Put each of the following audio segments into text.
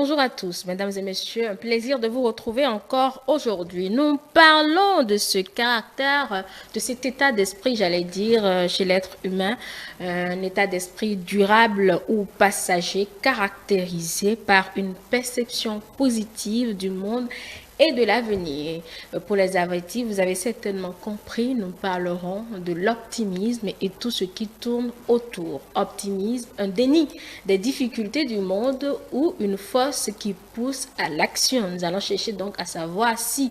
bonjour à tous, mesdames et messieurs. Un plaisir de vous retrouver encore aujourd'hui. Nous parlons de ce caractère, de cet état d'esprit, j'allais dire, chez l'être humain, un état d'esprit durable ou passager caractérisé par une perception positive du monde et de l'avenir. Pour les avertis, vous avez certainement compris, nous parlerons de l'optimisme et tout ce qui tourne autour. Optimisme, un déni des difficultés du monde ou une force qui pousse à l'action. Nous allons chercher donc à savoir si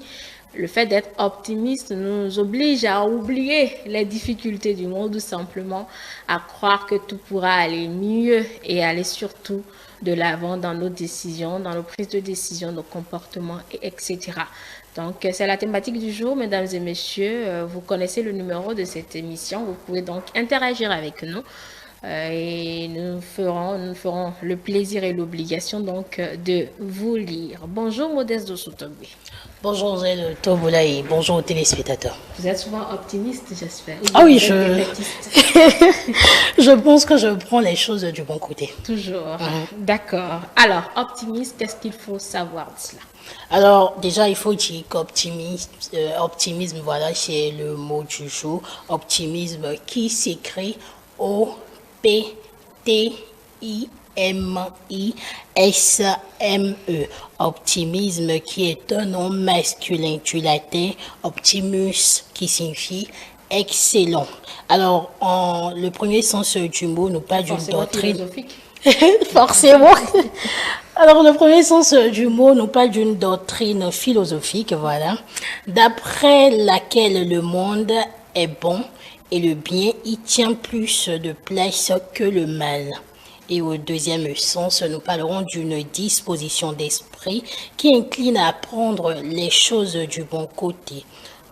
le fait d'être optimiste nous oblige à oublier les difficultés du monde ou simplement à croire que tout pourra aller mieux et aller surtout de l'avant dans nos décisions, dans nos prises de décision, nos comportements, etc. Donc, c'est la thématique du jour, mesdames et messieurs. Vous connaissez le numéro de cette émission. Vous pouvez donc interagir avec nous. Et nous ferons le plaisir et l'obligation donc de vous lire. Bonjour Modeste Dossoutobi. Bonjour Zél Toboulaï, bonjour aux téléspectateurs. Vous êtes souvent optimiste, j'espère. Ah oui, je pense que je prends les choses du bon côté. Toujours. D'accord. Alors, optimiste, qu'est-ce qu'il faut savoir de cela? Alors, déjà, il faut dire qu'optimisme, voilà, c'est le mot du jour. Optimisme qui s'écrit O-P-T-I-M-I-S-M-E. Optimisme qui est un nom masculin du latin optimus qui signifie excellent. Alors, le premier sens du mot nous parle d'une doctrine. Forcément. Alors, le premier sens du mot nous parle d'une doctrine philosophique, voilà, d'après laquelle le monde est bon et le bien y tient plus de place que le mal. Et au deuxième sens, nous parlerons d'une disposition d'esprit qui incline à prendre les choses du bon côté.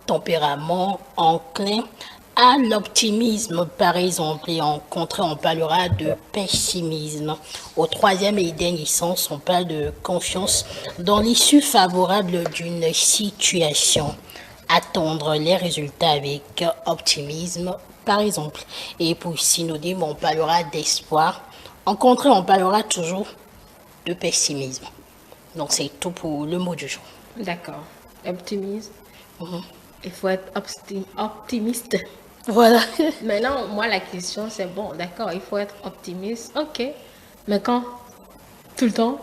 Tempérament enclin à l'optimisme, par exemple, et en contraire, on parlera de pessimisme. Au troisième et dernier sens, on parle de confiance dans l'issue favorable d'une situation. Attendre les résultats avec optimisme, par exemple. Et pour synonyme, on parlera d'espoir. En contraire, on parlera toujours de pessimisme. Donc, c'est tout pour le mot du jour. D'accord. Optimisme. Il faut être optimiste. Voilà. Maintenant, moi, la question, c'est bon, d'accord, il faut être optimiste. OK. Mais quand? Tout le temps?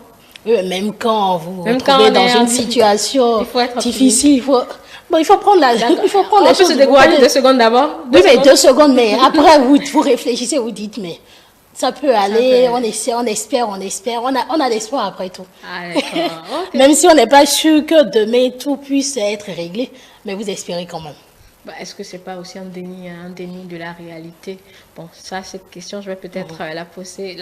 Même quand vous vous trouvez dans une situation difficile, il faut prendre il faut prendre les choses. On peut se décourager 2 secondes d'abord. Oui, mais 2 secondes, mais après, vous réfléchissez, vous dites, mais ça peut aller, on espère, on a l'espoir après tout. Ah, d'accord. Okay. Même si on n'est pas sûr que demain tout puisse être réglé, mais vous espérez quand même. Est-ce que c'est pas aussi un déni de la réalité? Bon, ça, cette question, je vais peut-être la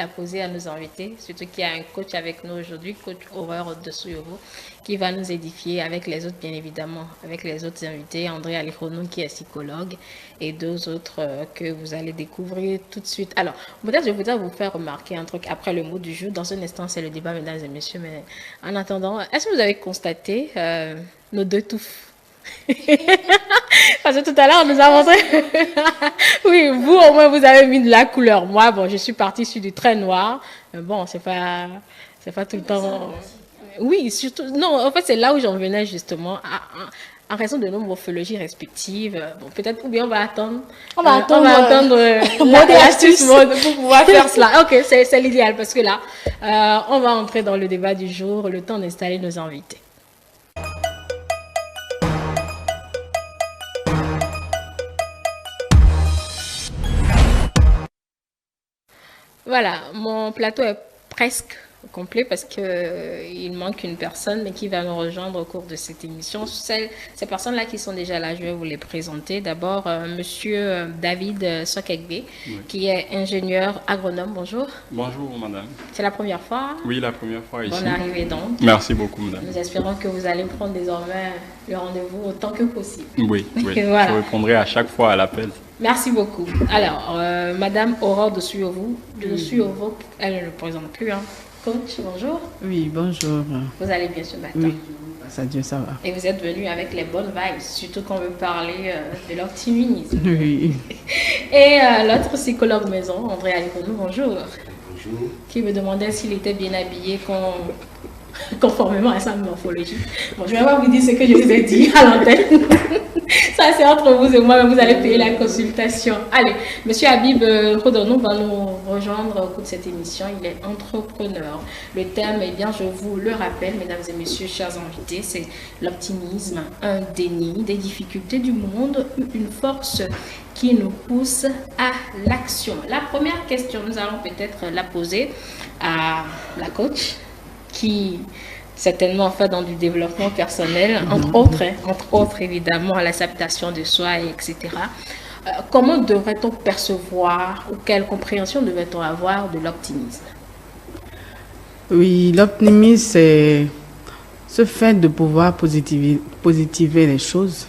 poser à nos invités, surtout qu'il y a un coach avec nous aujourd'hui, coach Aurore de Souyovo, qui va nous édifier avec les autres, bien évidemment, avec les autres invités, André Alikhounou, qui est psychologue, et 2 autres que vous allez découvrir tout de suite. Alors, peut-être je voudrais vous faire remarquer un truc après le mot du jour. Dans un instant, c'est le débat, mesdames et messieurs, mais en attendant, est-ce que vous avez constaté nos 2 touffes? Parce que tout à l'heure, on nous a montré. Oui, vous, au moins, vous avez mis de la couleur. Moi, bon, je suis partie sur du très noir. Mais bon, c'est pas tout le temps. Oui, surtout. Non, en fait, c'est là où j'en venais justement. En raison de nos morphologies respectives. Bon, peut-être, ou bien on va attendre. On va attendre l'astuce mode pour pouvoir faire cela. Ok, c'est l'idéal parce que là, on va entrer dans le débat du jour, le temps d'installer nos invités. Voilà, mon plateau est presque complet parce qu'il manque une personne, mais qui va nous rejoindre au cours de cette émission. Ces personnes-là qui sont déjà là, je vais vous les présenter. D'abord, monsieur David Sokegbe, qui est ingénieur agronome. Bonjour. Bonjour, madame. C'est la première fois? Oui, la première fois ici. Bonne arrivée donc. Merci beaucoup, madame. Nous espérons que vous allez prendre désormais le rendez-vous autant que possible. Oui. Voilà. Je répondrai à chaque fois à l'appel. Merci beaucoup. Alors, madame Aurore de Souyovo, elle ne le présente plus, hein. Coach, bonjour. Oui, bonjour. Vous allez bien ce matin? Oui, grâce à Dieu, ça va. Et vous êtes venu avec les bonnes vibes, surtout qu'on veut parler de l'optimisme. Oui. Et l'autre psychologue maison, André Alikhounou, bonjour. Bonjour. Qui me demandait s'il était bien habillé conformément à sa morphologie. Bon, je ne vais pas vous dire ce que je vous ai dit à l'antenne. Ça, c'est entre vous et moi, mais vous allez payer la consultation. Allez, Monsieur Habib Rodonnou va nous rejoindre au cours de cette émission. Il est entrepreneur. Le thème, eh bien, je vous le rappelle, mesdames et messieurs, chers invités, c'est l'optimisme, un déni des difficultés du monde, une force qui nous pousse à l'action. La première question, nous allons peut-être la poser à la coach qui certainement fait dans du développement personnel, entre autres évidemment l'acceptation de soi, etc. Comment devrait-on percevoir ou quelle compréhension devrait-on avoir de l'optimisme? Oui, l'optimisme, c'est ce fait de pouvoir positiver les choses,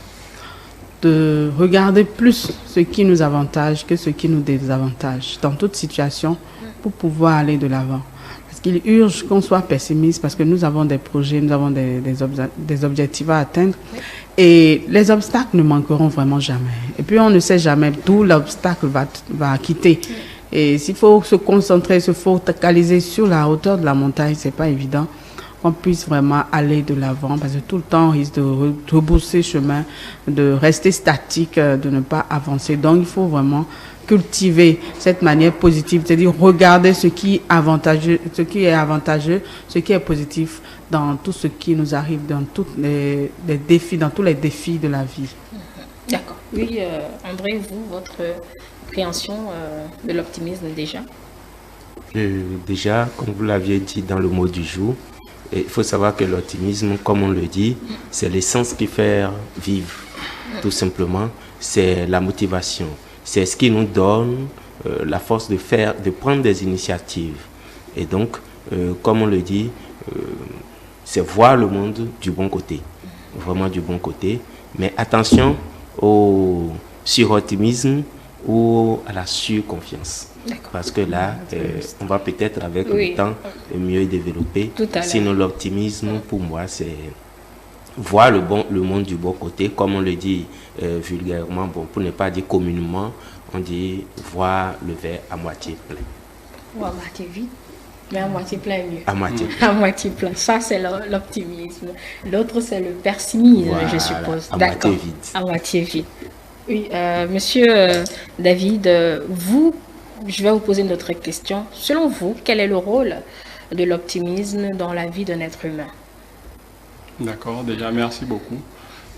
de regarder plus ce qui nous avantage que ce qui nous désavantage dans toute situation pour pouvoir aller de l'avant. Il urge qu'on soit pessimiste parce que nous avons des projets, nous avons des objectifs à atteindre et les obstacles ne manqueront vraiment jamais. Et puis on ne sait jamais d'où l'obstacle va quitter. Et s'il faut se concentrer, se focaliser sur la hauteur de la montagne, c'est pas évident qu'on puisse vraiment aller de l'avant parce que tout le temps on risque de rebousser chemin, de rester statique, de ne pas avancer. Donc il faut vraiment cultiver cette manière positive, c'est-à-dire regarder ce qui est avantageux, ce qui est positif dans tout ce qui nous arrive, dans tous les défis, dans tous les défis de la vie. D'accord. Oui, André, vous, votre compréhension de l'optimisme déjà? Déjà, comme vous l'aviez dit dans le mot du jour, il faut savoir que l'optimisme, comme on le dit, c'est l'essence qui fait vivre, tout simplement, c'est la motivation. C'est ce qui nous donne la force de prendre des initiatives. Et donc, comme on le dit, c'est voir le monde du bon côté, vraiment du bon côté. Mais attention au suroptimisme ou à la surconfiance. Parce que là, on va peut-être avec le temps mieux développer. Sinon, l'optimisme, pour moi, c'est voir le monde du bon côté, comme on le dit vulgairement, bon, pour ne pas dire communément, on dit voir le verre à moitié plein. Ou à moitié vide, mais à moitié plein mieux. À moitié plein. À moitié plein, ça c'est l'optimisme. L'autre c'est le pessimisme, voilà, je suppose. À moitié vide. À moitié vide. Oui, monsieur David, je vais vous poser une autre question. Selon vous, quel est le rôle de l'optimisme dans la vie d'un être humain? D'accord, déjà merci beaucoup.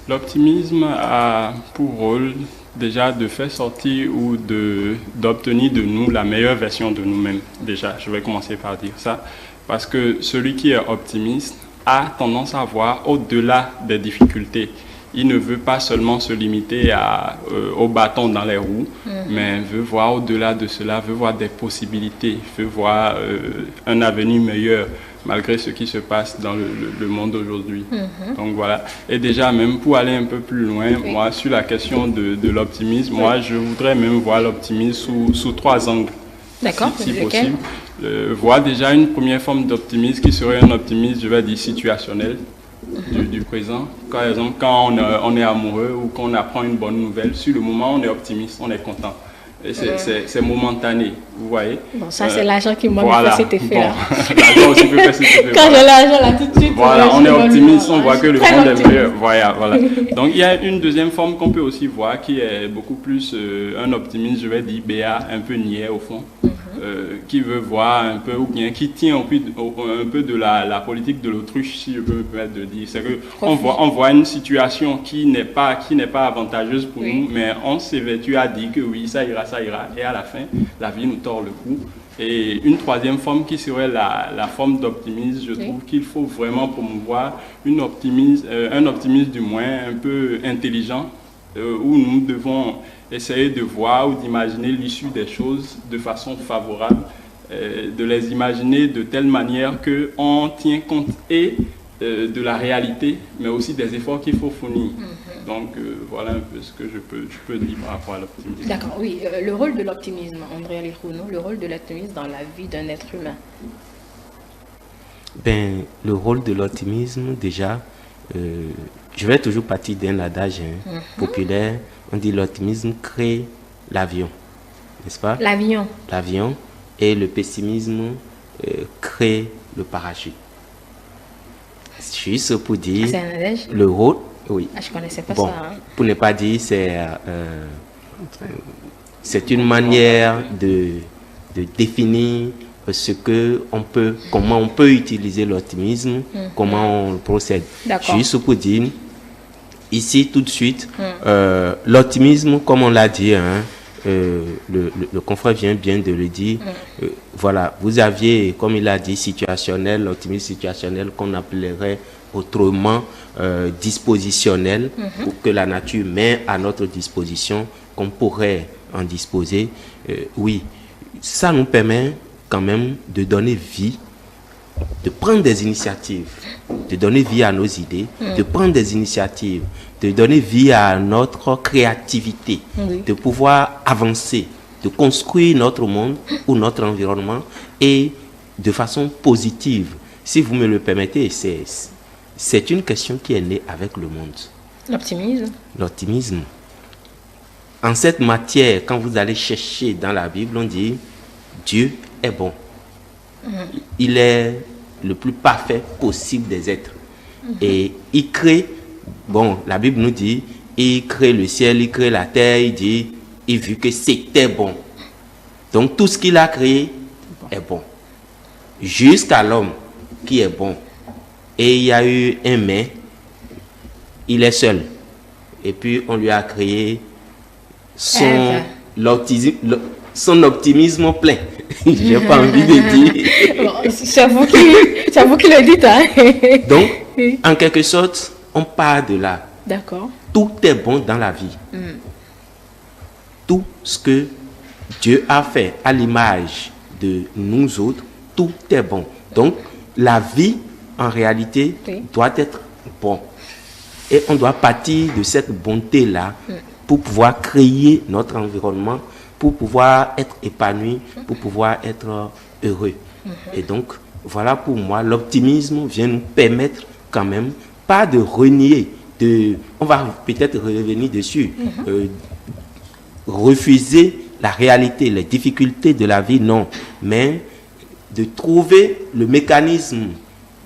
L'optimisme a pour rôle déjà de faire sortir ou d'obtenir de nous la meilleure version de nous-mêmes. Déjà, je vais commencer par dire ça. Parce que celui qui est optimiste a tendance à voir au-delà des difficultés. Il ne veut pas seulement se limiter au bâton dans les roues, mais veut voir au-delà de cela, veut voir des possibilités, veut voir un avenir meilleur, malgré ce qui se passe dans le monde aujourd'hui. Donc voilà. Et déjà, même pour aller un peu plus loin, moi, sur la question de l'optimisme, moi, je voudrais même voir l'optimisme sous 3 angles. D'accord, si possible. Voir déjà une première forme d'optimisme qui serait un optimisme, je vais dire, situationnel. Du présent. Par exemple, quand on est amoureux ou qu'on apprend une bonne nouvelle, sur le moment, on est optimiste, on est content. Et c'est momentané, vous voyez. Bon, ça, c'est l'argent qui m'a fait cet effet-là. Bon, l'argent aussi peut faire cet effet. Quand j'ai l'argent, là, tout de suite. Voilà, on est optimiste, on voit que le monde est meilleur. Voilà. Donc, il y a une deuxième forme qu'on peut aussi voir qui est beaucoup plus un optimiste, je vais dire, béat, un peu niais au fond. Qui veut voir un peu, ou bien qui tient un peu de la politique de l'autruche, si je peux me permettre de dire. C'est qu'on voit une situation qui n'est pas avantageuse pour nous, mais on s'évertue à dire que oui, ça ira, et à la fin, la vie nous tord le cou. Et une troisième forme qui serait la forme d'optimisme, je trouve qu'il faut vraiment promouvoir un optimisme du moins un peu intelligent, où nous devons essayer de voir ou d'imaginer l'issue des choses de façon favorable, de les imaginer de telle manière qu'on tient compte de la réalité, mais aussi des efforts qu'il faut fournir. Donc voilà un peu ce que je peux dire par rapport à l'optimisme. D'accord, oui. Le rôle de l'optimisme, André Alirouno, le rôle de l'optimisme dans la vie d'un être humain. Le rôle de l'optimisme, déjà, je vais toujours partir d'un adage populaire. On dit l'optimisme crée l'avion, n'est-ce pas? L'avion. Et le pessimisme crée le parachute. Juste pour dire C'est un adage? le rôle, oui. Ah, je connaissais pas Bon, ça. Hein. pour ne pas dire, c'est une manière de définir comment on peut utiliser l'optimisme, comment on procède. D'accord. Juste pour dire, ici tout de suite, l'optimisme, comme on l'a dit, hein, le confrère vient bien de le dire, voilà, vous aviez, comme il a dit, situationnel, l'optimisme situationnel qu'on appellerait autrement dispositionnel, ou que la nature met à notre disposition, qu'on pourrait en disposer. Oui, ça nous permet quand même de donner vie, de prendre des initiatives, de donner vie à nos idées, de prendre des initiatives, de donner vie à notre créativité, de pouvoir avancer, de construire notre monde ou notre environnement et de façon positive. Si vous me le permettez, c'est une question qui est née avec le monde. L'optimisme. L'optimisme. En cette matière, quand vous allez chercher dans la Bible, on dit Dieu est bon. Il est le plus parfait possible des êtres. Et il crée, bon, la Bible nous dit, il crée le ciel, il crée la terre, il vit que c'était bon. Donc tout ce qu'il a créé est bon. Jusqu'à l'homme qui est bon. Et il y a eu un mais, il est seul. Et puis on lui a créé son optimisme plein. J'ai pas envie de dire. Bon, c'est vous qui le dites, hein? Donc, en quelque sorte, on part de là. D'accord. Tout est bon dans la vie. Tout ce que Dieu a fait à l'image de nous autres, tout est bon. Donc, la vie, en réalité, doit être bon. Et on doit partir de cette bonté-là pour pouvoir créer notre environnement, pour pouvoir être épanoui, pour pouvoir être heureux. Et donc, voilà pour moi, l'optimisme vient nous permettre quand même, pas de renier, on va peut-être revenir dessus, refuser la réalité, les difficultés de la vie, non, mais de trouver le mécanisme,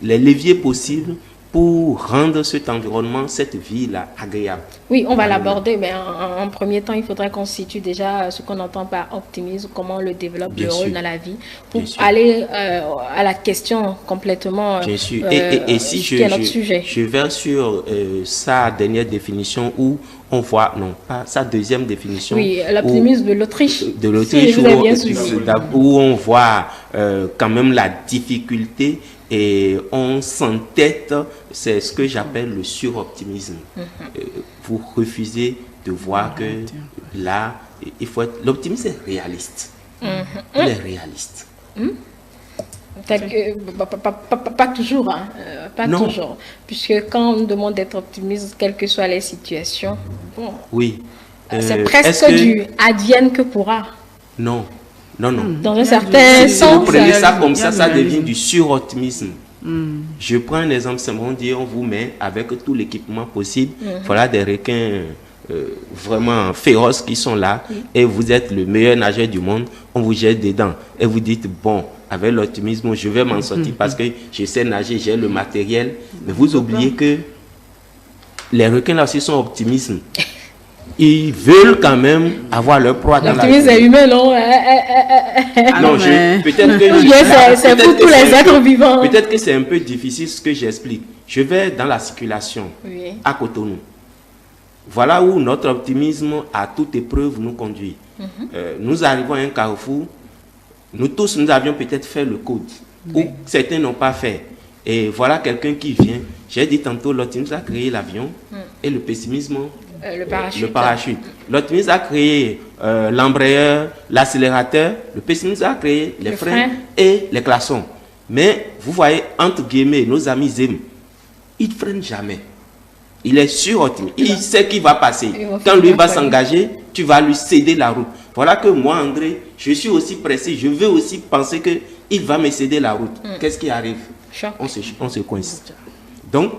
les leviers possibles pour rendre cet environnement, cette vie-là agréable. Oui, on va l'aborder, mais en premier temps, il faudrait qu'on situe déjà ce qu'on entend par optimisme, comment on le développe, le rôle dans la vie, pour aller à la question complètement. Bien sûr. Et si je vais sur sa dernière définition où on voit, non, pas sa deuxième définition. Oui, l'optimisme de l'Autriche. De l'Autriche, où on voit quand même la difficulté. Et on s'entête, c'est ce que j'appelle le suroptimisme. Vous refusez de voir que là, il faut être... L'optimisme est réaliste. Il est réaliste. Pas toujours, hein. Pas non. Toujours. Puisque quand on demande d'être optimiste, quelles que soient les situations, bon, oui. C'est presque du advienne que pourra. Non. Non. Dans un certain sens. Si vous prenez ça comme ça devient du suroptimisme. Je prends un exemple simple, on vous met avec tout l'équipement possible. Voilà des requins vraiment féroces qui sont là et vous êtes le meilleur nageur du monde. On vous jette dedans et vous dites, bon, avec l'optimisme, je vais m'en sortir parce que je sais nager, j'ai le matériel. Mais vous oubliez que les requins là aussi sont optimistes. Ils veulent quand même avoir leur proie dans la vie. L'optimisme est humain, non? Non, peut-être que... c'est pour tous les êtres vivants. Peut-être que c'est un peu difficile ce que j'explique. Je vais dans la circulation, à Cotonou. Voilà où notre optimisme à toute épreuve nous conduit. Nous arrivons à un carrefour. Nous tous, nous avions peut-être fait le code. Ou certains n'ont pas fait. Et voilà quelqu'un qui vient. J'ai dit tantôt, l'optimisme a créé l'avion et le pessimisme... Le parachute. L'optimisme a créé l'embrayeur, l'accélérateur. Le pessimisme a créé les freins et les klaxons. Mais vous voyez, entre guillemets, nos amis aiment. Il ne freine jamais. Il est suroptimiste. Il sait qu'il va passer. Quand lui va s'engager, tu vas lui céder la route. Voilà que moi, André, je suis aussi pressé. Je veux aussi penser qu'il va me céder la route. Qu'est-ce qui arrive? On se coince. Donc,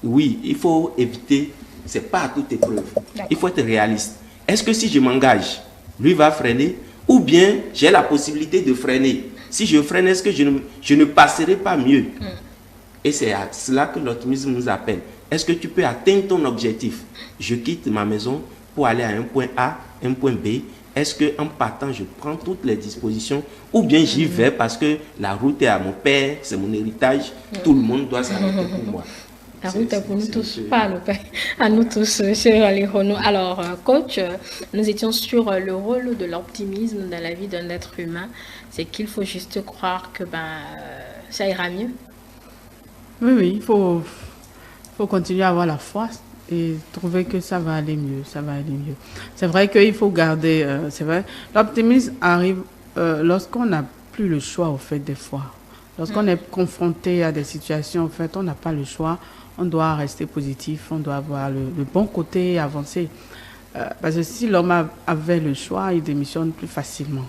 oui, il faut éviter... C'est pas à toute épreuve. Il faut être réaliste. Est-ce que si je m'engage, lui va freiner ou bien j'ai la possibilité de freiner? Si je freine, est-ce que je ne passerai pas mieux? Et c'est à cela que l'optimisme nous appelle. Est-ce que tu peux atteindre ton objectif? Je quitte ma maison pour aller à un point A, un point B. Est-ce qu'en partant, je prends toutes les dispositions ou bien j'y vais parce que la route est à mon père, c'est mon héritage, tout le monde doit s'arrêter pour moi. La route est pour nous tous, pas à nos pères, à nous tous, M. Alirono. Alors, coach, nous étions sur le rôle de l'optimisme dans la vie d'un être humain. C'est qu'il faut juste croire que ça ira mieux. Oui, il faut continuer à avoir la foi et trouver que ça va aller mieux, C'est vrai qu'il faut garder, c'est vrai, l'optimisme arrive lorsqu'on n'a plus le choix, au fait, des fois. Lorsqu'on est confronté à des situations, en fait, on n'a pas le choix, on doit rester positif, on doit avoir le bon côté et avancer. Parce que si l'homme avait le choix, il démissionne plus facilement.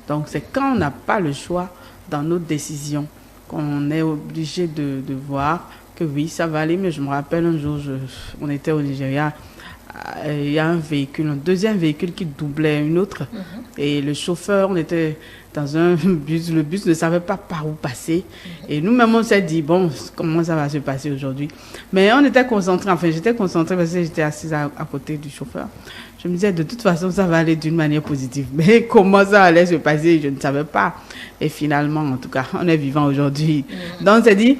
Donc, c'est quand on n'a pas le choix dans nos décisions qu'on est obligé de voir que oui, ça va aller. Mais je me rappelle un jour, on était au Nigeria, il y a un deuxième véhicule qui doublait une autre. Et le chauffeur, on était dans un bus, le bus ne savait pas par où passer. Et nous-mêmes, on s'est dit, bon, comment ça va se passer aujourd'hui? Mais on était concentrés, enfin j'étais concentrée parce que j'étais assise à côté du chauffeur. Je me disais, de toute façon, ça va aller d'une manière positive. Mais comment ça allait se passer, je ne savais pas. Et finalement, en tout cas, on est vivant aujourd'hui. Donc, c'est dit,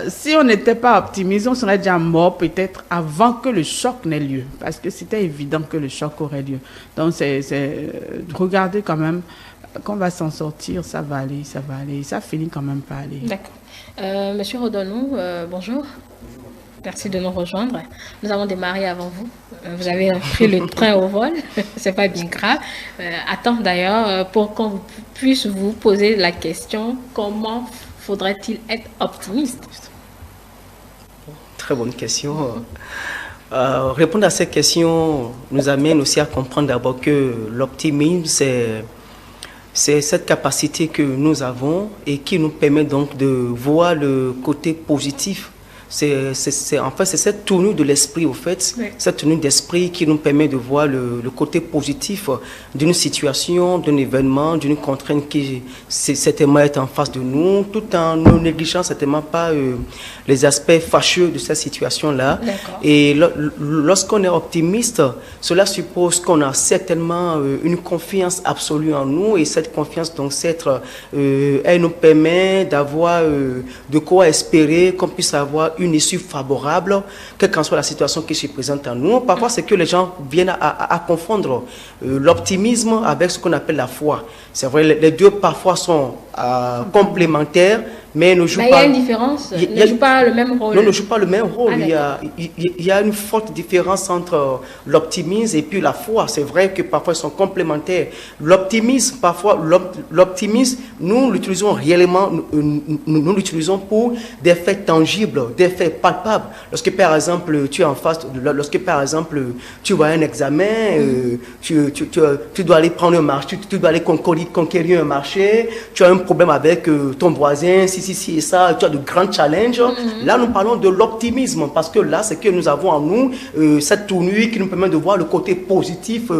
si on n'était pas optimiste, on serait déjà mort peut-être avant que le choc n'ait lieu. Parce que c'était évident que le choc aurait lieu. Donc, c'est regarder quand même qu'on va s'en sortir, ça va aller. Ça finit quand même par aller. D'accord. Monsieur Rodonou, bonjour. Merci de nous rejoindre. Nous avons démarré avant vous. Vous avez pris le train au vol. C'est pas bien grave. Attends d'ailleurs pour qu'on puisse vous poser la question, comment faudrait-il être optimiste? Très bonne question. Répondre à cette question nous amène aussi à comprendre d'abord que l'optimisme, c'est cette capacité que nous avons et qui nous permet donc de voir le côté positif. C'est cette tournure de l'esprit, au fait, oui. Cette tournure d'esprit qui nous permet de voir le côté positif d'une situation, d'un événement, d'une contrainte qui certainement est en face de nous, tout en ne négligeant certainement pas les aspects fâcheux de cette situation-là. Et lorsqu'on est optimiste, cela suppose qu'on a certainement une confiance absolue en nous, et cette confiance, donc, elle nous permet d'avoir de quoi espérer qu'on puisse avoir une issue favorable, quelle qu'en soit la situation qui se présente à nous. Parfois, c'est que les gens viennent à confondre l'optimisme avec ce qu'on appelle la foi. C'est vrai, les deux parfois sont complémentaires, mais ne jouent pas... Il y a une différence, ne jouent pas le même rôle. Non, ne jouent pas le même rôle. Il y a une forte différence entre l'optimisme et puis la foi. C'est vrai que parfois ils sont complémentaires. L'optimisme, parfois, l'optimisme, nous l'utilisons réellement, nous l'utilisons pour des faits tangibles, des faits palpables. Lorsque par exemple, tu es en face, lorsque par exemple, tu vois un examen, tu dois aller prendre un marché, tu dois aller conquérir un marché, tu as un problème avec ton voisin, si et ça, tu as de grands challenges. Là, nous parlons de l'optimisme, parce que là, c'est que nous avons en nous cette tournure qui nous permet de voir le côté positif,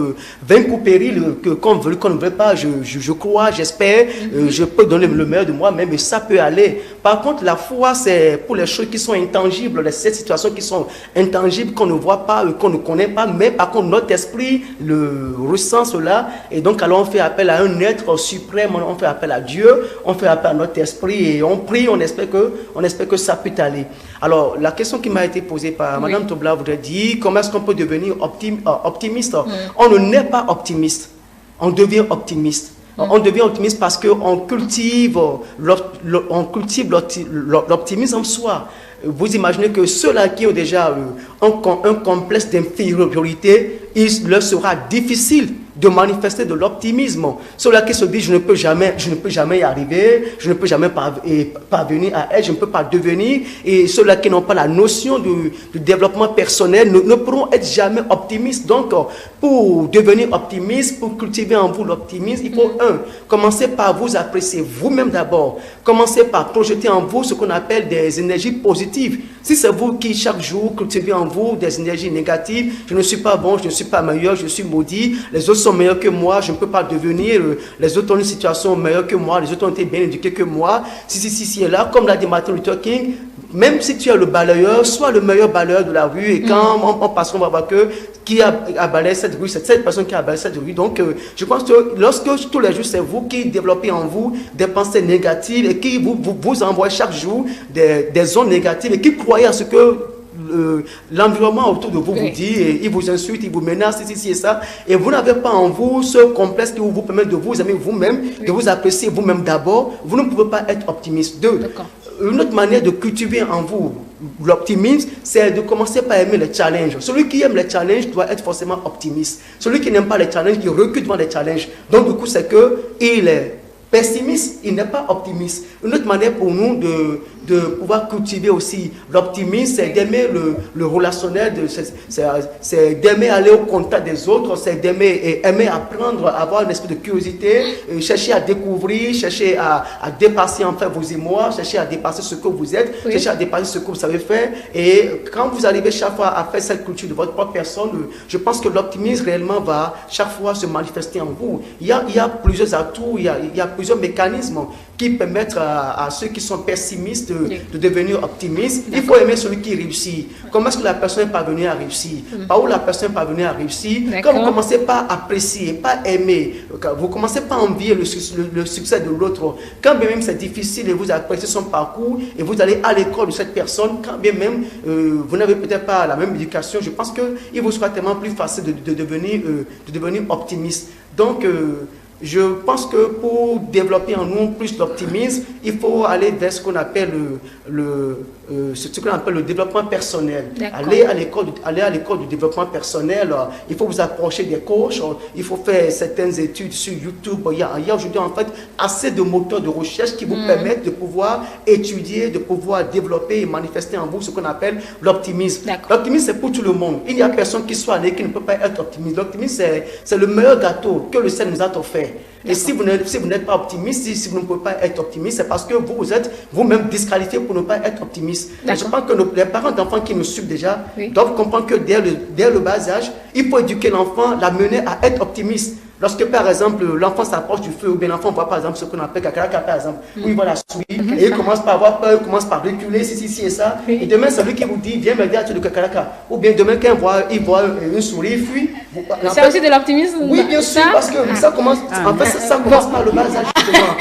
vaincre ou péril, qu'on veut, qu'on ne veut pas, je crois, j'espère, je peux donner le meilleur de moi-même, et ça peut aller. Par contre, la foi, c'est pour les choses qui sont intangibles, ces situations qui sont intangibles, qu'on ne voit pas, qu'on ne connaît pas, mais par contre, notre esprit le ressent cela, et donc alors on fait appel à un être suprême, on fait appel à Dieu, on fait appel à notre esprit, et on prie, on espère que ça peut aller. Alors, la question qui m'a été posée par Madame Tobla voudrait dire, comment est-ce qu'on peut devenir optimiste? On ne naît pas optimiste, on devient optimiste. On devient optimiste parce qu'on cultive l'optimisme en soi. Vous imaginez que ceux-là qui ont déjà un complexe d'infériorité, il leur sera difficile de manifester de l'optimisme. Ceux-là qui se disent je ne peux jamais y arriver, je ne peux jamais parvenir à être, je ne peux pas devenir, et ceux-là qui n'ont pas la notion du développement personnel ne pourront être jamais optimistes. Donc, pour devenir optimiste, pour cultiver en vous l'optimisme, il faut commencer par vous apprécier vous-même d'abord. Commencez par projeter en vous ce qu'on appelle des énergies positives. Si c'est vous qui chaque jour cultivez en vous des énergies négatives, je ne suis pas bon, je ne suis pas meilleur, je suis maudit, les autres sont sont meilleurs que moi, je ne peux pas devenir, les autres ont une situation meilleure que moi, les autres ont été bien éduqués que moi, si et là, comme l'a dit Martin Luther King, même si tu es le balayeur, sois le meilleur balayeur de la rue, et quand on passe, on va voir que qui a balayé cette rue, c'est cette personne qui a balayé cette rue. Donc, je pense que lorsque tous les jours, c'est vous qui développez en vous des pensées négatives et qui vous envoie chaque jour des zones négatives et qui croyez à ce que l'environnement autour de vous vous dit, et il vous insulte, il vous menace, ici et ça, et vous n'avez pas en vous ce complexe qui vous permet de vous aimer vous-même, de vous apprécier vous-même d'abord, vous ne pouvez pas être optimiste. Deux, une autre manière de cultiver en vous l'optimisme, c'est de commencer par aimer les challenges. Celui qui aime les challenges doit être forcément optimiste. Celui qui n'aime pas les challenges, il recule devant les challenges. Donc du coup, c'est qu'il est pessimiste, il n'est pas optimiste. Une autre manière pour nous de pouvoir cultiver aussi l'optimisme, c'est d'aimer le relationnel, c'est d'aimer aller au contact des autres, c'est d'aimer apprendre, avoir un esprit de curiosité, chercher à découvrir, chercher à dépasser enfin vos émois, chercher à dépasser ce que vous êtes, chercher à dépasser ce que vous savez faire. Et quand vous arrivez chaque fois à faire cette culture de votre propre personne, je pense que l'optimisme réellement va chaque fois se manifester en vous. Il y a plusieurs atouts, il y a plusieurs mécanismes qui permettent à ceux qui sont pessimistes de devenir optimistes. Il faut aimer celui qui réussit. Comment est-ce que la personne est parvenue à réussir? Par où la personne est parvenue à réussir? Quand vous commencez pas à apprécier, pas aimer, vous commencez pas à envier le succès de l'autre, quand bien même c'est difficile et vous appréciez son parcours et vous allez à l'école de cette personne, quand bien même vous n'avez peut-être pas la même éducation, je pense qu'il vous sera tellement plus facile de devenir optimiste. Donc, je pense que pour développer en nous plus d'optimisme, il faut aller vers ce qu'on appelle le développement personnel. Aller à l'école du développement personnel, il faut vous approcher des coachs, il faut faire certaines études sur YouTube. Il y a aujourd'hui en fait assez de moteurs de recherche qui vous permettent de pouvoir étudier, de pouvoir développer et manifester en vous ce qu'on appelle l'optimisme. L'optimisme, c'est pour tout le monde. Il n'y a personne qui soit né qui ne peut pas être optimiste. L'optimisme, c'est le meilleur gâteau que le ciel nous a offert. Et si vous n'êtes pas optimiste, si vous ne pouvez pas être optimiste, c'est parce que vous êtes vous-même disqualifié pour ne pas être optimiste. Et je pense que les parents d'enfants qui nous suivent déjà doivent comprendre que dès le bas âge, il faut éduquer l'enfant, l'amener à être optimiste. Lorsque, par exemple, l'enfant s'approche du feu, ou bien l'enfant voit, par exemple, ce qu'on appelle kakaraka, par exemple, où il voit la souris, et il commence par avoir peur, il commence par reculer, si et ça. Et demain, c'est lui qui vous dit, viens m'aider à tuer le kakaraka. Ou bien demain, quand il voit une souris, il fuit. C'est aussi de l'optimisme. Oui, bien sûr, parce que ça commence, en fait, ça commence par le bas âge, justement.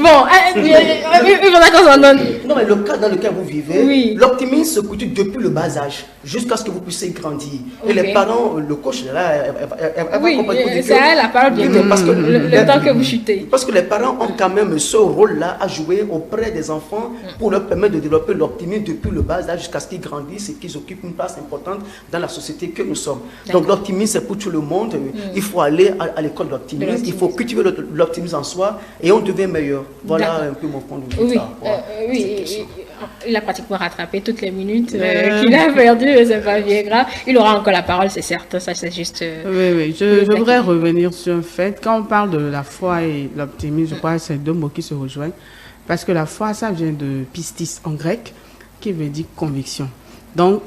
Bon, il faudra qu'on s'en donne. Non, mais le cas dans lequel vous vivez, l'optimisme se cultive depuis le bas âge, jusqu'à ce que vous puissiez grandir. Et les parents, le coach, là, elle va comprendre. C'est à la parole bientôt, parce que le temps que vous chutez. Parce que les parents ont quand même ce rôle-là à jouer auprès des enfants pour leur permettre de développer l'optimisme depuis le bas âge jusqu'à ce qu'ils grandissent et qu'ils occupent une place importante dans la société que nous sommes. Donc l'optimisme, c'est pour tout le monde. Il faut aller à l'école de l'optimisme, il faut cultiver l'optimisme en soi et on devient meilleur. Voilà un peu mon point de vue. Oui, il a pratiquement rattrapé toutes les minutes qu'il a perdues, c'est pas bien grave. Il aura encore la parole, c'est certain, ça c'est juste... Oui, je voudrais revenir sur un fait. Quand on parle de la foi et l'optimisme, je crois que c'est deux mots qui se rejoignent. Parce que la foi, ça vient de pistis en grec, qui veut dire conviction. Donc,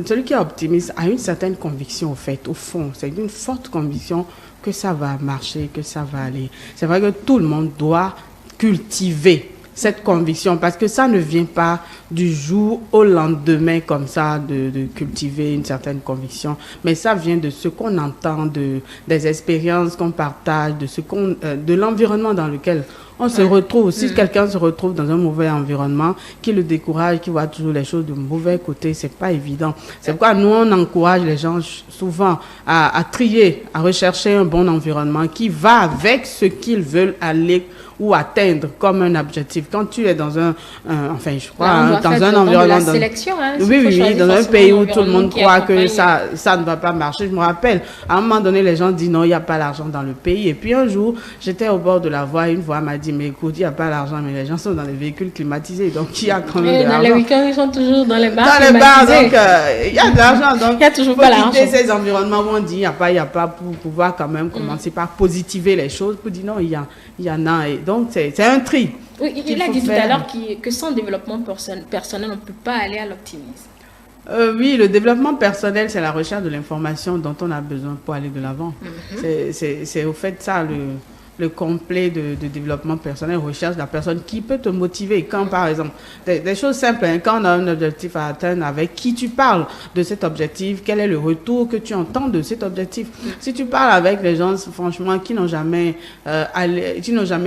celui qui est optimiste a une certaine conviction, au fond. C'est une forte conviction que ça va marcher, que ça va aller. C'est vrai que tout le monde doit cultiver cette conviction, parce que ça ne vient pas du jour au lendemain comme ça, de cultiver une certaine conviction, mais ça vient de ce qu'on entend, des expériences qu'on partage, de l'environnement dans lequel on se retrouve. Si quelqu'un se retrouve dans un mauvais environnement, qui le décourage, qui voit toujours les choses de mauvais côté, c'est pas évident. C'est pourquoi nous, on encourage les gens souvent à trier, à rechercher un bon environnement qui va avec ce qu'ils veulent aller ou atteindre comme un objectif. Quand tu es dans un environnement... sélection, hein, oui, dans un pays où tout le monde croit que ça ne va pas marcher. Je me rappelle, à un moment donné, les gens disent non, il n'y a pas l'argent dans le pays. Et puis un jour, j'étais au bord de la voie, une voix m'a dit, mais écoute, il n'y a pas l'argent, mais les gens sont dans les véhicules climatisés, donc il y a quand même de l'argent. Dans les week-ends, ils sont toujours dans les bars climatisés. Dans les bars, donc il y a de l'argent. Donc il n'y a toujours pas l'argent. Quitter ces environnements où on dit il n'y a pas pour pouvoir quand même commencer par positiver les choses, pour dire non, il y en a. Et donc c'est un tri. Oui, il a dit tout à l'heure que sans développement personnel, on ne peut pas aller à l'optimisme. Oui, le développement personnel, c'est la recherche de l'information dont on a besoin pour aller de l'avant. C'est au fait ça le complet de développement personnel, recherche de la personne qui peut te motiver. Quand, par exemple, des choses simples, hein, quand on a un objectif à atteindre, avec qui tu parles de cet objectif, quel est le retour que tu entends de cet objectif. Si tu parles avec les gens, franchement, qui n'ont jamais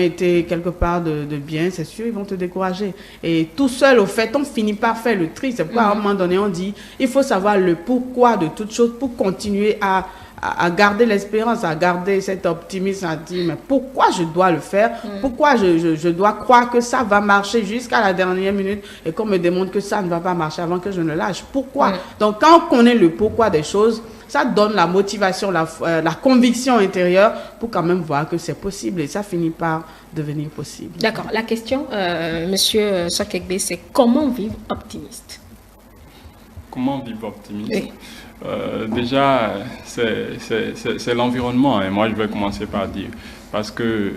été quelque part de bien, c'est sûr, ils vont te décourager. Et tout seul, au fait, on finit par faire le tri. C'est pourquoi, à un moment donné, on dit, il faut savoir le pourquoi de toute chose pour continuer à garder l'espérance, à garder cet optimisme, à dire mais pourquoi je dois le faire, pourquoi je dois croire que ça va marcher jusqu'à la dernière minute et qu'on me démontre que ça ne va pas marcher avant que je ne lâche. Pourquoi? Donc quand on connaît le pourquoi des choses, ça donne la motivation, la conviction intérieure pour quand même voir que c'est possible et ça finit par devenir possible. D'accord. La question, Monsieur Sokegbe, c'est comment vivre optimiste? Comment vivre optimiste? Oui. Déjà, c'est l'environnement. Et moi, je vais commencer par dire. Parce que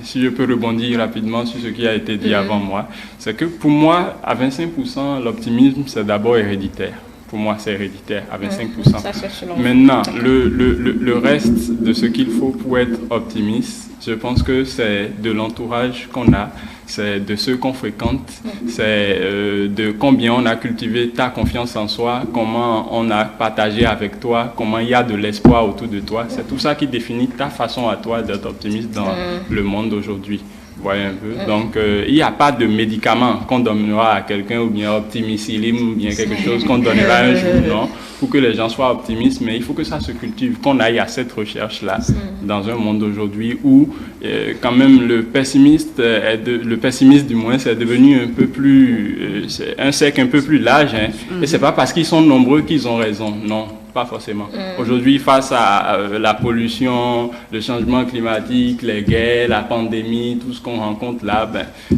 si je peux rebondir rapidement sur ce qui a été dit avant moi, c'est que pour moi, à 25%, l'optimisme, c'est d'abord héréditaire. Pour moi, c'est héréditaire, à 25%. Ça, maintenant, le reste de ce qu'il faut pour être optimiste, je pense que c'est de l'entourage qu'on a, c'est de ceux qu'on fréquente, c'est de combien on a cultivé ta confiance en soi, comment on a partagé avec toi, comment il y a de l'espoir autour de toi. C'est tout ça qui définit ta façon à toi d'être optimiste dans le monde d'aujourd'hui. Vous voyez un peu. Donc, il n'y a pas de médicament qu'on donnera à quelqu'un ou bien optimicilim ou bien quelque chose qu'on donnera un jour, non, pour que les gens soient optimistes. Mais il faut que ça se cultive, qu'on aille à cette recherche-là dans un monde d'aujourd'hui où quand même le pessimiste du moins, c'est devenu un peu plus, c'est un cercle un peu plus large. Hein. Et c'est pas parce qu'ils sont nombreux qu'ils ont raison, non. Pas forcément. Aujourd'hui, face à la pollution, le changement climatique, les guerres, la pandémie, tout ce qu'on rencontre là,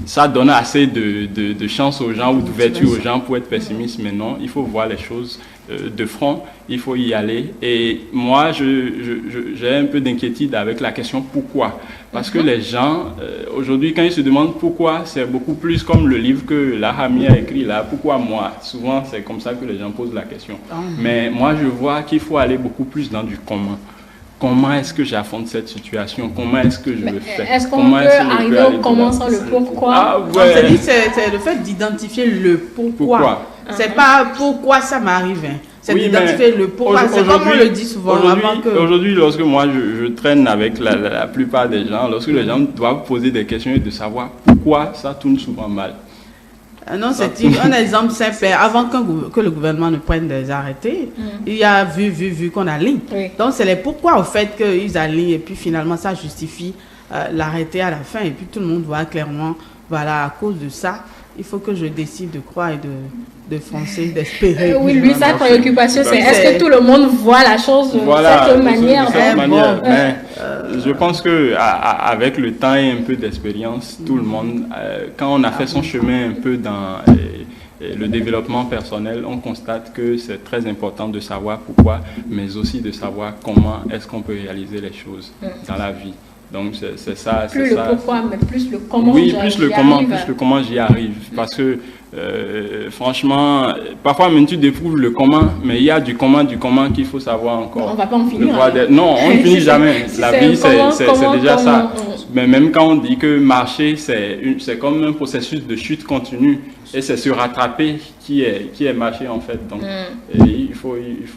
ça donne assez de chance aux gens ou d'ouverture aux gens pour être pessimistes. Mais non, il faut voir les choses de front, il faut y aller. Et moi, j'ai un peu d'inquiétude avec la question pourquoi. Parce que les gens, aujourd'hui, quand ils se demandent pourquoi, c'est beaucoup plus comme le livre que Lahami a écrit là, pourquoi moi? Souvent, c'est comme ça que les gens posent la question. Mais moi, je vois qu'il faut aller beaucoup plus dans du comment. Comment est-ce que j'affronte cette situation? Comment est-ce que je le fais? Est-ce qu'on peut arriver au comment sans le pourquoi? Ah, ouais. C'est le fait d'identifier le pourquoi. C'est pas pourquoi ça m'arrive. Hein. C'est d'identifier le pourquoi. C'est comme on le dit souvent. Aujourd'hui, lorsque moi je traîne avec la plupart des gens, lorsque les gens doivent poser des questions et de savoir pourquoi ça tourne souvent mal. Non, c'est un exemple simple. Avant que le gouvernement ne prenne des arrêtés, il y a vu qu'on aligne. Oui. Donc, c'est les pourquoi au fait qu'ils alignent et puis finalement, ça justifie l'arrêté à la fin. Et puis, tout le monde voit clairement, voilà, à cause de ça, il faut que je décide de croire et de foncer, d'espérer. Oui, lui, sa préoccupation, c'est est-ce que tout le monde voit la chose de cette manière? Je pense qu'avec le temps et un peu d'expérience, tout le monde, quand on a fait son chemin un peu dans le développement personnel, on constate que c'est très important de savoir pourquoi, mais aussi de savoir comment est-ce qu'on peut réaliser les choses dans la vie. Donc c'est ça. Plus le pourquoi, mais plus le comment. Oui, plus le comment j'y arrive. Parce que franchement, parfois même tu découvres le comment, mais il y a du comment qu'il faut savoir encore. On ne va pas en finir. Non, on ne finit jamais. La vie, c'est déjà ça. Mais même quand on dit que marcher, c'est comme un processus de chute continue. Et c'est se rattraper qui est marcher en fait. Donc, il faut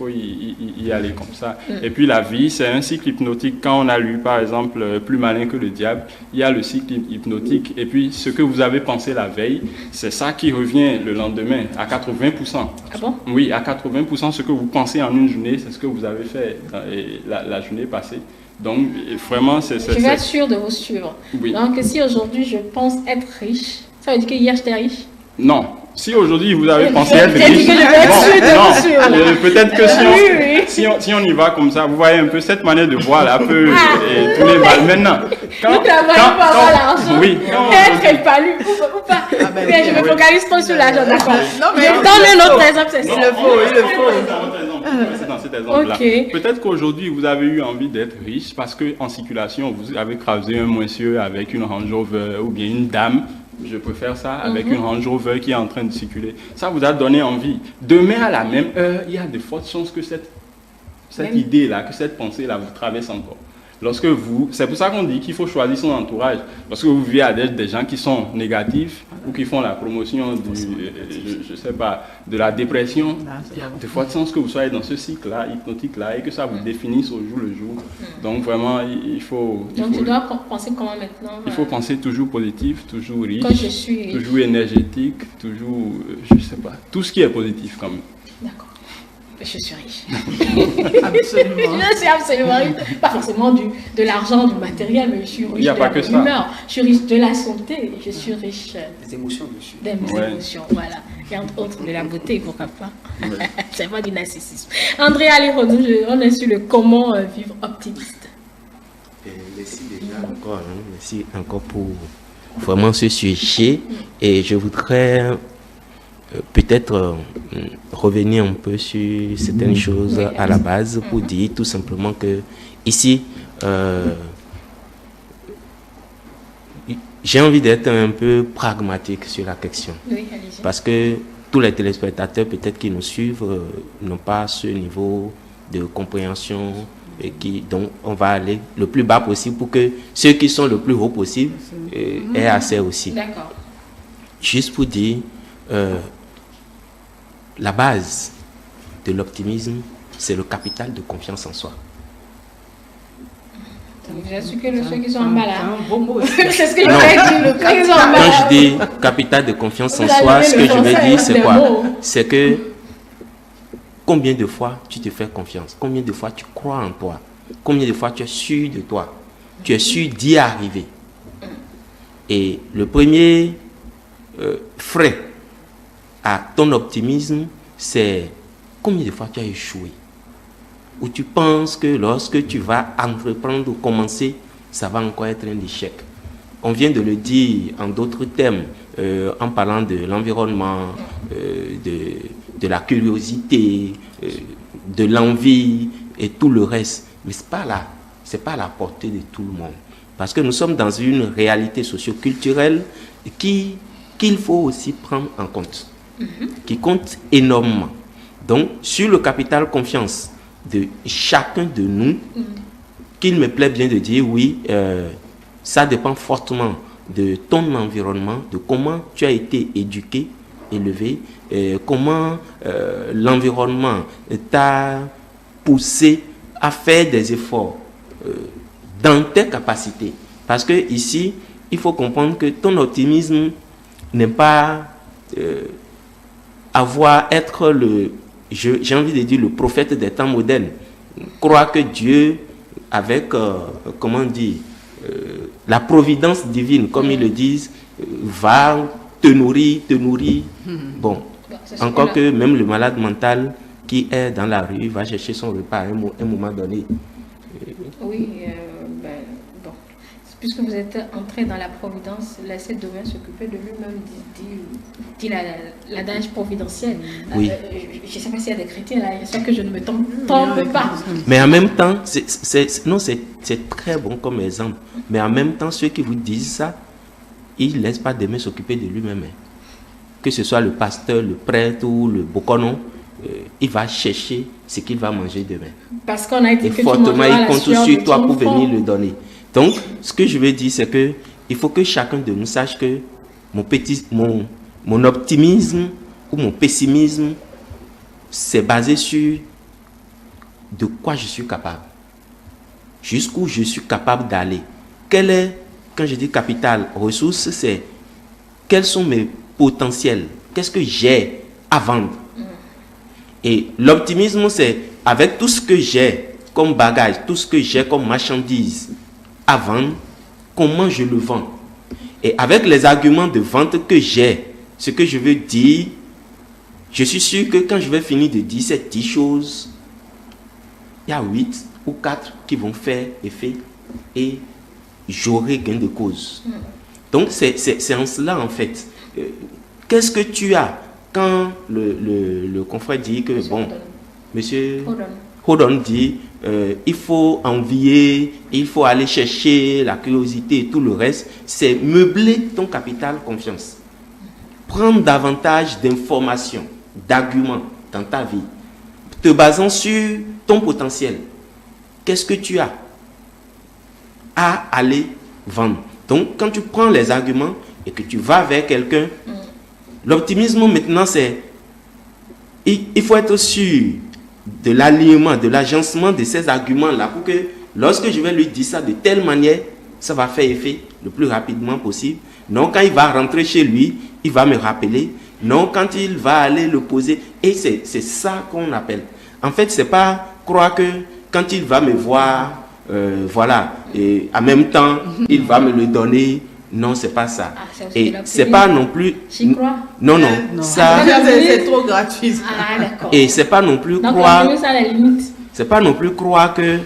y aller comme ça. Et puis la vie, c'est un cycle hypnotique. Quand on a lu par exemple Plus malin que le diable, il y a le cycle hypnotique. Et puis ce que vous avez pensé la veille, c'est ça qui revient le lendemain à 80%. Ah bon? Oui, à 80%, ce que vous pensez en une journée, c'est ce que vous avez fait la journée passée. Donc vraiment, je vais être sûre de vous suivre. Oui. Donc si aujourd'hui je pense être riche, ça veut dire que hier j'étais riche? Non. Si aujourd'hui vous avez pensé être riche, peut-être que si on y va comme ça, vous voyez un peu cette manière de voir là, peut tourner mal. Maintenant, nous travaillons pour avoir l'argent. Oui. Être épalu ou pas. Mais je me focalise trop sur l'argent, d'accord. Non, mais donne un autre exemple, c'est ça. Il le faut. C'est dans cet exemple-là. Okay. Peut-être qu'aujourd'hui vous avez eu envie d'être riche parce qu'en circulation vous avez croisé un monsieur avec une Range Rover ou bien une dame. je préfère ça, avec une Range Rover qui est en train de circuler. Ça vous a donné envie. Demain, à la même heure, il y a de fortes chances que cette idée-là, que cette pensée-là vous traverse encore. C'est pour ça qu'on dit qu'il faut choisir son entourage. Lorsque vous vivez avec des gens qui sont négatifs ou qui font la promotion de la dépression, de fortes chances que vous soyez dans ce cycle-là, hypnotique-là, et que ça vous définisse au jour le jour. Donc vraiment, il faut... Donc tu dois penser comment maintenant? Il faut penser toujours positif, toujours riche, toujours énergétique, toujours, je sais pas, tout ce qui est positif quand même. D'accord. Je suis riche. Absolument. Je suis absolument riche. Pas forcément de l'argent, du matériel, mais je suis riche de que l'humeur. Je suis riche de la santé. Je suis riche Des émotions dessus. de mes émotions. Voilà. Et entre autres de la beauté, pourquoi pas. Ouais. C'est pas du narcissisme. André, allez, on est sur le comment vivre optimiste. Merci déjà encore. Merci encore pour vraiment ce sujet. Et je voudrais peut-être revenir un peu sur certaines choses à la base pour dire tout simplement que ici, j'ai envie d'être un peu pragmatique sur la question. Oui, allez-y. Parce que tous les téléspectateurs peut-être qui nous suivent n'ont pas ce niveau de compréhension et donc on va aller le plus bas possible pour que ceux qui sont le plus haut possible aient accès aussi. D'accord. Juste pour dire, la base de l'optimisme, c'est le capital de confiance en soi. Vous avez su que ceux qui sont en bas là. C'est un beau mot. C'est ce que je vais dire. Ceux qui sont en bas Quand là. je dis capital de confiance en soi, ce que je veux dire, c'est quoi? C'est que combien de fois tu te fais confiance? Combien de fois tu crois en toi? Combien de fois tu es sûr de toi? Tu es sûr d'y arriver? Et le premier frais à ton optimisme, c'est combien de fois tu as échoué? Ou tu penses que lorsque tu vas entreprendre ou commencer, ça va encore être un échec. On vient de le dire en d'autres termes, en parlant de l'environnement, de la curiosité, de l'envie et tout le reste. Mais ce n'est pas à la portée de tout le monde. Parce que nous sommes dans une réalité socio-culturelle qu'il faut aussi prendre en compte, qui compte énormément. Donc, sur le capital confiance de chacun de nous, qu'il me plaît bien de dire, oui, ça dépend fortement de ton environnement, de comment tu as été éduqué, élevé, comment l'environnement t'a poussé à faire des efforts dans tes capacités. Parce que ici, il faut comprendre que ton optimisme n'est pas être j'ai envie de dire le prophète des temps modernes. Croire que Dieu, avec, comment dire, la providence divine, comme ils le disent, va te nourrir. Bon, encore que même le malade mental qui est dans la rue va chercher son repas à un moment donné. Oui, bon. Puisque vous êtes entré dans la providence, laissez demain s'occuper de lui-même, dit l'adage providentiel. Oui. Je ne sais pas s'il y a des chrétiens là, j'espère que je ne me trompe pas. Mais en même temps, c'est très bon comme exemple. Mais en même temps, ceux qui vous disent ça, ils ne laissent pas demain s'occuper de lui-même. Que ce soit le pasteur, le prêtre ou le bokonon, il va chercher ce qu'il va manger demain. Parce qu'on a été et fortement, il compte sur toi pour venir le donner. Donc, ce que je veux dire, c'est que il faut que chacun de nous sache que mon optimisme ou mon pessimisme, c'est basé sur de quoi je suis capable. Jusqu'où je suis capable d'aller. Quel est, quand je dis capital, ressources, c'est quels sont mes potentiels. Qu'est-ce que j'ai à vendre? Et l'optimisme, c'est avec tout ce que j'ai comme bagage, tout ce que j'ai comme marchandise à vendre, comment je le vends. Et avec les arguments de vente que j'ai, ce que je veux dire, je suis sûr que quand je vais finir de dire ces 10 choses, il y a 8 ou 4 qui vont faire effet et j'aurai gain de cause. Donc c'est en cela en fait. Qu'est-ce que tu as quand le confrère dit que, bon, monsieur Hodon dit, il faut envier, il faut aller chercher la curiosité et tout le reste. C'est meubler ton capital confiance. Prendre davantage d'informations, d'arguments dans ta vie, te basant sur ton potentiel. Qu'est-ce que tu as à aller vendre? Donc, quand tu prends les arguments et que tu vas vers quelqu'un, l'optimisme maintenant, c'est il faut être sûr de l'alignement, de l'agencement de ces arguments-là pour que lorsque je vais lui dire ça de telle manière, ça va faire effet le plus rapidement possible. Non, quand il va rentrer chez lui, il va me rappeler. Non, quand il va aller le poser. Et c'est ça qu'on appelle. En fait, c'est pas croire que quand il va me voir, voilà, et en même temps, il va me le donner. Non, c'est pas ça. Et c'est pas non plus. J'y crois. Non, ça. C'est trop gratuit. D'accord. Et c'est pas non plus donc, croire. Ça à la limite. C'est pas non plus croire que,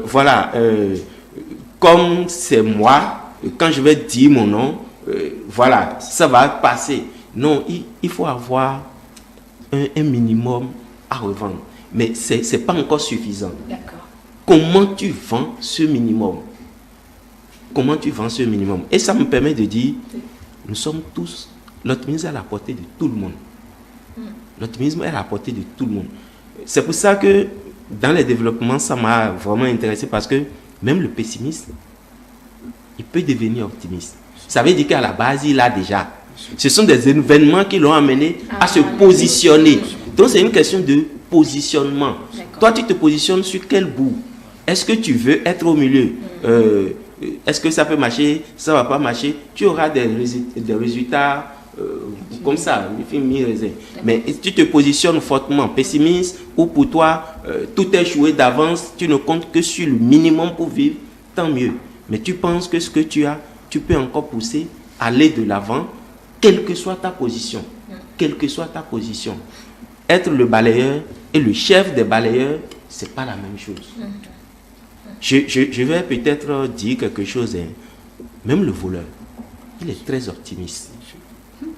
voilà, comme c'est moi, quand je vais dire mon nom, voilà, ça va passer. Non, il faut avoir un minimum à revendre. Mais c'est pas encore suffisant. D'accord. Comment tu vends ce minimum? Comment tu vends ce minimum? Et ça me permet de dire, nous sommes tous, l'optimisme est à la portée de tout le monde. L'optimisme est à la portée de tout le monde. C'est pour ça que dans les développements, ça m'a vraiment intéressé parce que même le pessimiste, il peut devenir optimiste. Ça veut dire qu'à la base, il a déjà. Ce sont des événements qui l'ont amené à se positionner. Donc c'est une question de positionnement. Toi, tu te positionnes sur quel bout? Est-ce que tu veux être au milieu? Est-ce que ça peut marcher? Ça ne va pas marcher? Tu auras des résultats comme ça, mais tu te positionnes fortement pessimiste ou pour toi, tout est joué d'avance, tu ne comptes que sur le minimum pour vivre, tant mieux. Mais tu penses que ce que tu as, tu peux encore pousser, aller de l'avant, quelle que soit ta position. Quelle que soit ta position. Être le balayeur et le chef des balayeurs, ce n'est pas la même chose. Je vais peut-être dire quelque chose. Même le voleur, il est très optimiste.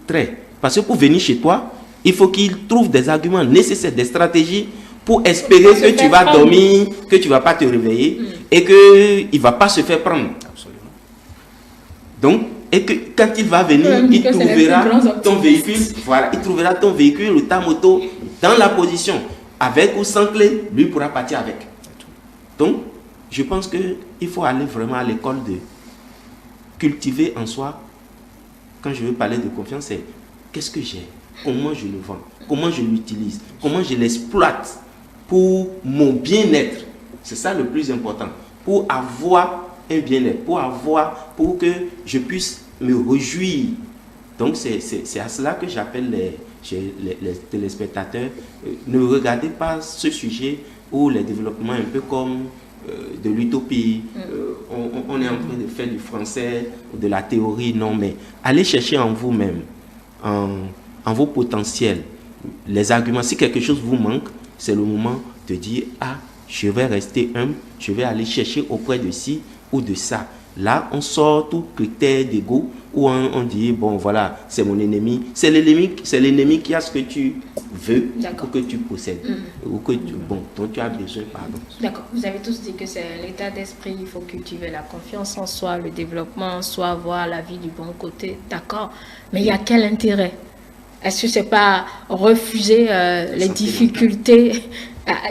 Très. Parce que pour venir chez toi, il faut qu'il trouve des arguments nécessaires, des stratégies pour espérer que tu vas dormir, que tu ne vas pas te réveiller et qu'il ne va pas se faire prendre. Absolument. Donc, et que quand il va venir, il trouvera ton véhicule, voilà, il trouvera ton véhicule ou ta moto dans la position, avec ou sans clé, lui pourra partir avec. Donc, je pense qu'il faut aller vraiment à l'école de cultiver en soi. Quand je veux parler de confiance, c'est qu'est-ce que j'ai? Comment je le vends? Comment je l'utilise? Comment je l'exploite pour mon bien-être? C'est ça le plus important. Pour avoir un bien-être, pour que je puisse me réjouir. Donc c'est à cela que j'appelle les téléspectateurs. Ne regardez pas ce sujet ou les développements un peu comme de l'utopie, on est en train de faire du français, de la théorie, non, mais allez chercher en vous-même, en vos potentiels, les arguments. Si quelque chose vous manque, c'est le moment de dire, ah, je vais rester humble, je vais aller chercher auprès de ci ou de ça. Là, on sort tout critère d'ego où on dit, bon voilà, c'est mon ennemi. C'est l'ennemi qui a ce que tu veux ou que tu possèdes. Ou que dont tu as besoin, pardon. D'accord. Vous avez tous dit que c'est l'état d'esprit, il faut cultiver la confiance en soi, le développement en soi, voir la vie du bon côté. D'accord. Mais il y a quel intérêt? Est-ce que c'est pas refuser les difficultés?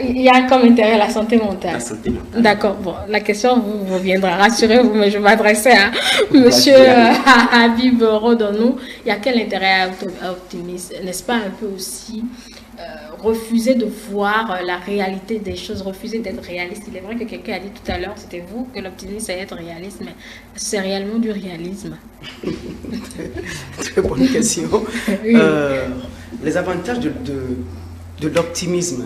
Il y a comme intérêt la santé mentale. La santé mentale. D'accord. Bon, la question vous reviendra. Rassurez-vous, mais je m'adressais à Monsieur Habib Rodonou. Il y a quel intérêt à optimisme? N'est-ce pas un peu aussi refuser de voir la réalité des choses, refuser d'être réaliste? Il est vrai que quelqu'un a dit tout à l'heure, c'était vous, que l'optimisme c'est être réaliste, mais c'est réellement du réalisme? Très bonne question. Oui. Les avantages de l'optimisme,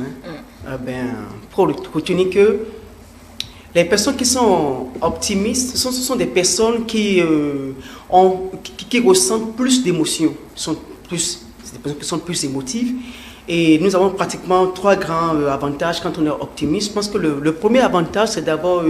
pour retenir que les personnes qui sont optimistes, ce sont des personnes qui ressentent plus d'émotions, c'est des personnes qui sont plus émotives. Et nous avons pratiquement 3 grands avantages quand on est optimiste. Je pense que le premier avantage, c'est d'abord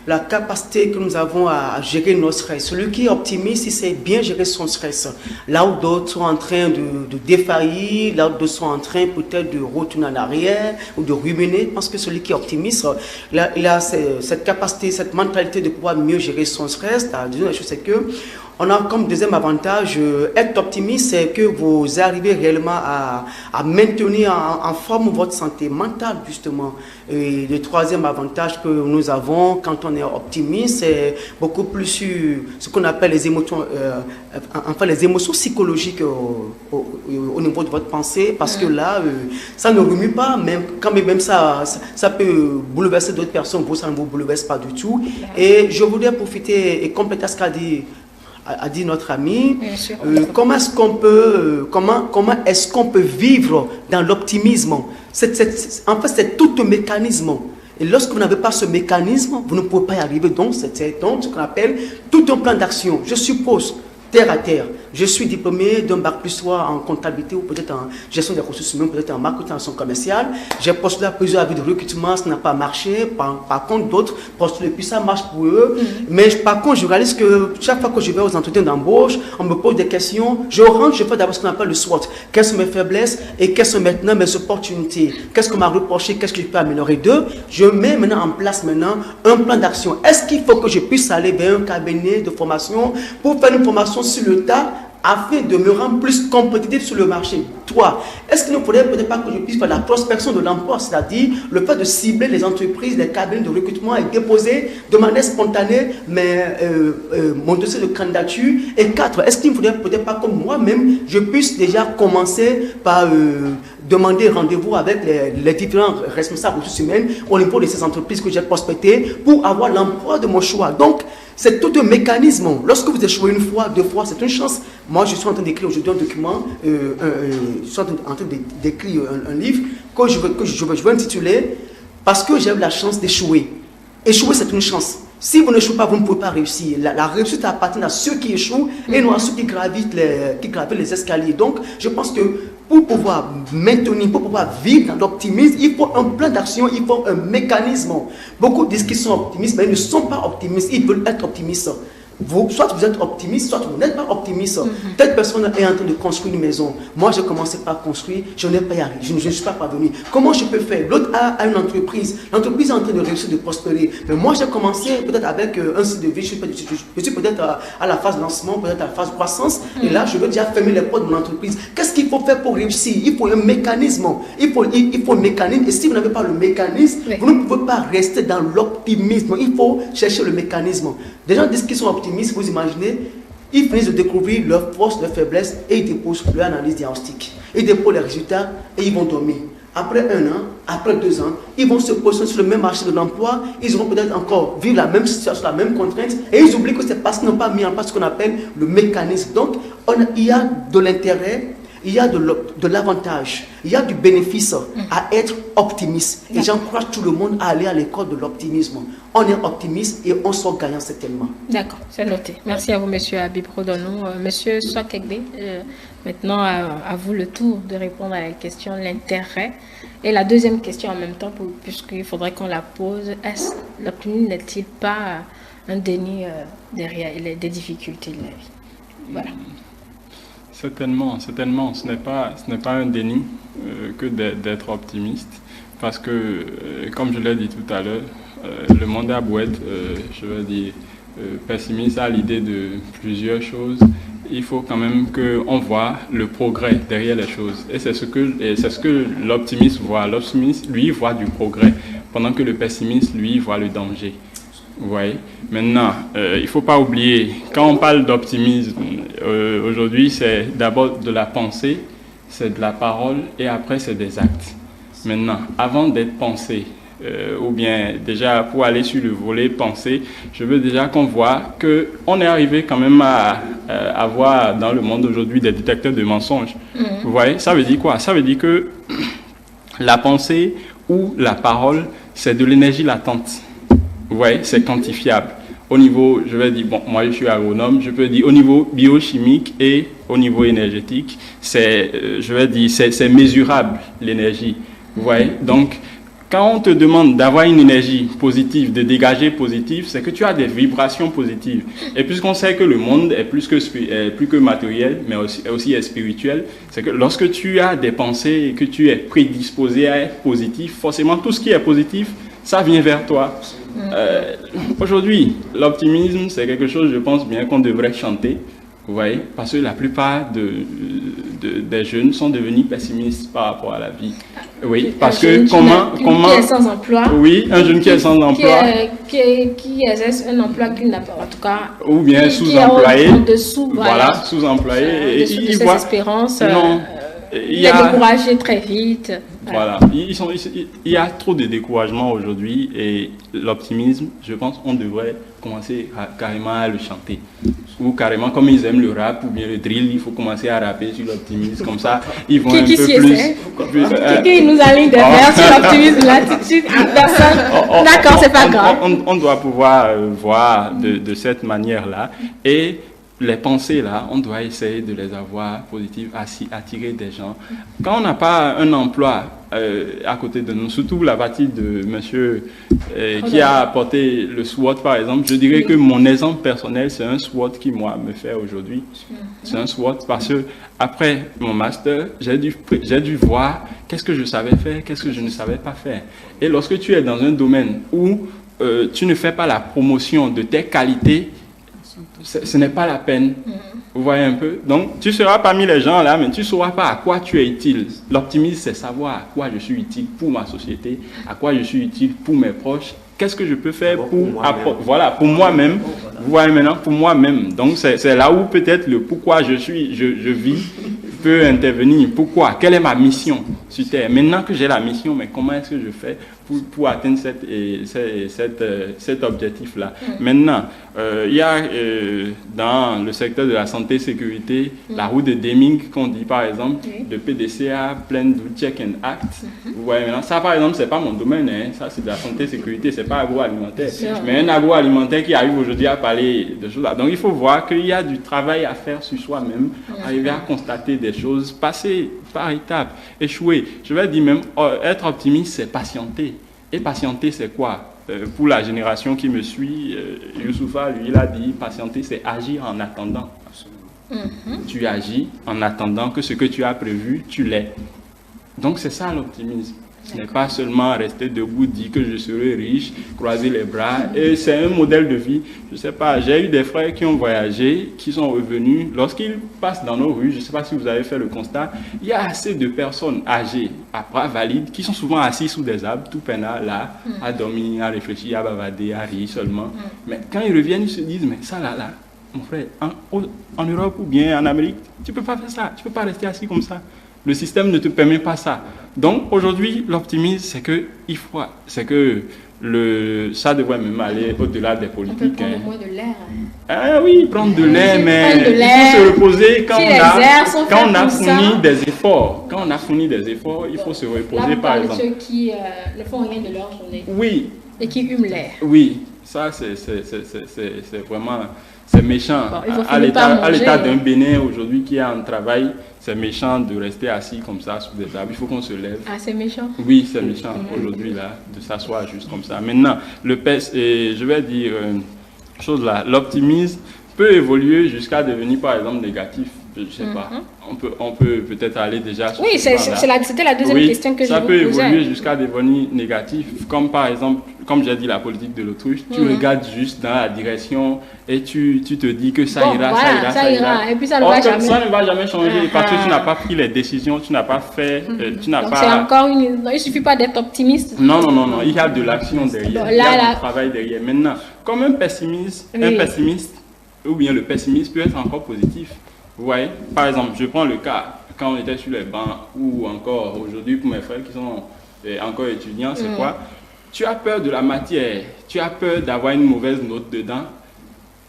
la capacité que nous avons à gérer nos stress. Celui qui est optimiste, il sait bien gérer son stress. Là où d'autres sont en train de défaillir, là où d'autres sont en train peut-être de retourner en arrière ou de ruminer, parce que celui qui est optimiste, il a cette capacité, cette mentalité de pouvoir mieux gérer son stress. La deuxième chose, c'est que on a comme deuxième avantage, être optimiste, c'est que vous arrivez réellement à maintenir en forme votre santé mentale, justement. Et le troisième avantage que nous avons quand on est optimiste, c'est beaucoup plus sur ce qu'on appelle les émotions, les émotions psychologiques au niveau de votre pensée, parce que là, ça ne remue pas, même quand même ça peut bouleverser d'autres personnes, vous, ça ne vous bouleverse pas du tout. Et je voudrais profiter et compléter ce qu'a dit notre ami. Comment est-ce qu'on peut vivre dans l'optimisme? En fait, c'est tout un mécanisme. Et lorsque vous n'avez pas ce mécanisme, vous ne pouvez pas y arriver. Donc, c'est donc ce qu'on appelle tout un plan d'action. Je suppose, terre à terre. Je suis diplômé d'un bac plus 3 en comptabilité ou peut-être en gestion des ressources humaines, peut-être en marketing commerciale. J'ai postulé à plusieurs avis de recrutement, ça n'a pas marché. Par contre, d'autres postulent et puis ça marche pour eux. Mais par contre, je réalise que chaque fois que je vais aux entretiens d'embauche, on me pose des questions. Je rentre, je fais d'abord ce qu'on appelle le SWOT. Quelles sont mes faiblesses et quelles sont maintenant mes opportunités? Qu'est-ce qu'on m'a reproché? Qu'est-ce que je peux améliorer d'eux? Je mets maintenant en place un plan d'action. Est-ce qu'il faut que je puisse aller vers un cabinet de formation pour faire une formation sur le tas afin de me rendre plus compétitif sur le marché? Toi, est-ce qu'il ne faudrait peut-être pas que je puisse faire la prospection de l'emploi, c'est-à-dire le fait de cibler les entreprises, les cabinets de recrutement et déposer de manière spontanée mon dossier de candidature? Et 4, est-ce qu'il ne faudrait peut-être pas que moi-même, je puisse déjà commencer par demander rendez-vous avec les différents responsables ressources humaines au niveau de ces entreprises que j'ai prospectées pour avoir l'emploi de mon choix? Donc, c'est tout un mécanisme. Lorsque vous échouez une fois, deux fois, c'est une chance. Moi, je suis en train d'écrire aujourd'hui un document, je suis en train d'écrire un livre que je veux intituler « Parce que j'ai eu la chance d'échouer ». Échouer, c'est une chance. Si vous n'échouez pas, vous ne pouvez pas réussir. La réussite appartient à ceux qui échouent et non à ceux qui gravitent les escaliers. Donc, je pense que pour pouvoir maintenir, pour pouvoir vivre dans l'optimisme, il faut un plan d'action, il faut un mécanisme. Beaucoup disent qu'ils sont optimistes, mais ils ne sont pas optimistes, ils veulent être optimistes. Soit vous êtes optimiste, soit vous n'êtes pas optimiste. Telle personne est en train de construire une maison. Moi, j'ai commencé par construire, je n'ai pas y arrivé, je ne suis pas parvenu. Comment je peux faire? L'autre a une entreprise. L'entreprise est en train de réussir, de prospérer. Mais moi, j'ai commencé peut-être avec un site de vie. Je suis peut-être à la phase lancement, peut-être à la phase croissance. Et là, je veux déjà fermer les portes de mon entreprise. Qu'est-ce qu'il faut faire pour réussir? Il faut un mécanisme. Il faut un mécanisme. Et si vous n'avez pas le mécanisme, vous ne pouvez pas rester dans l'optimisme. Il faut chercher le mécanisme. Des gens disent qu'ils sont optimistes, vous imaginez, ils finissent de découvrir leurs forces, leurs faiblesses et ils déposent leur analyse diagnostique. Ils déposent les résultats et ils vont dormir. Après 1 an, après 2 ans, ils vont se positionner sur le même marché de l'emploi, ils auront peut-être encore vivre la même situation, la même contrainte et ils oublient que c'est parce qu'ils n'ont pas mis en place ce qu'on appelle le mécanisme. Donc, il y a de l'intérêt, il y a de l'avantage, il y a du bénéfice à être optimiste. Et j'encourage tout le monde à aller à l'école de l'optimisme. On est optimiste et on sort gagnant certainement. D'accord, c'est noté. Merci à vous, monsieur Habib Rodonou. Monsieur Swakegbe, maintenant à vous le tour de répondre à la question l'intérêt. Et la deuxième question en même temps, puisqu'il faudrait qu'on la pose, est-ce l'optimisme n'est-il pas un déni des difficultés de la vie? Voilà. Certainement, ce n'est pas un déni que d'être optimiste, parce que, comme je l'ai dit tout à l'heure, le monde a beau être, pessimiste à l'idée de plusieurs choses, il faut quand même qu'on voit le progrès derrière les choses. Et c'est ce que l'optimiste voit. L'optimiste, lui, voit du progrès, pendant que le pessimiste, lui, voit le danger. Vous voyez. Maintenant, il ne faut pas oublier, quand on parle d'optimisme, aujourd'hui, c'est d'abord de la pensée, c'est de la parole, et après, c'est des actes. Maintenant, avant d'être pensé, ou bien déjà pour aller sur le volet pensée, je veux déjà qu'on voit qu'on est arrivé quand même à avoir dans le monde aujourd'hui des détecteurs de mensonges. Vous voyez, ça veut dire quoi? Ça veut dire que la pensée ou la parole, c'est de l'énergie latente. Vous voyez, c'est quantifiable. Au niveau, je vais dire, bon, moi je suis agronome, je peux dire au niveau biochimique et au niveau énergétique, c'est mesurable l'énergie. Vous voyez, donc Quand on te demande d'avoir une énergie positive, de dégager positive, c'est que tu as des vibrations positives. Et puisqu'on sait que le monde est plus que matériel, mais aussi est spirituel, c'est que lorsque tu as des pensées et que tu es prédisposé à être positif, forcément tout ce qui est positif, ça vient vers toi. Aujourd'hui, l'optimisme, c'est quelque chose, je pense bien, qu'on devrait chanter. Vous voyez, parce que la plupart des jeunes sont devenus pessimistes par rapport à la vie. Oui, parce que comment qui est sans emploi. Oui, un jeune qui est sans emploi. Qui exerce un emploi qu'il n'a pas, en tout cas. Ou bien sous-employé. En dessous, voilà, sous-employé. Et il voit ses espérances. Non. Il est découragé très vite. Voilà, il y a trop de découragement aujourd'hui et l'optimisme, je pense qu'on devrait commencer carrément à le chanter. Ou carrément, comme ils aiment le rap ou bien le drill, il faut commencer à rapper sur l'optimisme, comme ça ils vont un peu plus... Qui nous aligne des vers sur l'optimisme, l'attitude, personne. D'accord, c'est pas grave. On doit pouvoir voir de cette manière-là et... Les pensées là, on doit essayer de les avoir positives, attirer des gens. Quand on n'a pas un emploi à côté de nous, surtout la partie de monsieur qui a apporté le SWOT par exemple, je dirais que mon exemple personnel, c'est un SWOT qui moi me fait aujourd'hui. C'est un SWOT parce que après mon master, j'ai dû voir qu'est-ce que je savais faire, qu'est-ce que je ne savais pas faire. Et lorsque tu es dans un domaine où tu ne fais pas la promotion de tes qualités, ce n'est pas la peine. Vous voyez un peu? Donc, tu seras parmi les gens là, mais tu ne sauras pas à quoi tu es utile. L'optimisme, c'est savoir à quoi je suis utile pour ma société, à quoi je suis utile pour mes proches. Qu'est-ce que je peux faire pour moi-même. Vous voyez maintenant, pour moi-même. Donc, c'est là où peut-être le pourquoi je vis peut intervenir. Pourquoi? Quelle est ma mission sur Terre? Maintenant que j'ai la mission, mais comment est-ce que je fais pour atteindre cet objectif-là? Maintenant, il y a dans le secteur de la santé-sécurité, la route de Deming qu'on dit par exemple, de PDCA, Plan Do Check and Act. Vous voyez maintenant, ça par exemple, c'est pas mon domaine, hein. Ça c'est de la santé-sécurité, c'est pas agroalimentaire. Mais un agroalimentaire qui arrive aujourd'hui à parler de choses là. Donc il faut voir qu'il y a du travail à faire sur soi-même, arriver à constater des choses, passer par étapes, échouer. Je vais dire même, être optimiste, c'est patienter. Et patienter, c'est quoi? Pour la génération qui me suit, Youssoufa, lui, il a dit, patienter, c'est agir en attendant. Tu agis en attendant que ce que tu as prévu, tu l'aies. Donc c'est ça l'optimisme. Ce n'est pas seulement rester debout, dire que je serai riche, croiser les bras. Et c'est un modèle de vie. Je ne sais pas, j'ai eu des frères qui ont voyagé, qui sont revenus. Lorsqu'ils passent dans nos rues, je ne sais pas si vous avez fait le constat, il y a assez de personnes âgées, à bras valides, qui sont souvent assis sous des arbres, tout peinard, là, à dormir, à réfléchir, à bavarder, à rire seulement. Mais quand ils reviennent, ils se disent, mais ça là, mon frère, en Europe ou bien en Amérique, tu ne peux pas faire ça, tu ne peux pas rester assis comme ça. Le système ne te permet pas ça. Donc aujourd'hui, l'optimisme, c'est que ça devrait même aller au-delà des politiques. On peut prendre moins de l'air. Ah oui, prendre de l'air, mais il faut se reposer quand on a fourni des efforts. Quand on a fourni des efforts, il faut se reposer, par exemple. Ceux qui ne font rien de leur journée. Oui. Et qui hument l'air. Oui, ça c'est vraiment... C'est méchant. Bon, à l'état d'un Bénin aujourd'hui qui a un travail, c'est méchant de rester assis comme ça sous des arbres. Il faut qu'on se lève. Ah, c'est méchant? Oui, c'est méchant aujourd'hui là, de s'asseoir juste comme ça. Maintenant, je vais dire une chose là, l'optimisme peut évoluer jusqu'à devenir par exemple négatif. Je ne sais pas. On peut peut-être aller déjà sur oui, c'était la deuxième question que je vous posais. Ça peut évoluer jusqu'à devenir négatif. Comme par exemple, comme j'ai dit, la politique de l'autruche. Tu regardes juste dans la direction et tu te dis que ça ira. Et puis ça ne va jamais. Ça ne va jamais changer parce que tu n'as pas pris les décisions, tu n'as pas fait, tu n'as pas... C'est encore il ne suffit pas d'être optimiste. Non. Il y a de l'action derrière, il y a du travail derrière. Maintenant, comme un pessimiste, ou bien le pessimiste peut être encore positif. Vous voyez, par exemple, je prends le cas, quand on était sur les bancs, ou encore aujourd'hui pour mes frères qui sont encore étudiants, c'est quoi? Tu as peur de la matière, tu as peur d'avoir une mauvaise note dedans.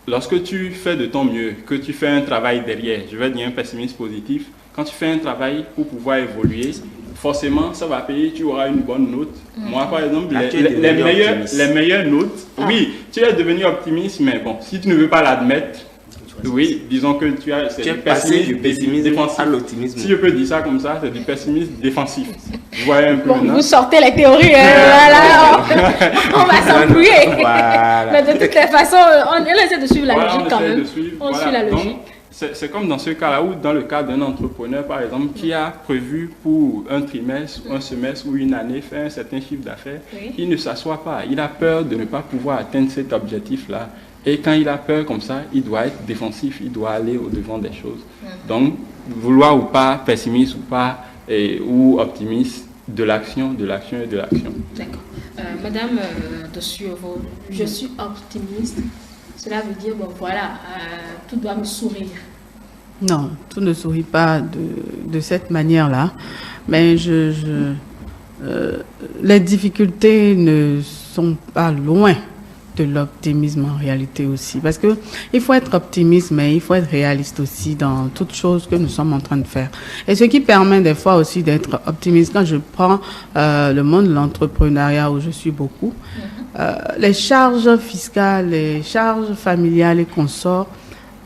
Lorsque tu fais de ton mieux, que tu fais un travail derrière, je vais dire un pessimiste positif, quand tu fais un travail pour pouvoir évoluer, forcément, ça va payer, tu auras une bonne note. Moi, par exemple, les meilleures notes, oui, tu es devenu optimiste, mais bon, si tu ne veux pas l'admettre, Oui, disons que tu es passé du pessimisme défensif à l'optimisme. Si je peux dire ça comme ça, c'est du pessimisme défensif. Vous voyez un peu Bon, maintenant. vous sortez les théories, voilà, on va s'embrouiller. Voilà. Mais de toutes les façons, on essaie de suivre la Voilà, logique on quand essaie même. de suivre, On voilà. suit la Donc, logique. c'est comme dans ce cas-là où, dans le cas d'un entrepreneur, par exemple, qui a prévu pour un trimestre, un semestre ou une année faire un certain chiffre d'affaires, Oui. il ne s'assoit pas. Il a peur de ne pas pouvoir atteindre cet objectif-là. Et quand il a peur comme ça, il doit être défensif, il doit aller au-devant des choses. Donc, vouloir ou pas, pessimiste ou pas, ou optimiste, de l'action et de l'action. D'accord. Madame de Suevo, je suis optimiste. Cela veut dire, bon voilà, tout doit me sourire. Non, tout ne sourit pas de cette manière-là. Mais les difficultés ne sont pas loin de l'optimisme en réalité aussi. Parce que il faut être optimiste, mais il faut être réaliste aussi dans toutes choses que nous sommes en train de faire. Et ce qui permet des fois aussi d'être optimiste, quand je prends le monde de l'entrepreneuriat où je suis beaucoup, les charges fiscales, les charges familiales et consorts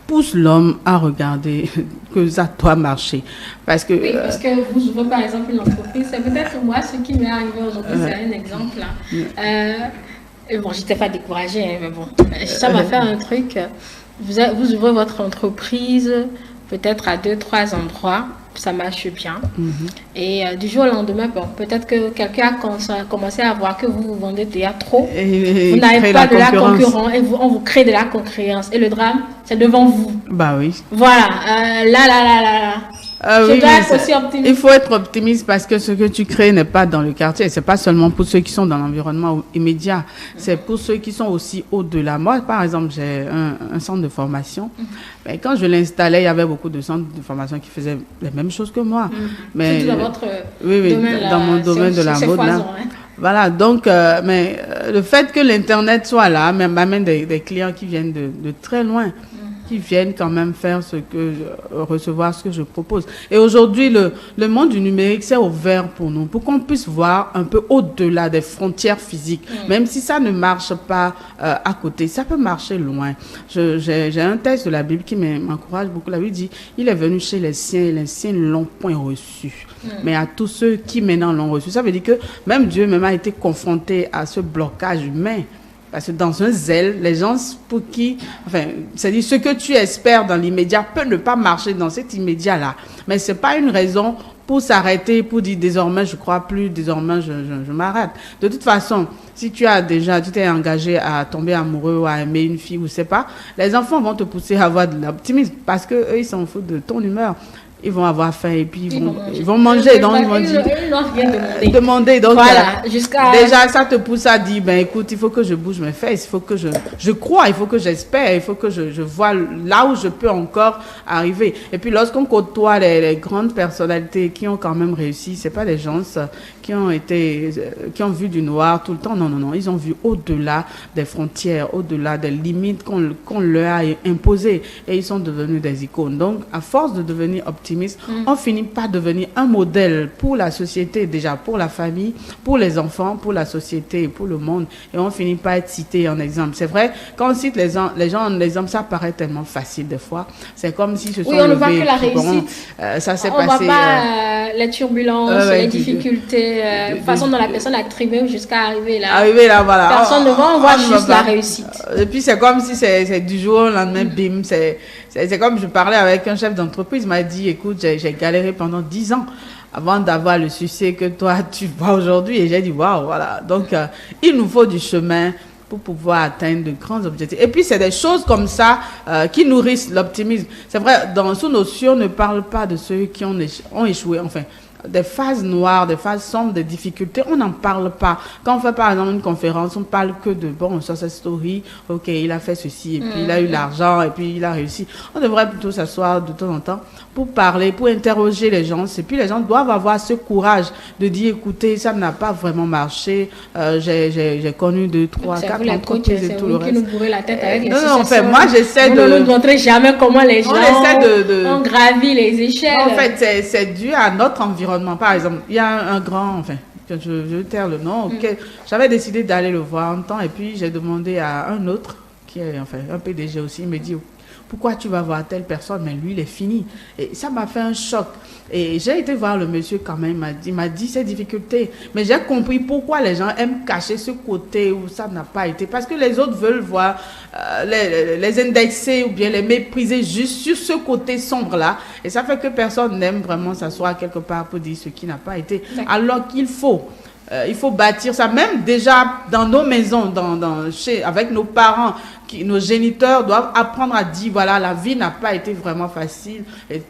poussent l'homme à regarder que ça doit marcher. Parce que, Oui, parce que vous ouvrez par exemple une entreprise, c'est peut-être moi ce qui m'est arrivé aujourd'hui, c'est un exemple là. Bon, j'étais pas découragée, hein, mais bon, ça m'a fait un truc. Vous ouvrez votre entreprise, peut-être à 2-3 endroits, ça marche bien. Et du jour au lendemain, bon, peut-être que quelqu'un a commencé à voir que vous vendez déjà trop. et Vous n'avez créer pas de la concurrence. concurrence et on vous crée de la concurrence. Et le drame, c'est devant vous. Bah oui. Voilà, là. Je Oui, dois mais être aussi optimiste. il faut être optimiste parce que ce que tu crées n'est pas dans le quartier. C'est pas seulement pour ceux qui sont dans l'environnement immédiat. C'est pour ceux qui sont aussi au-delà. Moi, par exemple, j'ai un centre de formation. Mais quand je l'installais, il y avait beaucoup de centres de formation qui faisaient les mêmes choses que moi. Mais Surtout dans votre oui, domaine, là, dans mon domaine de la c'est mode. Là. foisons, hein. Voilà, donc, mais le fait que l'Internet soit là, m'amène des clients qui viennent de très loin, qui viennent quand même faire recevoir ce que je propose. Et aujourd'hui, le monde du numérique s'est ouvert pour nous, pour qu'on puisse voir un peu au-delà des frontières physiques. Même si ça ne marche pas à côté, ça peut marcher loin. J'ai un texte de la Bible qui m'encourage beaucoup. La Bible dit, il est venu chez les siens et les siens ne l'ont point reçu. Mais à tous ceux qui maintenant l'ont reçu. Ça veut dire que même Dieu même a été confronté à ce blocage humain. Parce que dans un zèle, les gens pour qui, enfin, c'est-à-dire ce que tu espères dans l'immédiat peut ne pas marcher dans cet immédiat-là. Mais c'est pas une raison pour s'arrêter, pour dire désormais je crois plus, désormais je m'arrête. De toute façon, si tu t'es engagé à tomber amoureux ou à aimer une fille ou je sais pas, les enfants vont te pousser à avoir de l'optimisme parce que eux ils s'en foutent de ton humeur. Ils vont avoir faim et puis ils vont manger. Donc, ils vont dire, Ils n'ont rien demandé. Donc, Voilà, jusqu'à... déjà, ça te pousse à dire, ben écoute, il faut que je bouge mes fesses, il faut que je crois, il faut que j'espère, il faut que je vois là où je peux encore arriver. Et puis, lorsqu'on côtoie les grandes personnalités qui ont quand même réussi, c'est pas des gens qui ont vu du noir tout le temps. Non. Ils ont vu au-delà des frontières, au-delà des limites qu'on leur a imposées. Et ils sont devenus des icônes. Donc, à force de devenir optimistes, on finit par devenir un modèle pour la société, déjà pour la famille, pour les enfants, pour la société, pour le monde. Et on finit par être cité en exemple. C'est vrai, quand on cite les gens en exemple, ça paraît tellement facile des fois. C'est comme si ce sont Oui, on ne voit que la réussite. Ça s'est On passé. ne voit pas les turbulences, les difficultés, la façon dont la personne a trimé jusqu'à arriver là. Arriver là, voilà. Personne ne voit, on voit juste la réussite. Et puis c'est comme si c'est du jour au lendemain, bim. C'est comme je parlais avec un chef d'entreprise, il m'a dit, écoute, j'ai galéré pendant 10 ans avant d'avoir le succès que toi tu vois aujourd'hui. Et j'ai dit, waouh, voilà. Donc, il nous faut du chemin pour pouvoir atteindre de grands objectifs. Et puis, c'est des choses comme ça qui nourrissent l'optimisme. C'est vrai, sous notion, on ne parle pas de ceux qui ont échoué, enfin, des phases noires, des phases sombres, des difficultés, on n'en parle pas. Quand on fait par exemple une conférence, on parle que de success story, ok, il a fait ceci, et puis il a eu l'argent, et puis il a réussi. On devrait plutôt s'asseoir de temps en temps pour parler, pour interroger les gens, et puis les gens doivent avoir ce courage de dire, écoutez, ça n'a pas vraiment marché, j'ai connu 2, 3, 4 entreprises et tout le reste. Qui nous bourrez la tête avec les non, enfin, moi j'essaie de... On ne nous montrer jamais comment les gens ont gravi les échelles. En fait, c'est dû à notre environnement. Par exemple, il y a un grand, enfin, je vais taire le nom, j'avais décidé d'aller le voir un temps et puis j'ai demandé à un autre, qui est enfin un PDG aussi, il me dit, pourquoi tu vas voir telle personne, mais lui, il est fini. Et ça m'a fait un choc. Et j'ai été voir le monsieur quand même, il m'a dit ses difficultés. Mais j'ai compris pourquoi les gens aiment cacher ce côté où ça n'a pas été. Parce que les autres veulent voir, les indexer ou bien les mépriser juste sur ce côté sombre-là. Et ça fait que personne n'aime vraiment s'asseoir quelque part pour dire ce qui n'a pas été. Alors qu'il faut. Il faut bâtir ça, même déjà dans nos maisons, avec nos parents, nos géniteurs doivent apprendre à dire, voilà, la vie n'a pas été vraiment facile. Et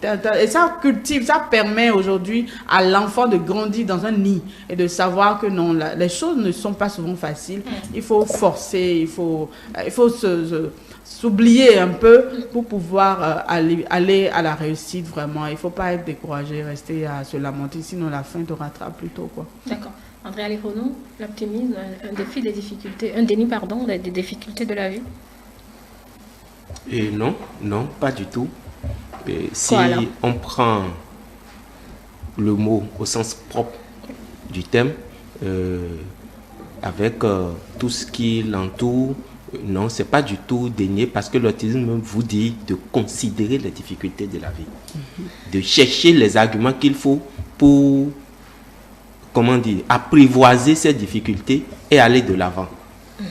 ça cultive, ça permet aujourd'hui à l'enfant de grandir dans un nid et de savoir que non, les choses ne sont pas souvent faciles. Il faut forcer, il faut s'oublier un peu pour pouvoir aller à la réussite vraiment. Il ne faut pas être découragé, rester à se lamenter, sinon la fin te rattrape plus tôt, quoi. D'accord. André Alirono, l'optimisme, un déni des difficultés de la vie? Et non, pas du tout. Et si on prend le mot au sens propre du thème, avec tout ce qui l'entoure, non, c'est pas du tout dénié, parce que l'autisme vous dit de considérer les difficultés de la vie, de chercher les arguments qu'il faut pour, comment dire, apprivoiser ces difficultés et aller de l'avant.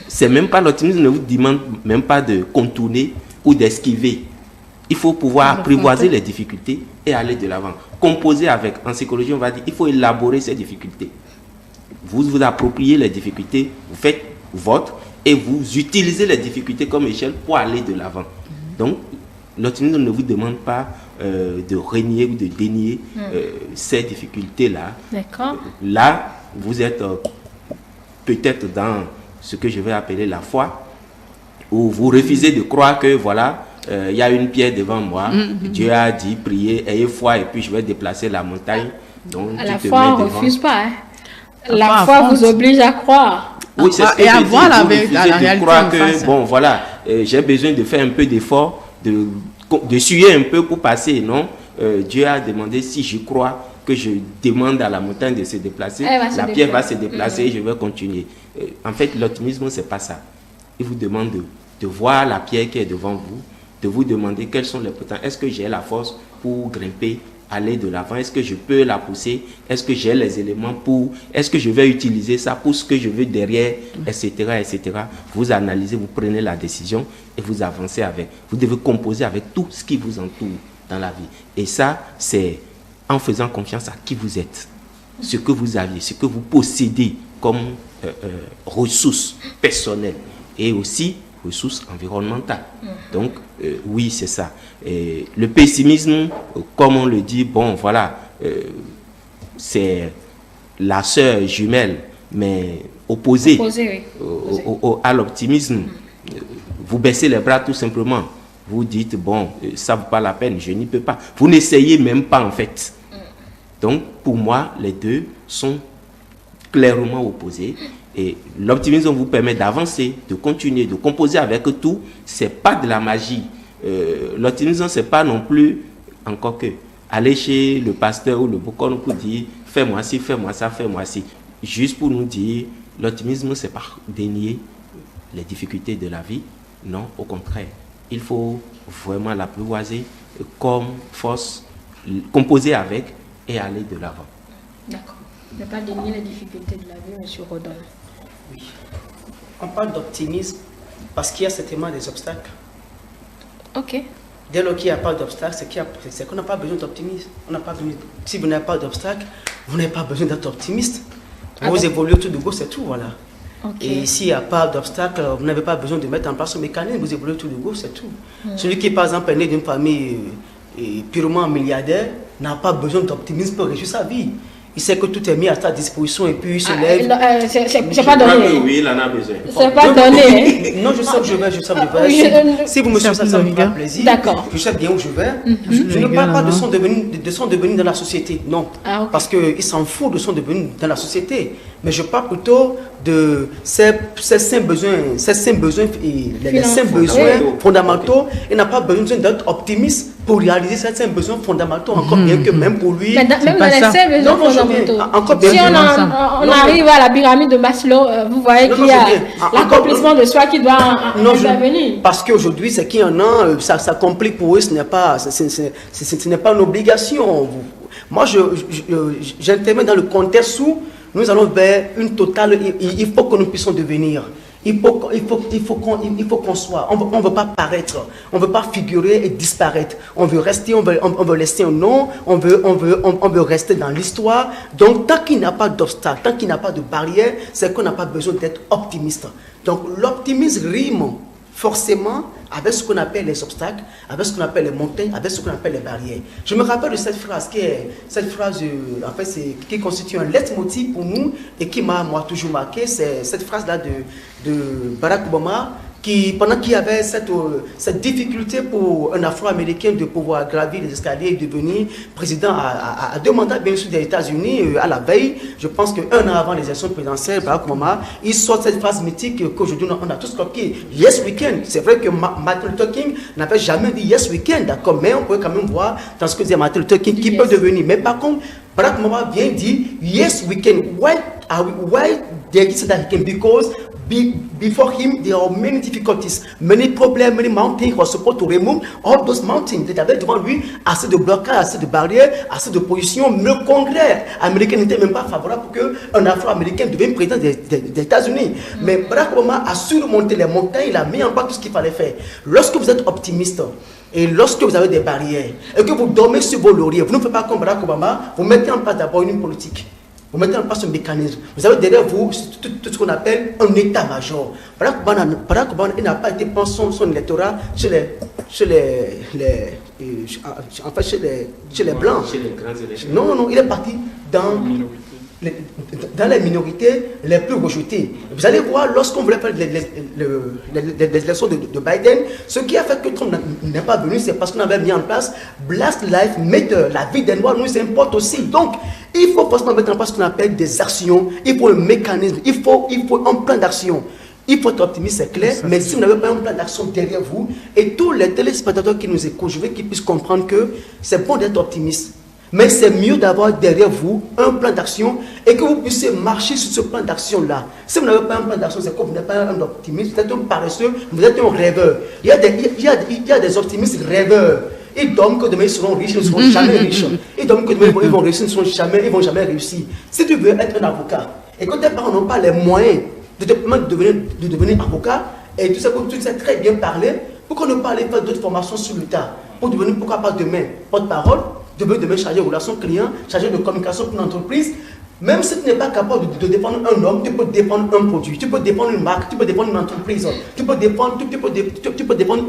C'est même pas, l'optimisme ne vous demande même pas de contourner ou d'esquiver. Il faut pouvoir apprivoiser les difficultés et aller de l'avant. Composer avec, en psychologie, on va dire, il faut élaborer ces difficultés. Vous vous appropriez les difficultés, vous faites votre et vous utilisez les difficultés comme échelle pour aller de l'avant. Donc, l'optimisme ne vous demande pas de renier ou de dénier ces difficultés-là. D'accord. Là, vous êtes peut-être dans ce que je vais appeler la foi, où vous refusez de croire que, voilà, il y a une pierre devant moi, Dieu a dit, priez, ayez foi, et puis je vais déplacer la montagne. Donc, à la foi, on ne refuse pas. Hein. La foi vous oblige à croire. Oui, c'est ce que et je à dis. voir la Vous refusez réalité de croire en que, face. bon, voilà, j'ai besoin de faire un peu d'effort, de suer un peu pour passer, non? Dieu a demandé, si je crois que je demande à la montagne de se déplacer, la pierre va se déplacer et je vais continuer. En fait, l'optimisme, c'est pas ça. Il vous demande de voir la pierre qui est devant vous, de vous demander quels sont les potentiels. Est-ce que j'ai la force pour grimper, aller de l'avant? Est-ce que je peux la pousser? Est-ce que j'ai les éléments pour? Est-ce que je vais utiliser ça pour ce que je veux derrière, etc., etc. Vous analysez, vous prenez la décision et vous avancez avec. Vous devez composer avec tout ce qui vous entoure dans la vie. Et ça, c'est en faisant confiance à qui vous êtes, ce que vous aviez, ce que vous possédez comme ressources personnelles et aussi ressources environnementales. Donc, oui, c'est ça. Et le pessimisme, comme on le dit, bon, voilà, c'est la sœur jumelle, mais opposée à l'optimisme. Vous baissez les bras tout simplement. Vous dites, bon, ça ne vaut pas la peine, je n'y peux pas. Vous n'essayez même pas, en fait. Donc, pour moi, les deux sont clairement opposés. Et l'optimisme vous permet d'avancer, de continuer, de composer avec tout. Ce n'est pas de la magie. L'optimisme, ce n'est pas non plus, encore que, aller chez le pasteur ou le boucon pour dire, fais-moi ci, fais-moi ça, fais-moi ci. Juste pour nous dire, l'optimisme, c'est pas dénier les difficultés de la vie. Non, au contraire. Il faut vraiment l'apprivoiser comme force, composer avec et aller de l'avant. D'accord. Ne pas dénier les difficultés de la vie, M. Rodon. Oui. On parle d'optimisme parce qu'il y a certainement des obstacles. Ok. Dès lors qu'il n'y a pas d'obstacle, c'est qu'on n'a pas besoin d'optimisme. Si vous n'avez pas d'obstacle, vous n'avez pas besoin d'être optimiste. Vous évoluez tout de go, c'est tout, voilà. Okay. Et s'il n'y a pas d'obstacle, vous n'avez pas besoin de mettre en place un mécanisme, vous évoluez tout de go, c'est tout. Celui qui, par exemple, est né d'une famille purement milliardaire n'a pas besoin d'optimisme pour réussir sa vie. Il sait que tout est mis à sa disposition et puis il se lève. C'est pas donné. Oui, il en a besoin. C'est pas donné. Non, je sais où je vais, je sais où je vais. Si vous me suivez, ça me fera plaisir. D'accord. Je sais bien où je vais. Je ne parle pas de son devenu dans la société, non. Parce qu'il s'en fout de son devenu dans la société. Mais je parle plutôt de ces sains besoins, les sains besoins fondamentaux. Il n'a pas besoin d'être optimiste pour réaliser ça, c'est un besoin fondamental, encore bien que même pour lui. Même dans les seuls besoins fondamentaux. Si on arrive à la pyramide de Maslow, vous voyez qu'il y a l'accomplissement de soi qui doit intervenir. Parce qu'aujourd'hui, c'est qu'il y en a, ça complique pour eux, ce n'est pas une obligation. Moi, j'interviens dans le contexte où nous allons vers une totale. Il faut que nous puissions devenir. Il faut qu'on soit. On ne veut pas paraître. On ne veut pas figurer et disparaître. On veut rester, on veut laisser un nom. On veut rester dans l'histoire. Donc, tant qu'il n'y a pas d'obstacle, tant qu'il n'y a pas de barrière, c'est qu'on n'a pas besoin d'être optimiste. Donc, l'optimisme rime forcément avec ce qu'on appelle les obstacles, avec ce qu'on appelle les montagnes, avec ce qu'on appelle les barrières. Je me rappelle de cette phrase qui constitue un leitmotiv pour nous et qui m'a toujours marqué. C'est cette phrase-là de Barack Obama, pendant qu'il y avait cette difficulté pour un Afro-Américain de pouvoir gravir les escaliers et devenir président à 2 mandats, bien sûr, des États-Unis, à la veille, je pense qu'un an avant les élections présidentielles, Barack Obama, il sort cette phrase mythique qu'aujourd'hui on a tous copié. Yes, we can. C'est vrai que Martin Luther King n'avait jamais dit yes, we can, d'accord, mais on peut quand même voir dans ce que dit Martin Luther King qui peut devenir. Mais par contre, Barack Obama vient dire yes, we can. Why they say that he can? Because before him, there are many difficulties, many problems, many mountains. He was supposed to remove all those mountains. Il avait devant lui assez de blocages, assez de barrières, assez de positions. Le Congrès américain n'était même pas favorable pour qu'un Afro-Américain devienne président des États-Unis. Mais Barack Obama a surmonté les montagnes, il a mis en place tout ce qu'il fallait faire. Lorsque vous êtes optimiste, et lorsque vous avez des barrières, et que vous dormez sur vos lauriers, vous ne faites pas comme Barack Obama, vous mettez en place d'abord une politique. Vous mettez en place un mécanisme. Vous avez derrière vous tout ce qu'on appelle un état-major. Barack Obama n'a pas été prendre son électorat chez les Blancs. Chez les grands électeurs. Non, il est parti dans les minorités les plus rejetées. Vous allez voir, lorsqu'on voulait faire les élections de Biden, ce qui a fait que Trump n'est pas venu, c'est parce qu'on avait mis en place Black Lives Matter. La vie des Noirs nous importe aussi. Donc, il faut forcément mettre en place ce qu'on appelle des actions. Il faut un mécanisme. Il faut un plan d'action. Il faut être optimiste, c'est clair, mais si vous n'avez pas un plan d'action derrière vous, et tous les téléspectateurs qui nous écoutent, je veux qu'ils puissent comprendre que c'est bon d'être optimiste. Mais c'est mieux d'avoir derrière vous un plan d'action et que vous puissiez marcher sur ce plan d'action-là. Si vous n'avez pas un plan d'action, c'est que vous n'êtes pas un optimiste, vous êtes un paresseux, vous êtes un rêveur. Il y a des optimistes rêveurs. Ils dorment que demain ils seront riches, ils ne seront jamais riches. Ils dorment que demain ils vont réussir, ils ne vont jamais réussir. Si tu veux être un avocat et que tes parents n'ont pas les moyens de te permettre de devenir avocat, et tu sais très bien parler, pourquoi ne pas aller faire d'autres formations sur le tas pour devenir, pourquoi pas demain, porte-parole, demain chargé de relations clients, chargé de communication pour une entreprise. Même si tu n'es pas capable de défendre un homme, tu peux défendre un produit, tu peux défendre une marque, tu peux défendre une entreprise, tu peux défendre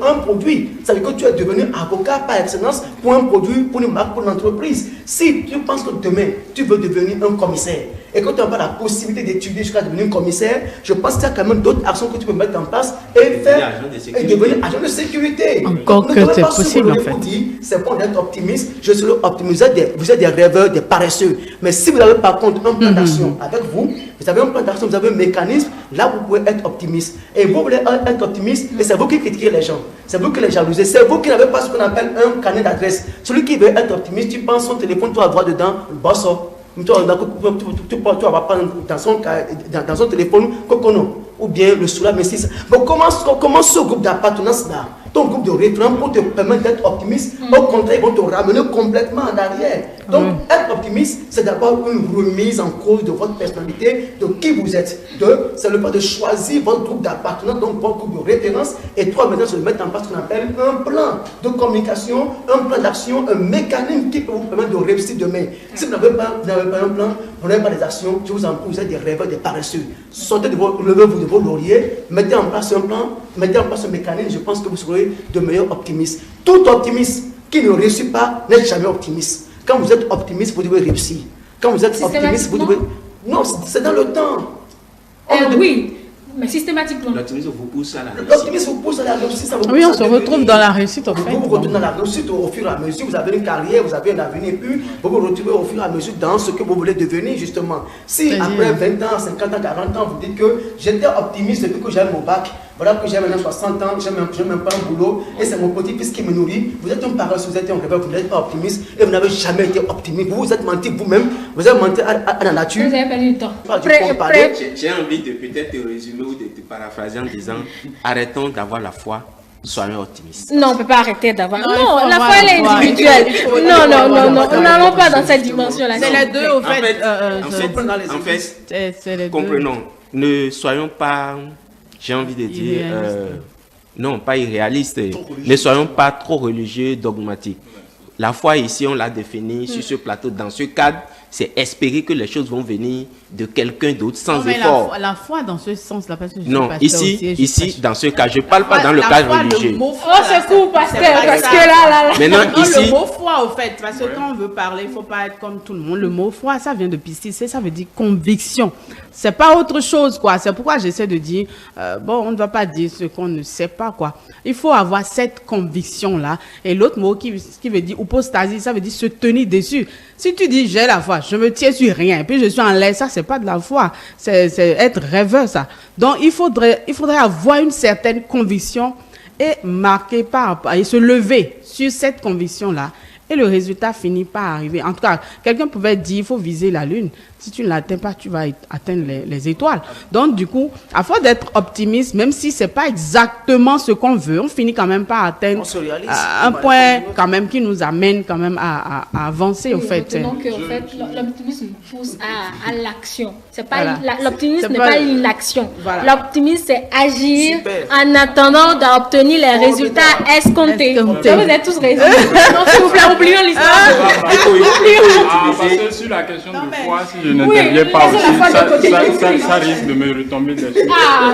un produit. Ça veut dire que tu es devenu avocat par excellence pour un produit, pour une marque, pour une entreprise. Si tu penses que demain, tu veux devenir un commissaire et que tu n'as pas la possibilité d'étudier jusqu'à devenir un commissaire, je pense qu'il y a quand même d'autres actions que tu peux mettre en place et devenir agent de sécurité. Encore que c'est possible en fait. C'est bon d'être optimiste, je suis optimiste, vous êtes des rêveurs, des paresseux. Mais si vous avez par contre un plan d'action avec vous, vous avez un plan d'action, vous avez un mécanisme, là vous pouvez être optimiste. Et vous voulez être optimiste, et c'est vous qui critiquez les gens, c'est vous qui les jalousez, c'est vous qui n'avez pas ce qu'on appelle un carnet d'adresse. Celui qui veut être optimiste, tu prends son téléphone, tu vas voir dedans, boss. Tu vas prendre dans son téléphone Cocono ou bien le Soula Messis. Donc comment ce groupe d'appartenance là, ton groupe de référents pour te permettre d'être optimiste, au contraire, ils vont te ramener complètement en arrière. Donc être optimiste, c'est d'abord une remise en cause de votre personnalité, de qui vous êtes. C'est le fait de choisir votre groupe d'appartenance, donc votre groupe de référence, et trois, maintenant, c'est de mettre en place ce qu'on appelle un plan de communication, un plan d'action, un mécanisme qui peut vous permettre de réussir demain. Si vous n'avez pas un plan, vous n'avez pas des actions, je vous en prie, vous êtes des rêveurs, des paresseux. Sortez de vos lauriers, mettez en place un plan, mettez en place un mécanisme, je pense que vous serez de meilleurs optimistes. Tout optimiste qui ne réussit pas n'est jamais optimiste. Quand vous êtes optimiste, vous devez réussir. Quand vous êtes optimiste, vous devez... Non, c'est dans le temps. Oui, mais systématiquement. L'optimisme vous pousse à la réussite. L'optimisme vous pousse à la réussite. Oui, on se retrouve dans la réussite en fait. Vous vous retrouvez dans la réussite au fur et à mesure. Vous avez une carrière, vous avez un avenir. Puis vous vous retrouvez au fur et à mesure dans ce que vous voulez devenir justement. Si après 20 ans, 50 ans, 40 ans, vous dites que j'étais optimiste depuis que j'ai mon bac, Voilà que j'ai maintenant 60 ans, j'ai même pas un boulot, et c'est mon petit-fils qui me nourrit. Vous êtes un paresseux, vous êtes un rêveur, vous n'êtes pas optimiste, et vous n'avez jamais été optimiste. Vous vous êtes menti vous-même, vous avez menti à la nature. Vous avez perdu du temps. J'ai envie de peut-être te résumer ou de te paraphraser en disant, arrêtons d'avoir la foi. Soyons optimistes. Non, on ne peut pas arrêter d'avoir. Non, la foi, elle est individuelle. Non, n'allons pas dans cette dimension-là. C'est les deux, au fait. En fait, comprenons. Ne soyons pas, j'ai envie de dire, non, pas irréalistes. Ne soyons pas trop religieux, dogmatiques. La foi ici, on l'a définie sur ce plateau, dans ce cadre, c'est espérer que les choses vont venir de quelqu'un d'autre sans effort. La foi dans ce sens-là, parce que non, ici, dans ce cas, je ne parle pas dans le cadre religieux. Oh, c'est cool, pasteur, parce que là. Maintenant, ici, le mot foi, au fait, parce que quand on veut parler, il ne faut pas être comme tout le monde. Le mot foi, ça vient de pistis, ça veut dire conviction. C'est pas autre chose, quoi. C'est pourquoi j'essaie de dire, on ne doit pas dire ce qu'on ne sait pas, quoi. Il faut avoir cette conviction-là. Et l'autre mot qui veut dire hypostasie, ça veut dire se tenir dessus. Si tu dis j'ai la foi, je me tiens sur rien, et puis je suis en l'air, ça c'est pas de la foi, c'est être rêveur, ça. Donc il faudrait avoir une certaine conviction et marquer et se lever sur cette conviction-là. Et le résultat finit par arriver. En tout cas, quelqu'un pouvait dire il faut viser la lune. Si tu ne l'atteins pas, tu vas atteindre les étoiles. Donc, du coup, à force d'être optimiste, même si ce n'est pas exactement ce qu'on veut, on finit quand même par atteindre un point quand même qui nous amène quand même à avancer, au fait. Donc, en fait, l'optimisme pousse à l'action. L'optimisme n'est pas l'inaction. Voilà. L'optimisme, c'est agir en attendant d'obtenir les résultats escomptés. Vous êtes tous raisonnés. Donc, s'il vous plaît, oublions l'histoire. Parce que sur la question de foi, si je n'interviens pas aussi, ça risque de me retomber dessus.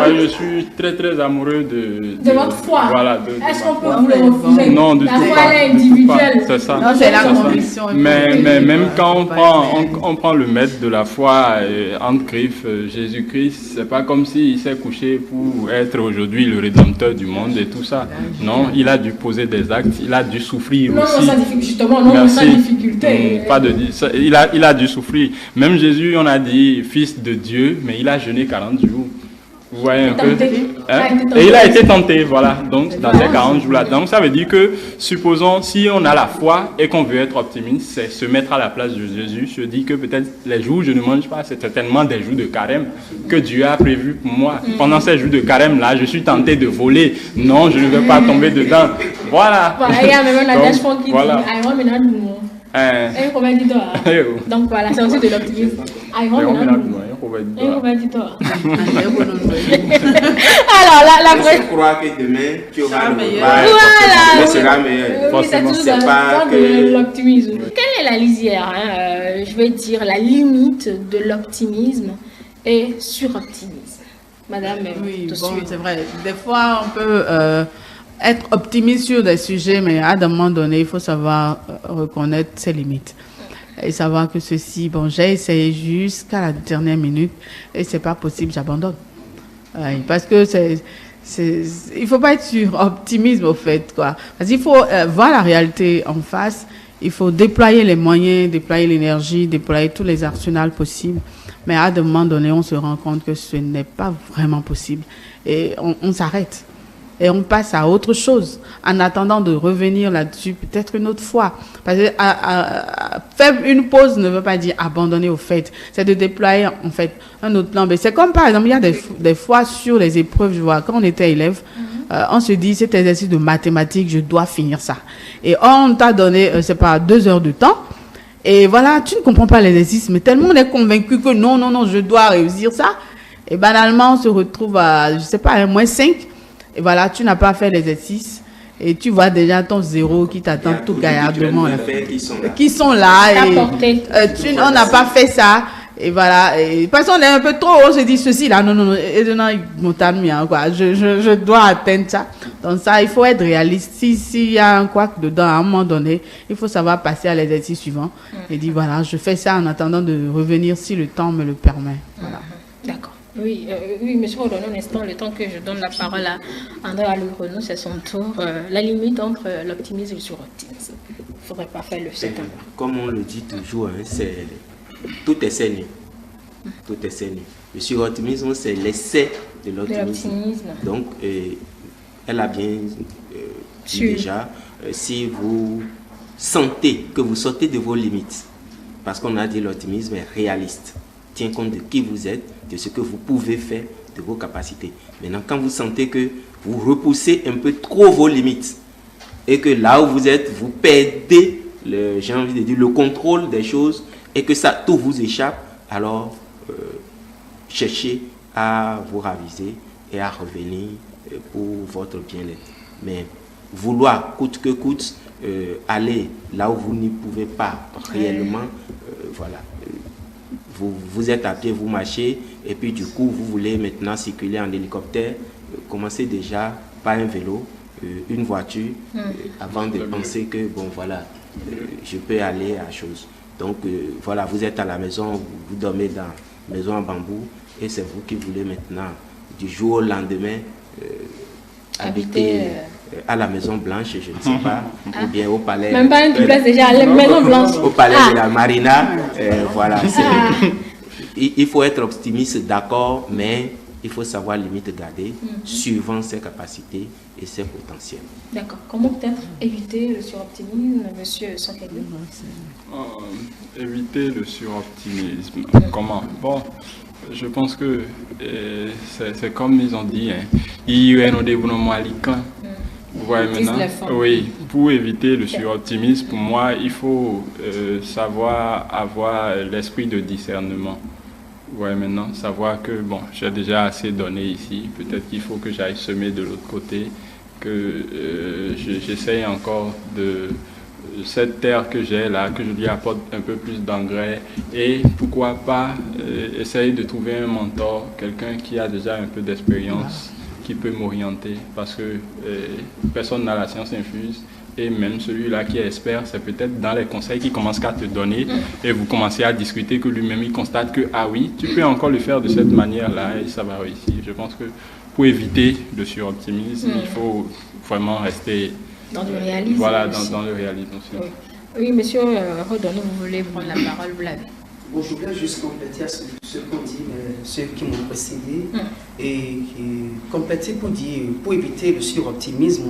Je suis très très amoureux de votre foi. Voilà, est-ce qu'on peut vous le refuser? Non, du tout pas. La foi est individuelle. C'est ça. Non, c'est la conviction. Mais même quand on prend le maître de la foi entre griffes, Jésus-Christ, c'est pas comme s'il s'est couché pour être aujourd'hui le rédempteur du monde et tout ça. Non, il a dû poser des actes, il a dû souffrir aussi. Justement, non, sans difficulté. Pas de il a dû souffrir. Même Jésus, on a dit fils de Dieu, mais il a jeûné 40 jours. Vous voyez un peu, et il a été tenté, voilà, donc dans ces 40 jours-là. Donc ça veut dire que, supposons, si on a la foi et qu'on veut être optimiste, c'est se mettre à la place de Jésus, se dire que peut-être les jours où je ne mange pas, c'est certainement des jours de carême que Dieu a prévu pour moi. Pendant ces jours de carême-là, je suis tenté de voler. Non, je ne vais pas tomber dedans. Voilà. Voilà, il y a même un adage qui dit, donc voilà, c'est aussi de l'optimisme. Alors, je crois que demain, tu auras le meilleur. Sera meilleur. Forcément, c'est pas que l'optimisme. Quelle est la lisière, je vais dire, la limite de l'optimisme et suroptimisme? Madame, oui, bon, c'est vrai. Des fois, on peut être optimiste sur des sujets, mais à un moment donné, il faut savoir reconnaître ses limites. Et savoir que ceci, j'ai essayé jusqu'à la dernière minute et c'est pas possible, j'abandonne. Parce que il faut pas être sur optimisme au fait, quoi. Parce qu'il faut voir la réalité en face. Il faut déployer les moyens, déployer l'énergie, déployer tous les arsenals possibles. Mais à un moment donné, on se rend compte que ce n'est pas vraiment possible. Et on s'arrête. Et on passe à autre chose, en attendant de revenir là-dessus peut-être une autre fois. Parce que faire une pause ne veut pas dire abandonner au fait. C'est de déployer, en fait, un autre plan. Mais c'est comme, par exemple, il y a des fois sur les épreuves, je vois, quand on était élève, on se dit, cet exercice de mathématiques, je dois finir ça. Et on t'a donné, 2 heures de temps. Et voilà, tu ne comprends pas l'exercice, mais tellement on est convaincu que non, je dois réussir ça. Et banalement, on se retrouve à, -5. Et voilà, tu n'as pas fait l'exercice et tu vois déjà ton 0 qui t'attend tout gaillardement. Qui sont là. Et on n'a pas fait ça. Et voilà. Et parce qu'on est un peu trop, on se dit ceci là. Non. Et quoi. Je dois atteindre ça. Donc ça, il faut être réaliste. S'il y a un couac dedans, à un moment donné, il faut savoir passer à l'exercice suivant. Et dire voilà, je fais ça en attendant de revenir si le temps me le permet. Voilà. D'accord. Oui, monsieur, redonnez un instant le temps que je donne la parole à André Alou-Renaud, c'est son tour. La limite entre l'optimisme et le suroptimisme. Il ne faudrait pas faire le second. Comme on le dit toujours, tout est saigné. Tout est saigné. Le suroptimisme, c'est l'excès de l'optimisme. Donc, elle a bien dit déjà, si vous sentez que vous sortez de vos limites, parce qu'on a dit l'optimisme est réaliste, tient compte de qui vous êtes, de ce que vous pouvez faire, de vos capacités. Maintenant, quand vous sentez que vous repoussez un peu trop vos limites et que là où vous êtes, vous perdez, j'ai envie de dire, le contrôle des choses et que ça tout vous échappe, alors cherchez à vous raviser et à revenir pour votre bien-être. Mais vouloir coûte que coûte aller là où vous n'y pouvez pas réellement, voilà. Vous êtes à pied, vous marchez, et puis du coup, vous voulez maintenant circuler en hélicoptère, commencez déjà par un vélo, une voiture, avant de penser que, bon, voilà, je peux aller à chose. Donc, voilà, vous êtes à la maison, vous dormez dans la maison en bambou, et c'est vous qui voulez maintenant, du jour au lendemain, habiter à la Maison Blanche, je ne sais pas, ou bien au palais. Même pas un duplex déjà à la Maison Blanche. Au palais de la Marina, voilà. Il faut être optimiste, d'accord, mais il faut savoir limite garder, suivant ses capacités et ses potentiels. D'accord. Comment peut-être éviter le suroptimisme, monsieur Sokelou? Éviter le suroptimisme. Comment? Bon, je pense que c'est comme ils ont dit, il y a un développement à l'écran. Vous voyez maintenant? Oui, pour éviter le suroptimisme, pour moi, il faut savoir avoir l'esprit de discernement. Vous voyez maintenant? Savoir que, bon, j'ai déjà assez donné ici, peut-être qu'il faut que j'aille semer de l'autre côté, que j'essaye encore de cette terre que j'ai là, que je lui apporte un peu plus d'engrais et pourquoi pas essayer de trouver un mentor, quelqu'un qui a déjà un peu d'expérience, qui peut m'orienter parce que personne n'a la science infuse et même celui-là qui est expert, c'est peut-être dans les conseils qu'il commence à te donner et vous commencez à discuter que lui-même il constate que ah oui, tu peux encore le faire de cette manière-là et ça va réussir. Je pense que pour éviter le suroptimisme, il faut vraiment rester dans le réalisme. Voilà, dans le réalisme aussi. Oui, monsieur Rodonneau, vous voulez prendre la parole, vous l'avez. Bon, je voulais juste compléter ce qu'ont dit ceux qui m'ont précédé et compléter pour éviter le suroptimisme.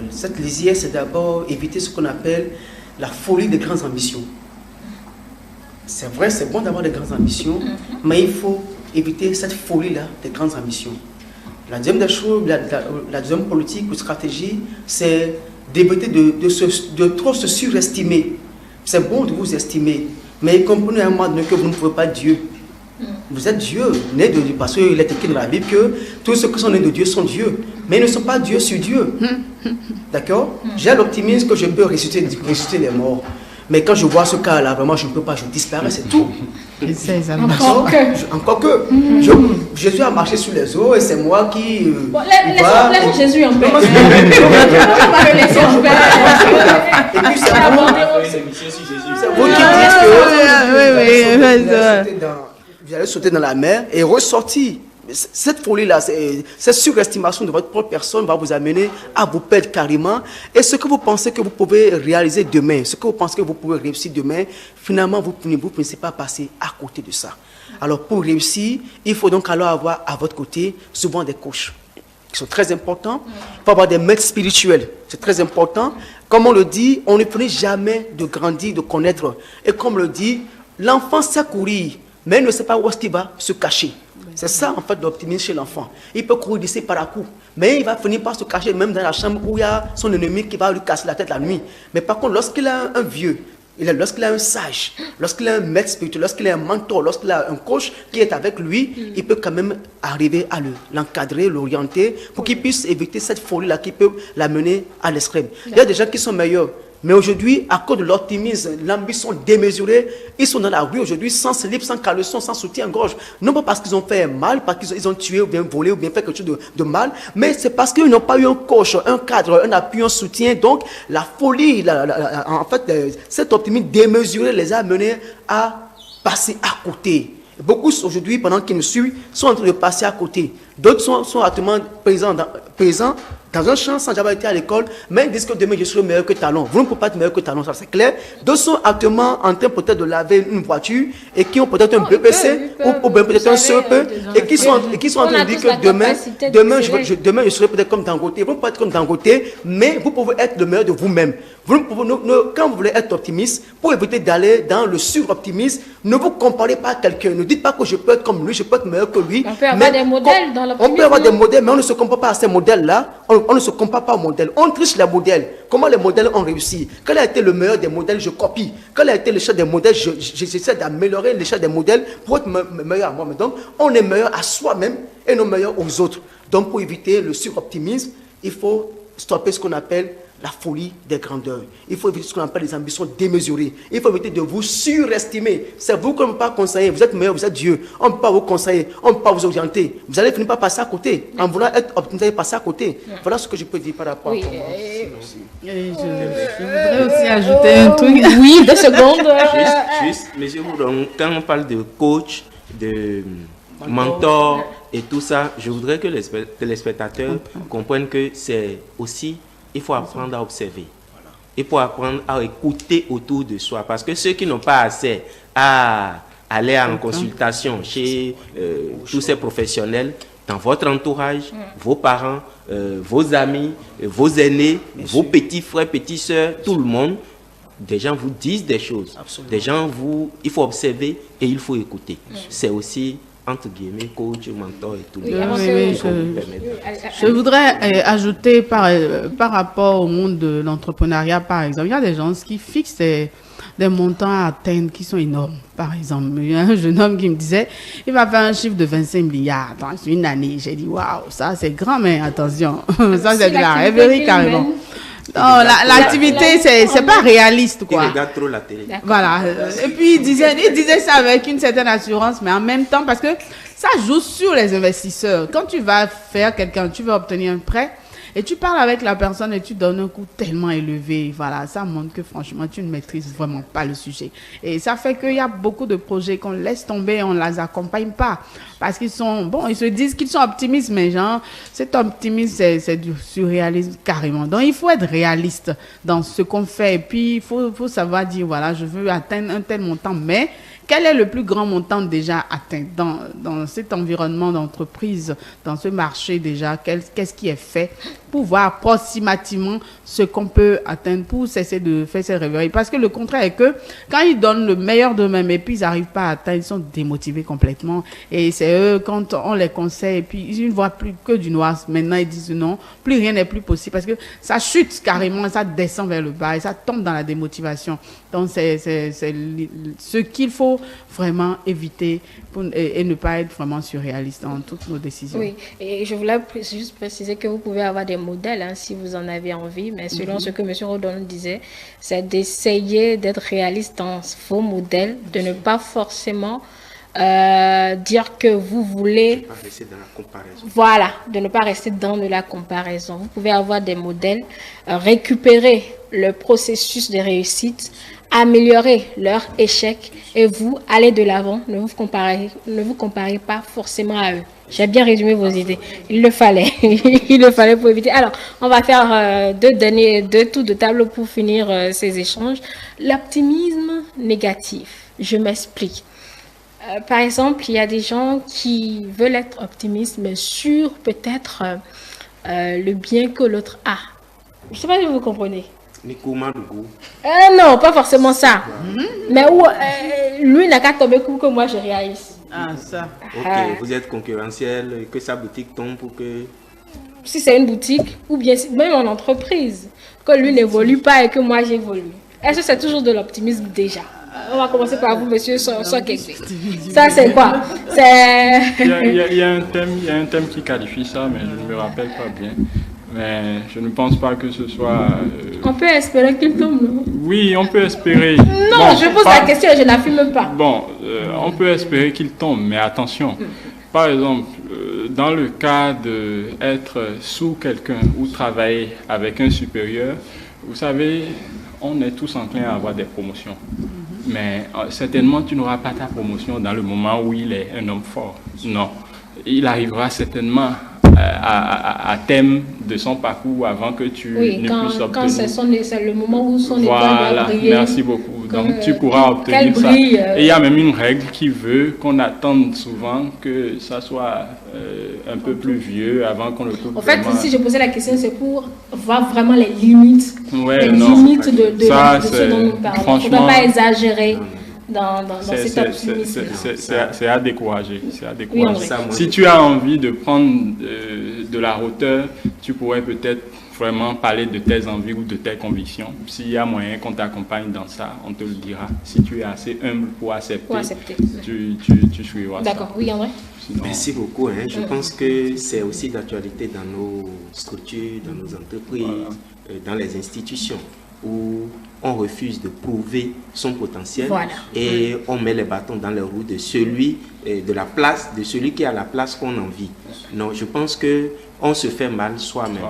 Cette lisière, c'est d'abord éviter ce qu'on appelle la folie des grandes ambitions. C'est vrai, c'est bon d'avoir des grandes ambitions, mais il faut éviter cette folie-là des grandes ambitions. La deuxième des choses, la deuxième politique ou stratégie, c'est d'éviter de trop se surestimer. C'est bon de vous estimer, mais comprenez à un moment donné que vous ne pouvez pas être Dieu. Vous êtes Dieu, né de Dieu, parce qu'il est écrit dans la Bible que tous ceux qui sont nés de Dieu sont Dieu, mais ils ne sont pas Dieu sur Dieu. D'accord? J'ai l'optimisme que je peux ressusciter les morts. Mais quand je vois ce cas-là, vraiment, je ne peux pas, je disparais, c'est tout. Encore que. Jésus a marché sur les eaux et c'est moi qui. Bon, laissons Jésus en paix. On va le laisser en paix. Et puis c'est vous qui dites que vous allez sauter dans la mer et ressortir. Cette folie-là, cette surestimation de votre propre personne va vous amener à vous perdre carrément. Et ce que vous pensez que vous pouvez réaliser demain, ce que vous pensez que vous pouvez réussir demain, finalement, vous ne pensez pas passer à côté de ça. Alors, pour réussir, il faut donc alors avoir à votre côté souvent des coachs qui sont très importants. Il faut avoir des maîtres spirituels. C'est très important. Comme on le dit, on ne finit jamais de grandir, de connaître. Et comme on le dit, l'enfant sait courir, mais il ne sait pas où est-ce qu'il va se cacher. C'est ça, en fait, l'optimisme chez l'enfant. Il peut courir d'ici par à coup, mais il va finir par se cacher même dans la chambre où il y a son ennemi qui va lui casser la tête la nuit. Mais par contre, lorsqu'il a un vieux, lorsqu'il a un sage, lorsqu'il a un maître spirituel, lorsqu'il a un mentor, lorsqu'il a un coach qui est avec lui, il peut quand même arriver à l'encadrer, l'orienter, pour qu'il puisse éviter cette folie-là qui peut l'amener à l'extrême. Il y a des gens qui sont meilleurs. Mais aujourd'hui, à cause de l'optimisme, l'ambition démesurée, ils sont dans la rue aujourd'hui sans slip, sans caleçon, sans soutien-gorge. Non pas parce qu'ils ont fait mal, parce qu'ils ont tué ou bien volé ou bien fait quelque chose de mal, mais c'est parce qu'ils n'ont pas eu un coach, un cadre, un appui, un soutien. Donc, la folie, en fait, cet optimisme démesuré les a amenés à passer à côté. Beaucoup aujourd'hui, pendant qu'ils me suivent, sont en train de passer à côté. D'autres sont actuellement présents dans un champ sans jamais été à l'école, mais ils disent que demain je serai meilleur que Talon. Vous ne pouvez pas être meilleur que Talon, ça c'est clair. D'autres sont actuellement en train peut-être de laver une voiture et qui ont peut-être un BPC ou peut-être un CEP et qui sont en train de dire que demain je serai peut-être comme Dangote. Vous ne pouvez pas être comme Dangote, mais vous pouvez être le meilleur de vous-même. Quand vous voulez être optimiste, pour éviter d'aller dans le sur-optimisme, ne vous comparez pas à quelqu'un. Ne dites pas que je peux être comme lui, je peux être meilleur que lui. On peut avoir des modèles dans l'optimisme. On peut avoir des modèles, mais on ne se compare pas à ces modèles-là. On ne se compare pas aux modèles. On triche les modèles. Comment les modèles ont réussi? Quel a été le meilleur des modèles? Je copie. Quel a été l'échelle des modèles? J'essaie d'améliorer l'échelle des modèles pour être meilleur à moi. Donc, on est meilleur à soi-même et non meilleur aux autres. Donc, pour éviter le sur-optimisme, il faut stopper ce qu'on appelle la folie des grandeurs. Il faut éviter ce qu'on appelle les ambitions démesurées. Il faut éviter de vous surestimer. C'est vous qu'on ne peut pas conseiller. Vous êtes meilleur, vous êtes Dieu. On ne peut pas vous conseiller. On ne peut pas vous orienter. Vous allez finir par passer à côté. En voulant être optimiste, vous allez passer à côté. Voilà ce que je peux dire par rapport à moi. Je voudrais aussi ajouter un truc. Oui, 2 secondes. Juste, monsieur Boudon, quand on parle de coach, de mentor et tout ça, je voudrais que les téléspectateurs comprennent que c'est aussi, il faut apprendre à observer. Il faut apprendre à écouter autour de soi. Parce que ceux qui n'ont pas assez à aller en consultation chez tous ces professionnels, dans votre entourage, vos parents, vos amis, vos aînés, vos petits frères, petites sœurs, tout le monde, des gens vous disent des choses. Absolument. Des gens il faut observer et il faut écouter. C'est aussi entre guillemets, coach, mentor et tout. Je voudrais ajouter par rapport au monde de l'entrepreneuriat, par exemple, il y a des gens qui fixent des montants à atteindre qui sont énormes. Par exemple, il y a un jeune homme qui me disait, il va faire un chiffre de 25 milliards dans une année. J'ai dit, waouh, ça c'est grand, mais attention, ça c'est de la rêverie carrément. Non, l'activité, c'est pas réaliste, quoi. Il regarde trop la télé. Voilà. Et puis, il disait ça avec une certaine assurance, mais en même temps, parce que ça joue sur les investisseurs. Quand tu vas faire tu vas obtenir un prêt, et tu parles avec la personne et tu donnes un coût tellement élevé. Voilà, ça montre que franchement, tu ne maîtrises vraiment pas le sujet. Et ça fait qu'il y a beaucoup de projets qu'on laisse tomber, on ne les accompagne pas. Parce qu'ils ils se disent qu'ils sont optimistes, mais genre, cet optimisme, c'est du surréalisme carrément. Donc, il faut être réaliste dans ce qu'on fait. Et puis, il faut savoir dire, voilà, je veux atteindre un tel montant, mais quel est le plus grand montant déjà atteint dans cet environnement d'entreprise, dans ce marché déjà? Qu'est-ce qui est fait pour voir approximativement ce qu'on peut atteindre pour cesser de faire ces rêveries? Parce que le contraire est que quand ils donnent le meilleur d'eux-mêmes et puis ils n'arrivent pas à atteindre, ils sont démotivés complètement. Et c'est eux, quand on les conseille, et puis ils ne voient plus que du noir. Maintenant, ils disent non, plus rien n'est plus possible parce que ça chute carrément, ça descend vers le bas et ça tombe dans la démotivation. Donc, c'est ce qu'il faut vraiment éviter et ne pas être vraiment surréaliste dans toutes nos décisions. Oui, et je voulais juste préciser que vous pouvez avoir des modèles si vous en avez envie, mais selon ce que M. Rodon disait, c'est d'essayer d'être réaliste dans vos modèles, de ne pas forcément dire que vous voulez... Rester dans la comparaison. Voilà, de ne pas rester dans de la comparaison. Vous pouvez avoir des modèles, récupérer le processus de réussite, améliorer leur échec et vous allez de l'avant. Ne vous comparez pas forcément à eux. J'ai bien résumé vos idées. Il le fallait. Il le fallait pour éviter. Alors, on va faire deux tours de table pour finir ces échanges. L'optimisme négatif. Je m'explique. Par exemple, il y a des gens qui veulent être optimistes, mais sur peut-être le bien que l'autre a. Je ne sais pas si vous comprenez. Non, pas forcément ça. Mais lui n'a qu'à tomber pour que moi je réalise. Ah, ça. Ok, vous êtes concurrentiel, que sa boutique tombe pour que... Si c'est une boutique, ou bien même en entreprise, que lui n'évolue pas et que moi j'évolue. Est-ce que c'est toujours de l'optimisme déjà? On va commencer par vous, monsieur Sokekwe. Ça, c'est quoi? Il y a un thème qui qualifie ça, mais je ne me rappelle pas bien. Mais je ne pense pas que ce soit... On peut espérer qu'il tombe, non? Oui, on peut espérer. Non, bon, je pose la question et je n'affirme pas. Bon, on peut espérer qu'il tombe, mais attention. Par exemple, dans le cas d'être sous quelqu'un ou travailler avec un supérieur, vous savez, on est tous enclins à avoir des promotions. Mais certainement, tu n'auras pas ta promotion dans le moment où il est un homme fort. Non. Il arrivera certainement à thème de son parcours avant que tu Oui, ne puisses obtenir. quand c'est le moment où son étoile Voilà, va briller. merci beaucoup. Donc tu pourras obtenir qu'elle ça. brille, Et il y a même une règle qui veut qu'on attende souvent que ça soit un peu plus vieux avant qu'on le trouve. En fait, vraiment... si je posais la question, c'est pour voir vraiment les limites, Ouais, les non. limites de Ça, ce dont nous parlons. Il ne faudrait franchement, pas exagérer dans cet optimisme. c'est à décourager. C'est à Oui, décourager. André. Ça, moi, Si tu as envie de prendre de la hauteur, tu pourrais peut-être vraiment parler de tes envies ou de tes convictions. S'il y a moyen qu'on t'accompagne dans ça, on te le dira. Si tu es assez humble pour accepter, tu suivras ça. D'accord, oui, André. Sinon, Merci beaucoup. Je pense que c'est aussi d'actualité dans nos structures, dans nos entreprises, dans les institutions, où on refuse de prouver son potentiel et on met les bâtons dans les roues de celui de celui qui a la place qu'on envie. Non, je pense que on se fait mal soi-même.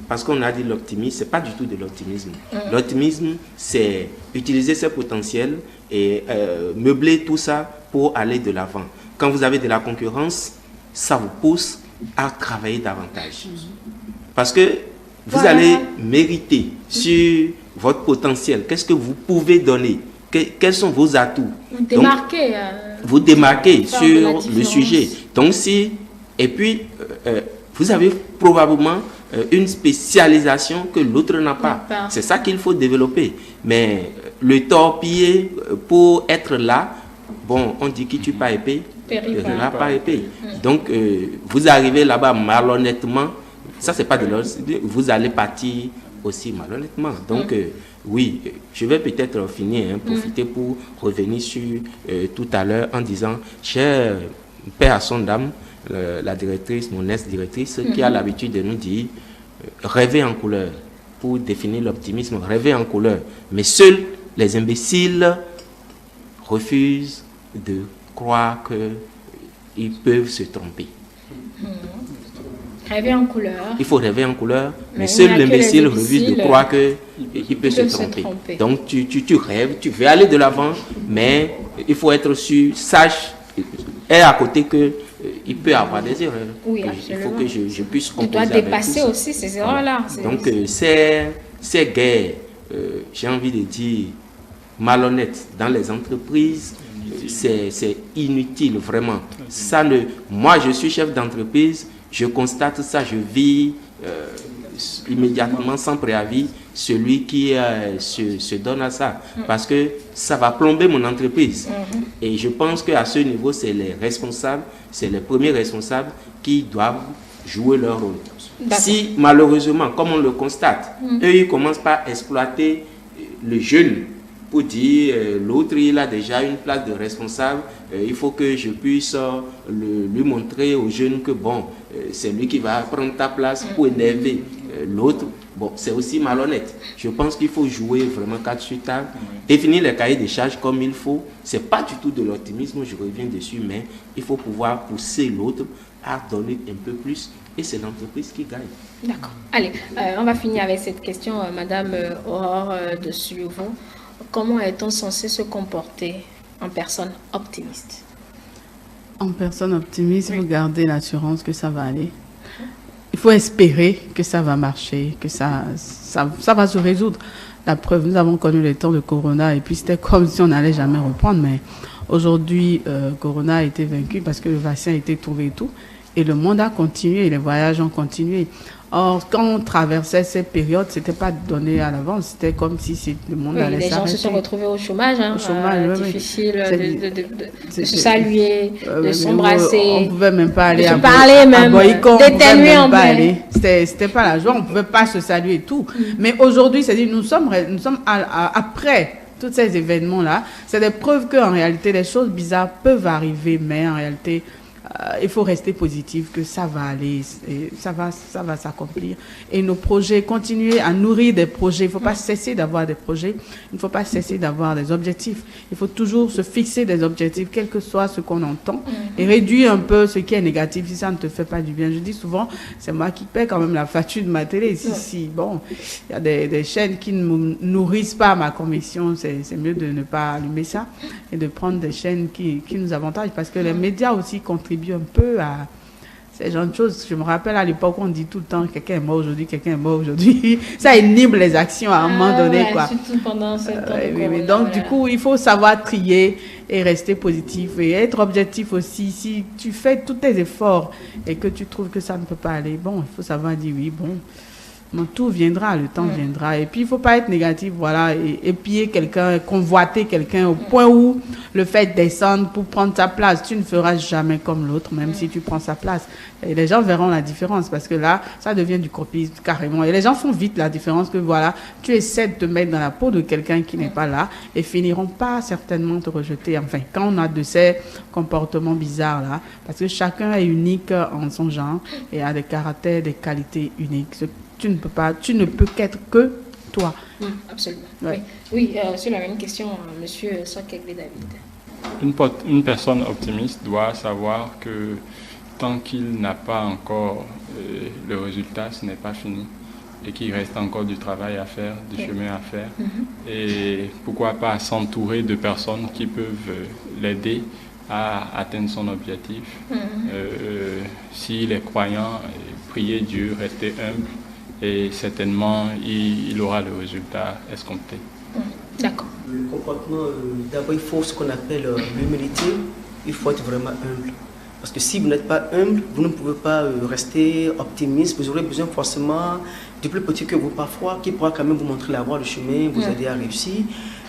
Parce qu'on a dit l'optimisme, c'est pas du tout de l'optimisme. L'optimisme, c'est utiliser ses potentiels et meubler tout ça pour aller de l'avant. Quand vous avez de la concurrence, ça vous pousse à travailler davantage. Parce que vous allez mériter sur votre potentiel. Qu'est-ce que vous pouvez donner? Quels sont vos atouts? Vous démarquez sur le sujet. Donc et puis, vous avez probablement une spécialisation que l'autre n'a pas. C'est ça qu'il faut développer. Mais le torpiller pour être là, bon, on dit qui tue pas épée, périra pas épée. Donc, vous arrivez là-bas malhonnêtement, ça c'est pas de l'ordre, vous allez partir aussi malhonnêtement. Donc, oui, je vais peut-être finir, profiter pour revenir sur tout à l'heure en disant, cher père à son dame, la directrice, mon ex-directrice, qui a l'habitude de nous dire, rêver en couleur, pour définir l'optimisme, rêver en couleur. Mais seuls les imbéciles refusent de croire qu'ils peuvent se tromper. Rêver en couleur. Il faut rêver en couleur, mais seul l'imbécile refuse de croire qu'il peut se tromper. Donc tu rêves, tu veux aller de l'avant, mais il faut être sûr, sage, et à côté que il peut avoir des erreurs. Oui, il faut que je puisse composer. Tu dois dépasser aussi ces erreurs-là. Donc ces guerres, j'ai envie de dire, malhonnêtes dans les entreprises, c'est inutile vraiment. Moi je suis chef d'entreprise, je constate ça, je vis immédiatement sans préavis celui qui se donne à ça, parce que ça va plomber mon entreprise. Et je pense qu'à ce niveau, c'est les responsables, c'est les premiers responsables qui doivent jouer leur rôle. Si malheureusement, comme on le constate, eux ils commencent par exploiter le jeune pour dire l'autre il a déjà une place de responsable, il faut que je puisse lui montrer aux jeunes que bon, c'est lui qui va prendre ta place pour énerver l'autre. Bon, c'est aussi malhonnête. Je pense qu'il faut jouer vraiment 4 sur table, définir les cahiers des charges comme il faut. C'est pas du tout de l'optimisme, je reviens dessus, mais il faut pouvoir pousser l'autre à donner un peu plus et c'est l'entreprise qui gagne. D'accord. Allez, on va finir avec cette question, Madame Aurore de Sullivan. Comment est-on censé se comporter en personne optimiste? En personne optimiste, il faut garder l'assurance que ça va aller. Il faut espérer que ça va marcher, que ça va se résoudre. La preuve, nous avons connu les temps de Corona et puis c'était comme si on n'allait jamais reprendre. Mais aujourd'hui, Corona a été vaincu parce que le vaccin a été trouvé et tout. Et le monde a continué, les voyages ont continué. Or, quand on traversait ces périodes, c'était pas donné à l'avance, c'était comme si le monde allait s'arrêter. Les gens se sont retrouvés au chômage, au chômage, difficile de se saluer, de s'embrasser. On pouvait même pas aller à Boycon, d'éternuer en plein. C'était pas la joie, on pouvait pas se saluer et tout. Mais aujourd'hui, c'est-à-dire nous sommes après tous ces événements-là, c'est des preuves qu'en réalité, les choses bizarres peuvent arriver, mais en réalité, il faut rester positif, que ça va aller, et ça va s'accomplir. Et nos projets, continuer à nourrir des projets. Il ne faut pas cesser d'avoir des projets. Il ne faut pas cesser d'avoir des objectifs. Il faut toujours se fixer des objectifs, quel que soit ce qu'on entend, et réduire un peu ce qui est négatif si ça ne te fait pas du bien. Je dis souvent, c'est moi qui paie quand même la facture de ma télé. Bon, il y a des chaînes qui ne nourrissent pas ma conviction, c'est mieux de ne pas allumer ça et de prendre des chaînes qui nous avantagent, parce que les médias aussi contribuent un peu C'est genre de choses. Je me rappelle à l'époque, on dit tout le temps quelqu'un est mort aujourd'hui, quelqu'un est mort aujourd'hui. Ça inhibe les actions à un moment donné, quoi. Surtout pendant ce temps. Oui. Donc, du coup, il faut savoir trier et rester positif et être objectif aussi. Si tu fais tous tes efforts et que tu trouves que ça ne peut pas aller, bon, il faut savoir dire oui, bon, tout viendra, le temps viendra. Et puis, il ne faut pas être négatif, voilà, et épier quelqu'un, convoiter quelqu'un au point où le fait de descendre pour prendre sa place, tu ne feras jamais comme l'autre, même si tu prends sa place. Et les gens verront la différence parce que là, ça devient du copisme carrément. Et les gens font vite la différence que voilà, tu essaies de te mettre dans la peau de quelqu'un qui n'est pas là et finiront pas certainement te rejeter. Enfin, quand on a de ces comportements bizarres là, parce que chacun est unique en son genre et a des caractères, des qualités uniques. Tu ne peux qu'être que toi. Absolument. Ouais. Oui, sur la même question, monsieur Sokegbe David. Une personne optimiste doit savoir que tant qu'il n'a pas encore le résultat, ce n'est pas fini et qu'il reste encore du travail à faire, du chemin à faire. Et pourquoi pas s'entourer de personnes qui peuvent l'aider à atteindre son objectif. S'il est croyant, prier Dieu, rester humble et certainement il aura le résultat escompté. D'accord. Le comportement, d'abord il faut ce qu'on appelle l'humilité, il faut être vraiment humble. Parce que si vous n'êtes pas humble, vous ne pouvez pas rester optimiste, vous aurez besoin forcément du plus petit que vous parfois, qui pourra quand même vous montrer la voie, le chemin, vous aider à réussir.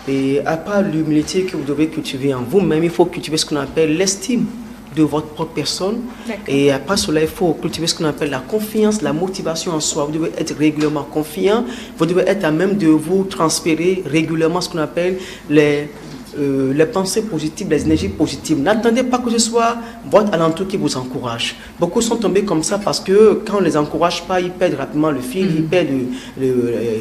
Et à part l'humilité que vous devez cultiver en vous-même, il faut cultiver ce qu'on appelle l'estime de votre propre personne. Et après cela, il faut cultiver ce qu'on appelle la confiance, la motivation en soi. Vous devez être régulièrement confiant, vous devez être à même de vous transférer régulièrement ce qu'on appelle les pensées positives, les énergies positives. N'attendez pas que ce soit votre alentour qui vous encourage. Beaucoup sont tombés comme ça parce que quand on ne les encourage pas, ils perdent rapidement le fil, ils perdent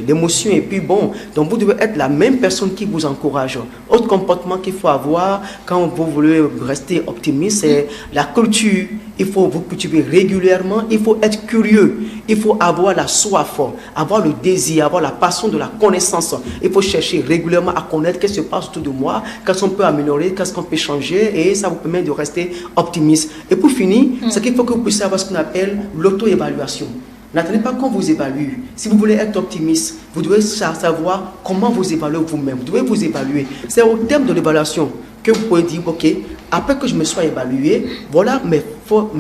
l'émotion. Et puis bon, donc vous devez être la même personne qui vous encourage. Autre comportement qu'il faut avoir quand vous voulez rester optimiste, c'est la culture. Il faut vous cultiver régulièrement, il faut être curieux, il faut avoir la soif, avoir le désir, avoir la passion de la connaissance. Il faut chercher régulièrement à connaître qu'est-ce qui se passe autour de moi, qu'est-ce qu'on peut améliorer, qu'est-ce qu'on peut changer, et ça vous permet de rester optimiste. Et pour finir, c'est qu'il faut que vous puissiez avoir ce qu'on appelle l'auto-évaluation. N'attendez pas qu'on vous évalue. Si vous voulez être optimiste, vous devez savoir comment vous évaluer vous-même. Vous devez vous évaluer. C'est au terme de l'évaluation que vous pouvez dire, ok, après que je me sois évalué, voilà mes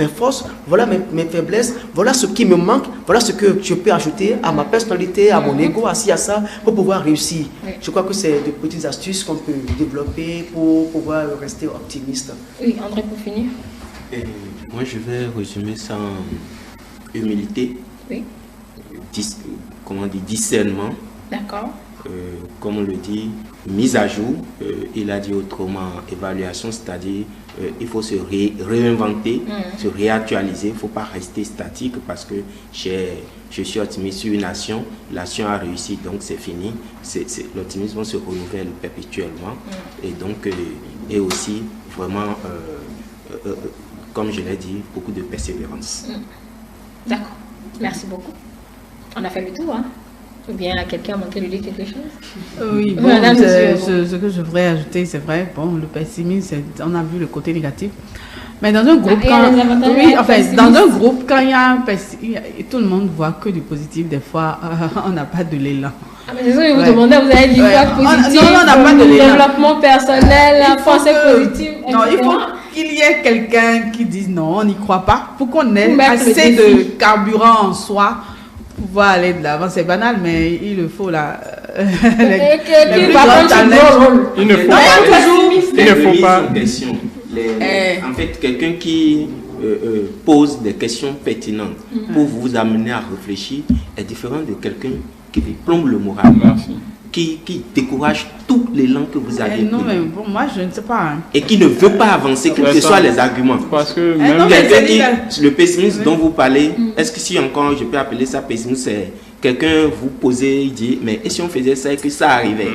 forces, voilà mes faiblesses, voilà ce qui me manque, voilà ce que je peux ajouter à ma personnalité, à mon ego, à ça, pour pouvoir réussir. Je crois que c'est de petites astuces qu'on peut développer pour pouvoir rester optimiste. Oui, André, pour finir. Moi, je vais résumer ça en humilité, discernement. D'accord. Comme on le dit, mise à jour, il a dit autrement évaluation, c'est-à-dire il faut se réinventer, se réactualiser, il ne faut pas rester statique parce que je suis optimiste sur une action, l'action a réussi, donc c'est fini. L'optimisme se renouvelle perpétuellement et donc et aussi vraiment, comme je l'ai dit, beaucoup de persévérance. D'accord, merci beaucoup. On a fait le tour, hein? Ou bien quelqu'un a manqué de dire quelque chose? Oui, bon, ce que je voudrais ajouter, c'est vrai, bon, le pessimisme, on a vu le côté négatif. Mais dans un groupe, dans un groupe, quand il y a un tout le monde voit que du positif, des fois, on n'a pas de l'élan. Ah, mais c'est ça que je vous demandais, vous avez dit quoi positif? Non, on n'a pas de l'élan. Développement personnel, la pensée positive. Non, il faut qu'il y ait quelqu'un qui dise non, on n'y croit pas, pour qu'on ait assez de carburant en soi. Pouvoir aller de l'avant, c'est banal, mais il le faut là. Il ne faut pas. En fait, quelqu'un qui pose des questions pertinentes pour vous amener à réfléchir est différent de quelqu'un qui plombe le moral. Merci. Qui décourage tout l'élan que vous avez. Non, mais bon, moi je ne sais pas. Hein. Et qui ne veut pas avancer, quels que soient les arguments. Parce que même le pessimisme dont vous parlez, est-ce que si encore je peux appeler ça pessimisme, c'est quelqu'un vous posez, il dit, mais et si on faisait ça et que ça arrivait?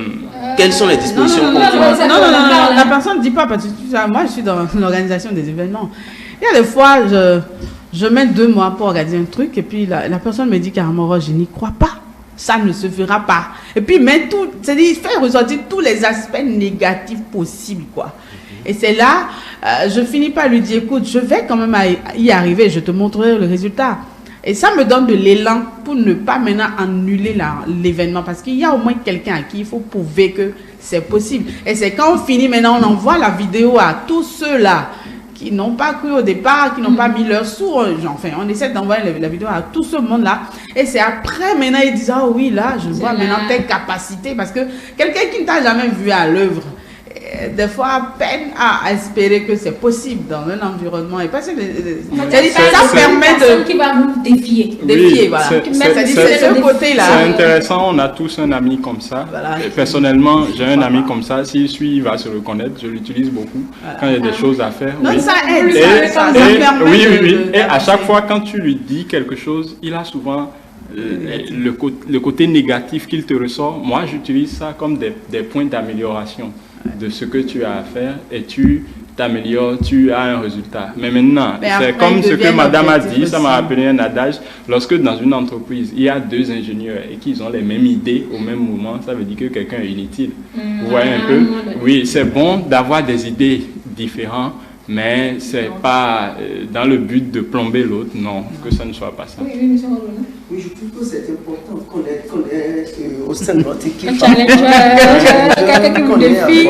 Quelles sont les dispositions non, la personne ne dit pas, parce que moi je suis dans l'organisation des événements. Il y a des fois, je mets 2 mois pour organiser un truc et puis la personne me dit carrément, oh, je n'y crois pas. Ça ne se fera pas. Et puis, mais tout, c'est-à-dire, faire ressortir tous les aspects négatifs possibles, quoi. Et c'est là, je finis par lui dire, écoute, je vais quand même y arriver, je te montrerai le résultat. Et ça me donne de l'élan pour ne pas maintenant annuler l'événement, parce qu'il y a au moins quelqu'un à qui il faut prouver que c'est possible. Et c'est quand on finit maintenant, on envoie la vidéo à tous ceux-là qui n'ont pas cru au départ, qui n'ont pas mis leur sous. Enfin, on essaie d'envoyer la vidéo à tout ce monde-là. Et c'est après, maintenant, ils disent, ah oui, là, je vois maintenant tes capacités. Parce que quelqu'un qui ne t'a jamais vu à l'œuvre, des fois, peine à espérer que c'est possible dans un environnement. Et parce que ça permet de... qui va vous défier. Défier, voilà. C'est ce côté-là. C'est intéressant, on a tous un ami comme ça. Voilà. Et personnellement, j'ai un ami comme ça. S'il suit, il va se reconnaître. Je l'utilise beaucoup quand il y a des choses à faire. Non, oui. ça aide. Et à chaque fois, quand tu lui dis quelque chose, il a souvent le côté négatif qu'il te ressort. Moi, j'utilise ça comme des points d'amélioration de ce que tu as à faire et tu t'améliores, tu as un résultat. Mais maintenant, c'est comme ce que madame a dit, ça m'a rappelé un adage. Lorsque dans une entreprise, il y a deux ingénieurs et qu'ils ont les mêmes idées au même moment, ça veut dire que quelqu'un est inutile. Vous voyez un peu? Oui, c'est bon d'avoir des idées différentes, mais c'est pas dans le but de plomber l'autre, non, que ça ne soit pas ça. Oui, je trouve que c'est important qu'on ait au sein de notre équipe. Quelqu'un qui vous défie.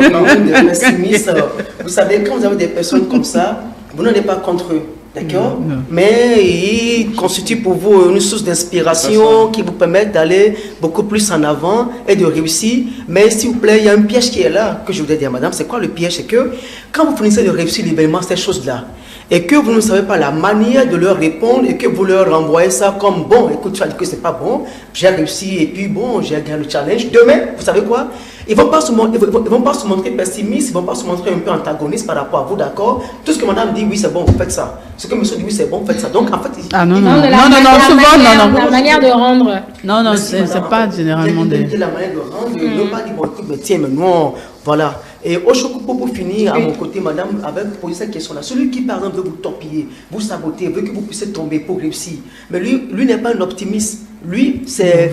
Vous savez, quand vous avez des personnes comme ça, vous n'en êtes pas contre eux. D'accord? Mais ils constituent pour vous une source d'inspiration qui vous permet d'aller beaucoup plus en avant et de réussir. Mais s'il vous plaît, il y a un piège qui est là, que je voudrais dire, madame. C'est quoi le piège? C'est que quand vous finissez de réussir l'événement, ces choses-là, et que vous ne savez pas la manière de leur répondre et que vous leur renvoyez ça comme bon, écoute, tu as dit que c'est pas bon, j'ai réussi et puis bon, j'ai gagné le challenge. Demain, vous savez quoi? Ils ne vont pas se montrer pessimistes, ils ne vont pas se montrer un peu antagonistes par rapport à vous, d'accord? Tout ce que madame dit, oui, c'est bon, vous faites ça. Ce que monsieur dit, oui, c'est bon, vous faites ça. Donc, en fait, souvent, non. La manière de rendre. Non, c'est pas généralement la manière de rendre, ne pas dire, bon, écoute, mais tiens, mais non, voilà. Et au Chocopo, pour finir, à mon côté, madame, avait posé cette question-là. Celui qui, par exemple, veut vous torpiller, vous saboter, veut que vous puissiez tomber pour réussir. Mais lui n'est pas un optimiste. Lui, c'est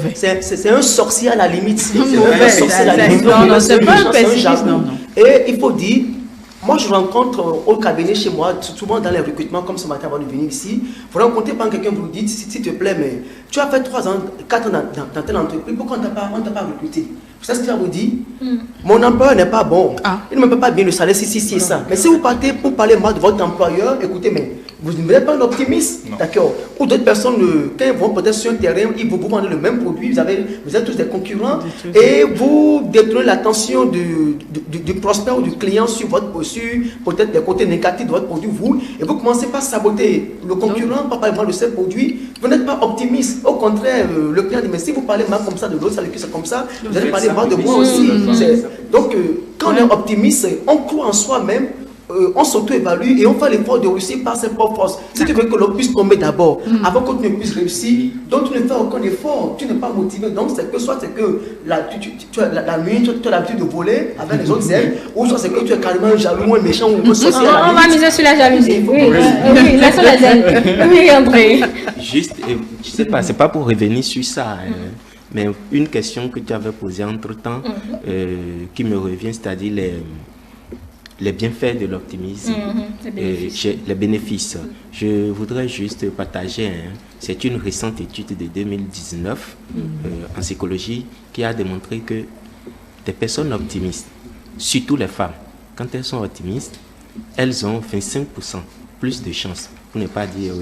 un sorcier à la limite. C'est un sorcier à la limite. Non, c'est pas un pessimiste, non. Et il faut dire, moi, je rencontre au cabinet chez moi, souvent dans les recrutements, comme ce matin avant de venir ici, vous rencontrez par quelqu'un, vous lui dites, s'il te plaît, mais tu as fait 3 ans, 4 ans dans telle entreprise, pourquoi on ne t'a pas recruté? Vous savez ce qu'il va vous dire? Mon employeur n'est pas bon. Il ne me paie pas bien le salaire, si et ça. Mais si vous partez pour parler mal de votre employeur, écoutez, mais vous n'êtes pas un optimiste, d'accord? Ou d'autres personnes, quand ils vont peut-être sur un terrain, ils vous vendent le même produit, vous êtes tous des concurrents, et vous détournez l'attention du prospect ou du client sur votre peut-être des côtés négatifs de votre produit, et vous commencez par saboter le concurrent, pas parler mal de ses produits. Vous n'êtes pas optimiste. Au contraire, le client dit, mais si vous parlez mal comme ça de l'autre, ça veut dire que c'est comme ça, vous allez parler mal de moi aussi. Donc, quand on est optimiste, on croit en soi-même, on s'auto-évalue et on fait l'effort de réussir par ses propres forces. Si tu veux que l'on puisse tomber d'abord, avant que tu ne puisses réussir, donc tu ne fais aucun effort, tu n'es pas motivé. Donc c'est que soit c'est que la nuit, tu as l'habitude de voler avec les autres ailes, ou soit c'est que tu es carrément jaloux ou un méchant ou un sorcier. On va miser sur la jalousie. Oui, laissons les ailes. Oui, André. Juste, je sais pas, c'est pas pour revenir sur ça, mais une question que tu avais posée entre-temps, qui me revient, c'est-à-dire les bienfaits de l'optimisme, les bénéfices. Je voudrais juste partager, c'est une récente étude de 2019 en psychologie qui a démontré que des personnes optimistes, surtout les femmes, quand elles sont optimistes, elles ont 25% plus de chances, pour ne pas dire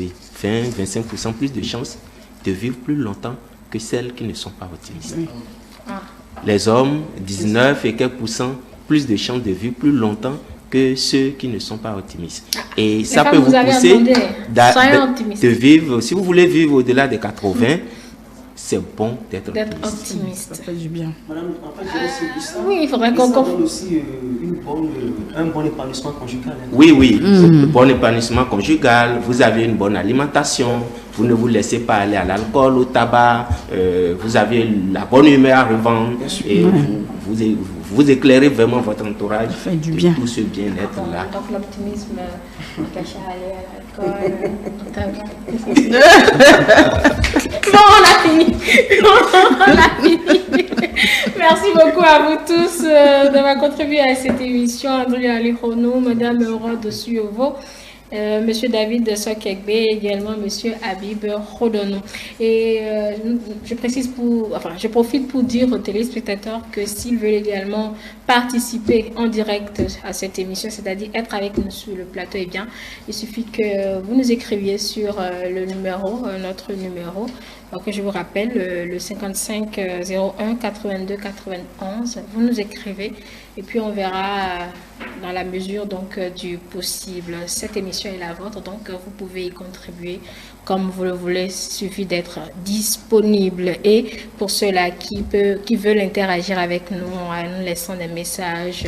25% plus de chances de vivre plus longtemps que celles qui ne sont pas optimistes. Les hommes, 19 et quelques % plus de chances de vivre plus longtemps que ceux qui ne sont pas optimistes. Et ça peut vous pousser de vivre, si vous voulez vivre au-delà des 80, c'est bon d'être optimiste. Ça fait du bien. Madame, en fait, j'ai aussi dit ça. Oui, il faudrait qu'on donne aussi un bon épanouissement conjugal. Oui, bon épanouissement conjugal, vous avez une bonne alimentation, vous ne vous laissez pas aller à l'alcool, au tabac, vous avez la bonne humeur à revendre, et vous éclairez vraiment votre entourage. Ça fait du bien. Tout ce bien-être-là. Donc l'optimisme caché à aller à l'alcool, au tabac. Bon, on a fini. On a fini. Merci beaucoup à vous tous d'avoir contribué à cette émission. André Alihono, Madame Rod Suyovo, Monsieur David Sokekbe et également Monsieur Habib Rodono. Et je profite pour dire aux téléspectateurs que s'ils veulent également participer en direct à cette émission, c'est-à-dire être avec nous sur le plateau, eh bien, il suffit que vous nous écriviez sur le numéro, notre numéro. Donc, je vous rappelle, le 55 01 82 91, vous nous écrivez et puis on verra dans la mesure donc du possible. Cette émission est la vôtre, donc vous pouvez y contribuer comme vous le voulez, il suffit d'être disponible. Et pour ceux-là qui veulent interagir avec nous en nous laissant des messages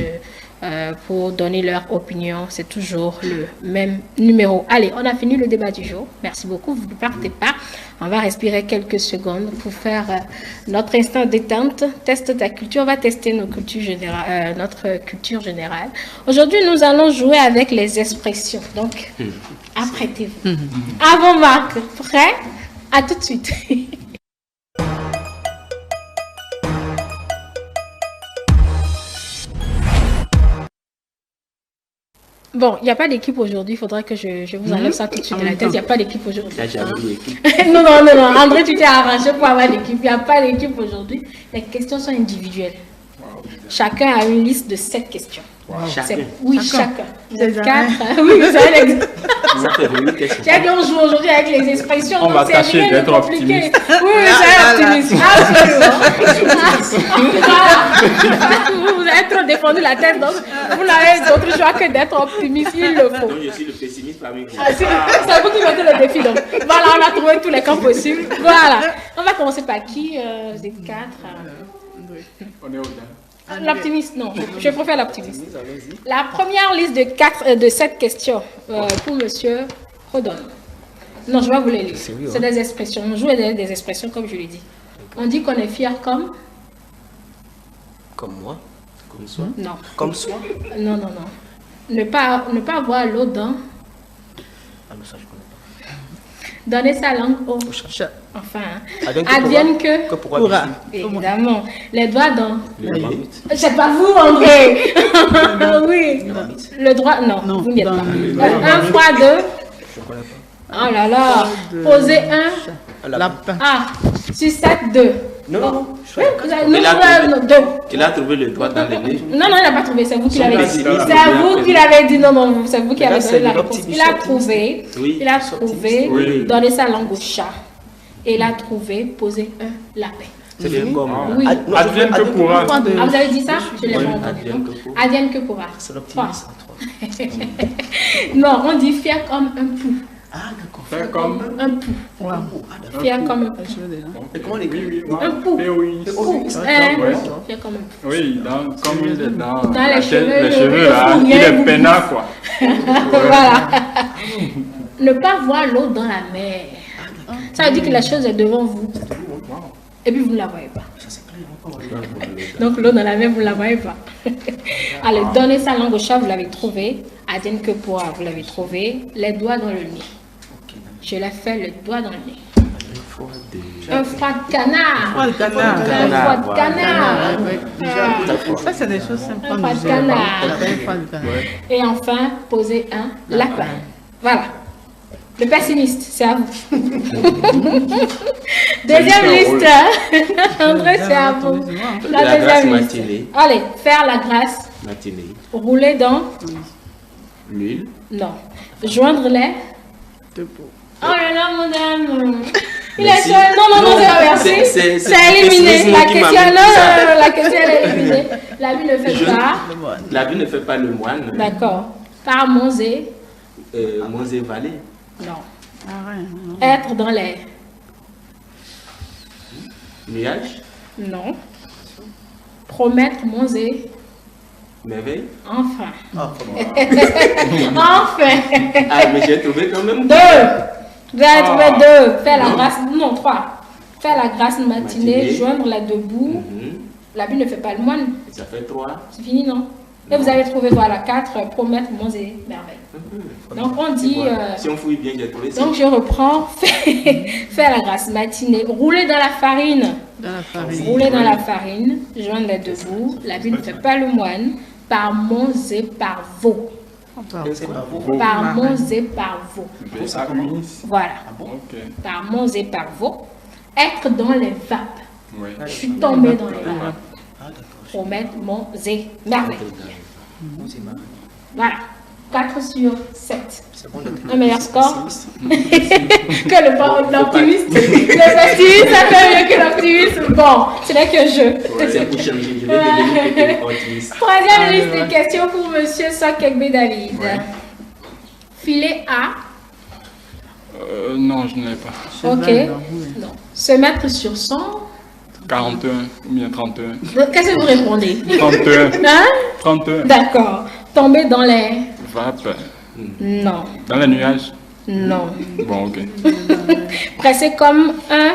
pour donner leur opinion, c'est toujours le même numéro. Allez, on a fini le débat du jour. Merci beaucoup, vous ne partez pas. On va respirer quelques secondes pour faire notre instant détente. Teste ta culture. On va tester notre culture générale. Aujourd'hui, nous allons jouer avec les expressions. Donc, apprêtez-vous. Avant Marc, prêt? À tout de suite. Bon, il n'y a pas d'équipe aujourd'hui. Il faudrait que je vous enlève ça tout de suite de la tête. Il n'y a pas d'équipe aujourd'hui. Non. André, tu t'es arrangé pour avoir l'équipe. Il n'y a pas d'équipe aujourd'hui. Les questions sont individuelles. Chacun a une liste de 7 questions. Chacun. Oui, chacun. Vous êtes 4. Oui, vous avez les... J'ai dit, on joue aujourd'hui avec les expressions. On va tâcher d'être optimiste. Oui, c'est optimiste. Vous avez trop défendu la tête, donc vous n'avez d'autre choix que d'être optimiste. Il le faut. Donc, je suis le pessimiste parmi vous. C'est vous qui mettez le défi. Donc, voilà, on a trouvé tous les camps possibles. Voilà. On va commencer par qui? Vous êtes 4. On est au L'optimiste, non. Je préfère l'optimiste. La première liste de 7 questions pour Monsieur Rodon. Non, je vais vous les lire. C'est des expressions. On joue avec des expressions, comme je l'ai dit. On dit qu'on est fier comme... Comme moi. Comme soi. Non. Comme soi. Non. Ne pas avoir l'eau dans... Ah non, ça je connais pas. Donner sa langue au chat. Enfin, Advienne que pourra. Évidemment. Les doigts dans... Oui. C'est pas vous, André. Oui. Le droit... Non, vous n'y êtes pas. 1 fois 2. Je connais pas. Oh là là. Poser un... Lapin. Ah, sur 7, 2. Non. Il a trouvé le doigt dans le nez. Non, il n'a pas trouvé, c'est vous qui l'avez dit. pessimiste. C'est vous qui l'avez dit, non, c'est vous qui avez donné la réponse. l'optimisme. Il a trouvé, Oui. donner sa langue au chat. Et il a trouvé, poser un lapin. C'est fini. Oui. Advienne que pourra. Ah, vous avez dit ça? Je l'ai pas entendu. Advienne que pourra. Advienne que pourra. C'est l'optimisme. Non, on dit fier comme un pou. Ah, d'accord. Faire comme Un pou. Fier comme un pou. Et comment on écrit? Un pou. POI. Pou. Ouais. Fier comme un pou. Oui, comme il est dans les cheveux, les cheveux là, le il est fournier, peinard quoi. Voilà. Ne pas voir l'eau dans la mer. Ça veut dire que la chose est devant vous. Et puis vous ne la voyez pas. Donc l'eau dans la mer, vous ne la voyez pas. Allez, donnez sa langue au chat, vous l'avez trouvé. Advienne que pourra, vous l'avez trouvé. Les doigts dans le nez. Je l'ai fait, le doigt dans le nez. Un froid de canard. Un froid de canard. Un froid de canard. Ça, c'est des choses simples. Un froid de canard. Et enfin, poser un lapin. Voilà. Le pessimiste, c'est à vous. Deuxième liste. André, c'est à vous. La grâce deuxième liste. matinée. Allez, faire la grâce. Matinée. Rouler dans... L'huile. Non. Joindre les... Oh là là, madame. Il est seul. Non, c'est merci. C'est éliminé. La question, la question est éliminée. La vie ne fait pas. La vie ne fait pas le moine. D'accord. Par Monzé. Monzé Vallée. Non. Être dans les... Nuages. Non. Promettre Monzé. Merveille. Enfin. Ah, Enfin. Ah, mais j'ai trouvé quand même. 2. Vous avez trouvé 2. Faire la grâce... Non, 3. Faire la grâce matinée, joindre la debout. La vie ne fait pas le moine. Ça fait 3. C'est fini, non? Et vous avez trouvé, voilà, 4 promettre, monts et merveilles. Donc, on dit... Si on fouille bien, j'ai trouvé ça. donc, je reprends. Faire la grasse matinée. Rouler dans la farine. Dans la farine. Rouler dans la farine. Joindre les deux bouts. La vie ne fait pas le moine. Par monts et par veaux. C'est pas vous. Par monts et par veaux. Voilà. Ok. Par monts et par veaux. Être dans les vapes. Oui. Je suis tombée dans les vapes. Ah, d'accord. Promettre, monts et merveilles. C'est marrant. Voilà. 4 sur 7. C'est bon, Un meilleur score que l'optimiste. Le pessimiste, ça fait mieux que l'optimiste. Bon, ce n'est qu'un jeu. C'est pour changer, je vais devenir optimiste. Troisième liste de questions pour Monsieur Sokekbe David. Ouais. Filet A. Non, je ne l'ai pas. Ok. Cheval, non, oui. Non. Se mettre sur son. 41 ou bien 31. Qu'est-ce que vous répondez? 31. Hein? 31. D'accord. Tomber dans les. Vape. Non. Dans les nuages. Non. Bon, ok. Presser comme un.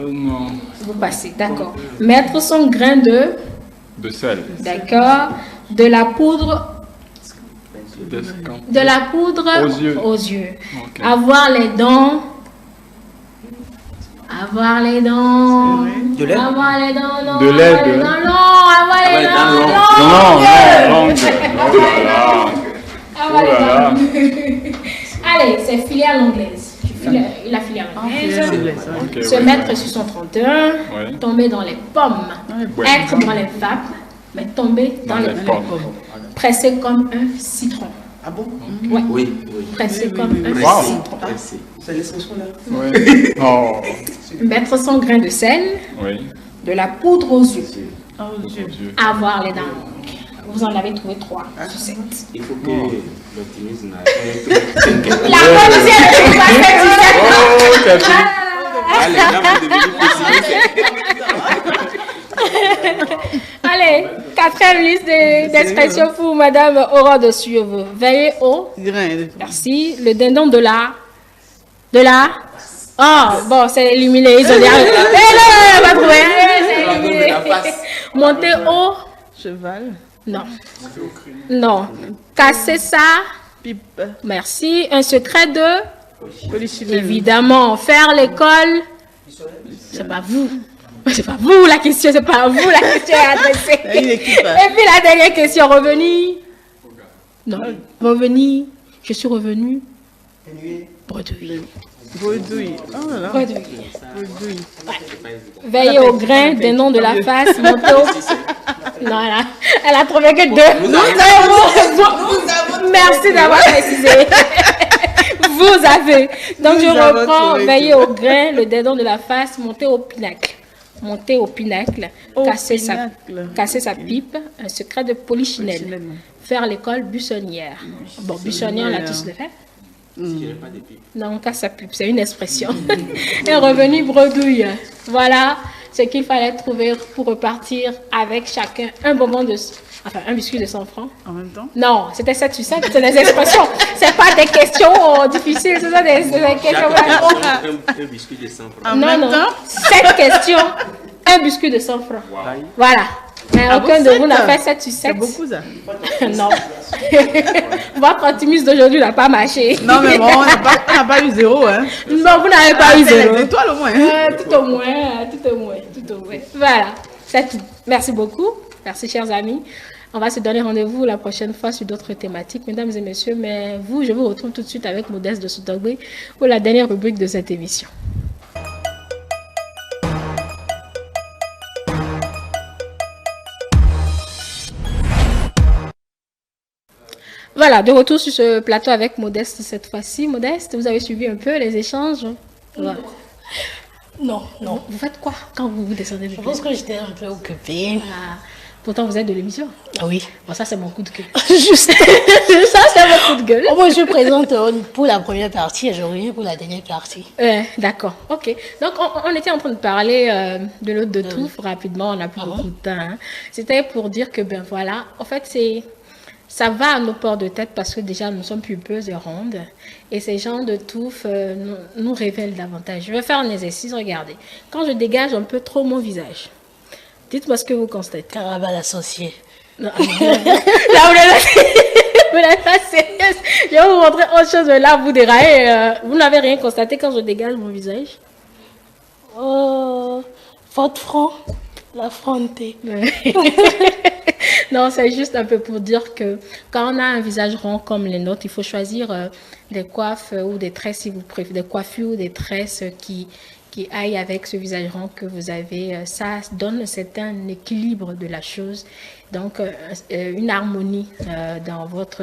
Non. Vous passez, d'accord. Mettre son grain de. De sel. D'accord. De la poudre. D'escamp. De la poudre Aux yeux. Ok. Avoir les dents. Avoir les dents. De l'aide. Avoir les dents. Non. De l'aide. Avoir les dents. Non. Avoir les les dents. dents Non, longues. non, longue. Oh là là. Avoir Oh là les dents. Allez, c'est filière anglaise. Il a filière anglaise. Ok, Se ouais, mettre ouais. sur son 31. Ouais. Tomber dans les pommes. Ouais. Être dans les vapes. Mais tomber dans les pommes. Presser comme un citron. Ah bon? Ouais. Oui, oui. Presser comme un Wow. citron. Merci. C'est l'expression là. Ouais. Oh. Mettre son grain de sel. Oui. De la poudre aux yeux. Oh, Dieu. Dieu. Avoir les dents longues. Vous en avez trouvé 3 sur 7. Il faut que l'optimisme ait La bonne c'est pas Oh, Cathy. Allez, là, vous devenez pessimiste. Allez, 4e liste d'expressions pour Madame Aurore de Suivre. Veillez au. Grain de Merci. Le dindon de la. Oh, bon, c'est éliminé. Ils ont dit. Eh, non, pas trouvé. C'est éliminé. Monter au. cheval. Non. Non. Casser ça. Pipe. Merci. Un secret de. Polichinelle. Évidemment. Faire l'école. C'est pas vous. C'est pas vous la question. C'est pas vous la question est adressée. C'est une équipe. Et puis la dernière question. Revenir. Non. Revenir. Je suis revenu. Bredouille. Bredouille. Oh là là. Bredouille. Bredouille. Veiller au grain des noms de la face. Monter au. Non, elle a trouvé que 2. Merci d'avoir précisé. Vous avez. Donc je Nous avons reprends. trouvé Veiller que- au grain, le dédon de la face, monter au pinacle. Monter au pinacle. Au Casser pinacle. sa pipe. Un secret de polichinelle. Polichinelle. Faire l'école buissonnière. Bon, buissonnière, on l'a tous le fait. Non, on casse sa pipe, c'est une expression. Et revenu bredouille. Voilà ce qu'il fallait trouver pour repartir avec chacun un bonbon de... Enfin, un biscuit de 100 francs. En même temps. Non, c'était 7 sur 7, c'est des expressions. C'est pas des questions difficiles, c'est ça des questions. Un biscuit de 100 francs. En Non, même non. temps. 7 questions, un biscuit de 100 francs. Voilà. Mais Ah aucun bon, de sept? vous n'a fait 7 sur C'est 7. beaucoup ça. Non. Votre optimisme d'aujourd'hui n'a pas marché. Non mais bon, on n'a pas eu 0 hein. Non, vous n'avez pas eu C'est zéro. les étoiles au moins. Tout au moins, tout au moins, tout au moins. Voilà, c'est tout. Merci beaucoup. Merci, chers amis. On va se donner rendez-vous la prochaine fois sur d'autres thématiques, mesdames et messieurs. Mais vous, je vous retrouve tout de suite avec Modeste de Soutogbe pour la dernière rubrique de cette émission. Voilà, de retour sur ce plateau avec Modeste cette fois-ci. Modeste, vous avez suivi un peu les échanges? Voilà. Non, non. Vous faites quoi quand vous descendez de Je pense que j'étais un peu occupée. Ah, pourtant, vous êtes de l'émission. Ah oui. Bon, ça, c'est mon coup de gueule. Juste. Ça, c'est mon coup de gueule. Moi, je présente pour la première partie et je reviens pour la dernière partie. D'accord, ok. Donc, on était en train de parler de l'autre de Touffe rapidement, on n'a plus beaucoup de temps. Hein. C'était pour dire que, ben voilà, en fait, ça va à nos ports de tête parce que déjà, nous sommes pulpeuses et rondes. Et ces gens de Touffe nous révèlent davantage. Je vais faire un exercice, regardez. Quand je dégage un peu trop mon visage, Dites-moi ce que vous constatez. Caravane associée. Non, là, vous n'êtes pas sérieuse. Je vais vous montrer autre chose, mais là, vous déraillez. Vous n'avez rien constaté quand je dégage mon visage? Oh, votre front, la frontée. Non, c'est juste un peu pour dire que quand on a un visage rond comme les nôtres, il faut choisir des coiffes ou des tresses, si vous préférez, des coiffures ou des tresses qui aillent avec ce visage rond que vous avez. Ça donne un certain équilibre de la chose, donc une harmonie dans votre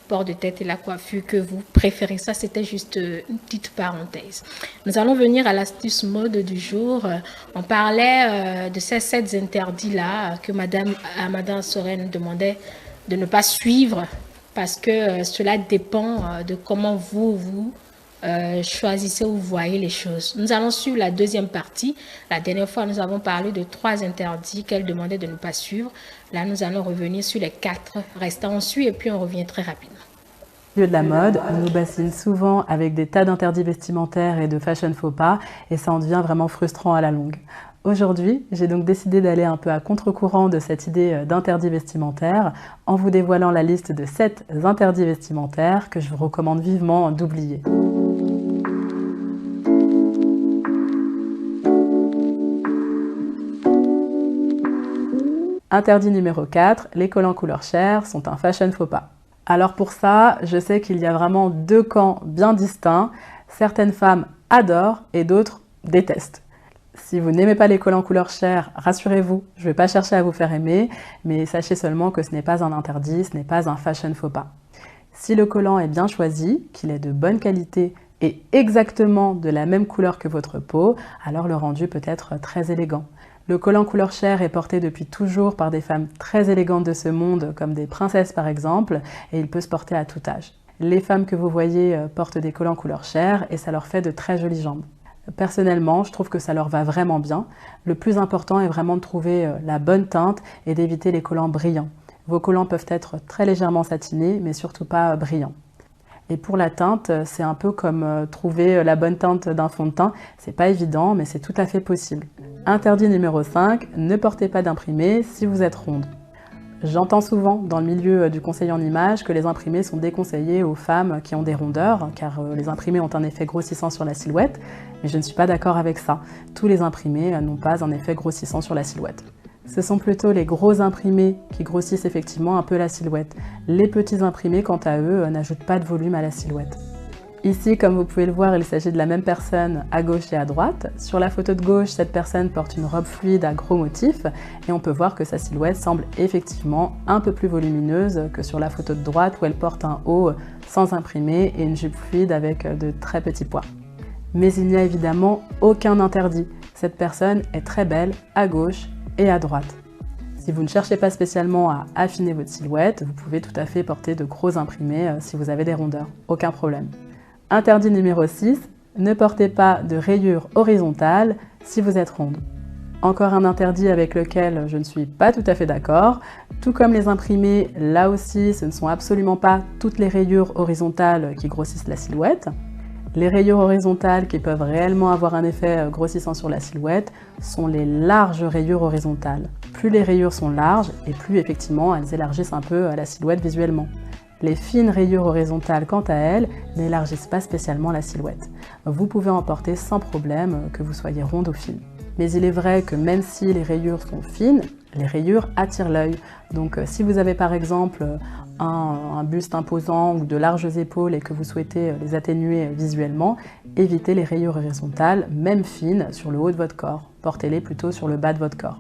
port de tête et la coiffure que vous préférez. Ça, c'était juste une petite parenthèse. Nous allons venir à l'astuce mode du jour. On parlait de ces 7 interdits-là que Madame Soren demandait de ne pas suivre parce que cela dépend de comment vous choisissez ou vous voyez les choses. Nous allons suivre la deuxième partie. La dernière fois, nous avons parlé de 3 interdits qu'elle demandait de ne pas suivre. Là, nous allons revenir sur les 4 restants. On suit et puis on revient très rapidement. Au milieu de la mode, on nous bassine souvent avec des tas d'interdits vestimentaires et de fashion faux pas, et ça en devient vraiment frustrant à la longue. Aujourd'hui, j'ai donc décidé d'aller un peu à contre-courant de cette idée d'interdits vestimentaires en vous dévoilant la liste de 7 interdits vestimentaires que je vous recommande vivement d'oublier. Interdit numéro 4, les collants couleur chair sont un fashion faux pas. Alors pour ça, je sais qu'il y a vraiment 2 camps bien distincts. Certaines femmes adorent et d'autres détestent. Si vous n'aimez pas les collants couleur chair, rassurez-vous, je ne vais pas chercher à vous faire aimer, mais sachez seulement que ce n'est pas un interdit, ce n'est pas un fashion faux pas. Si le collant est bien choisi, qu'il est de bonne qualité et exactement de la même couleur que votre peau, alors le rendu peut être très élégant. Le collant couleur chair est porté depuis toujours par des femmes très élégantes de ce monde, comme des princesses par exemple, et il peut se porter à tout âge. Les femmes que vous voyez portent des collants couleur chair et ça leur fait de très jolies jambes. Personnellement, je trouve que ça leur va vraiment bien. Le plus important est vraiment de trouver la bonne teinte et d'éviter les collants brillants. Vos collants peuvent être très légèrement satinés, mais surtout pas brillants. Et pour la teinte, c'est un peu comme trouver la bonne teinte d'un fond de teint. C'est pas évident, mais c'est tout à fait possible. Interdit numéro 5, ne portez pas d'imprimés si vous êtes ronde. J'entends souvent dans le milieu du conseil en images que les imprimés sont déconseillés aux femmes qui ont des rondeurs, car les imprimés ont un effet grossissant sur la silhouette, mais je ne suis pas d'accord avec ça. Tous les imprimés n'ont pas un effet grossissant sur la silhouette. Ce sont plutôt les gros imprimés qui grossissent effectivement un peu la silhouette. Les petits imprimés, quant à eux, n'ajoutent pas de volume à la silhouette. Ici, comme vous pouvez le voir, il s'agit de la même personne à gauche et à droite. Sur la photo de gauche, cette personne porte une robe fluide à gros motifs et on peut voir que sa silhouette semble effectivement un peu plus volumineuse que sur la photo de droite où elle porte un haut sans imprimé et une jupe fluide avec de très petits pois. Mais il n'y a évidemment aucun interdit. Cette personne est très belle à gauche et à droite. Si vous ne cherchez pas spécialement à affiner votre silhouette, vous pouvez tout à fait porter de gros imprimés si vous avez des rondeurs, aucun problème. Interdit numéro 6, ne portez pas de rayures horizontales si vous êtes ronde. Encore un interdit avec lequel je ne suis pas tout à fait d'accord. Tout comme les imprimés, là aussi, ce ne sont absolument pas toutes les rayures horizontales qui grossissent la silhouette. Les rayures horizontales qui peuvent réellement avoir un effet grossissant sur la silhouette sont les larges rayures horizontales. Plus les rayures sont larges et plus effectivement elles élargissent un peu la silhouette visuellement. Les fines rayures horizontales, quant à elles, n'élargissent pas spécialement la silhouette. Vous pouvez en porter sans problème, que vous soyez ronde ou fine. Mais il est vrai que même si les rayures sont fines, les rayures attirent l'œil. Donc si vous avez par exemple un buste imposant ou de larges épaules et que vous souhaitez les atténuer visuellement, évitez les rayures horizontales, même fines, sur le haut de votre corps. Portez-les plutôt sur le bas de votre corps.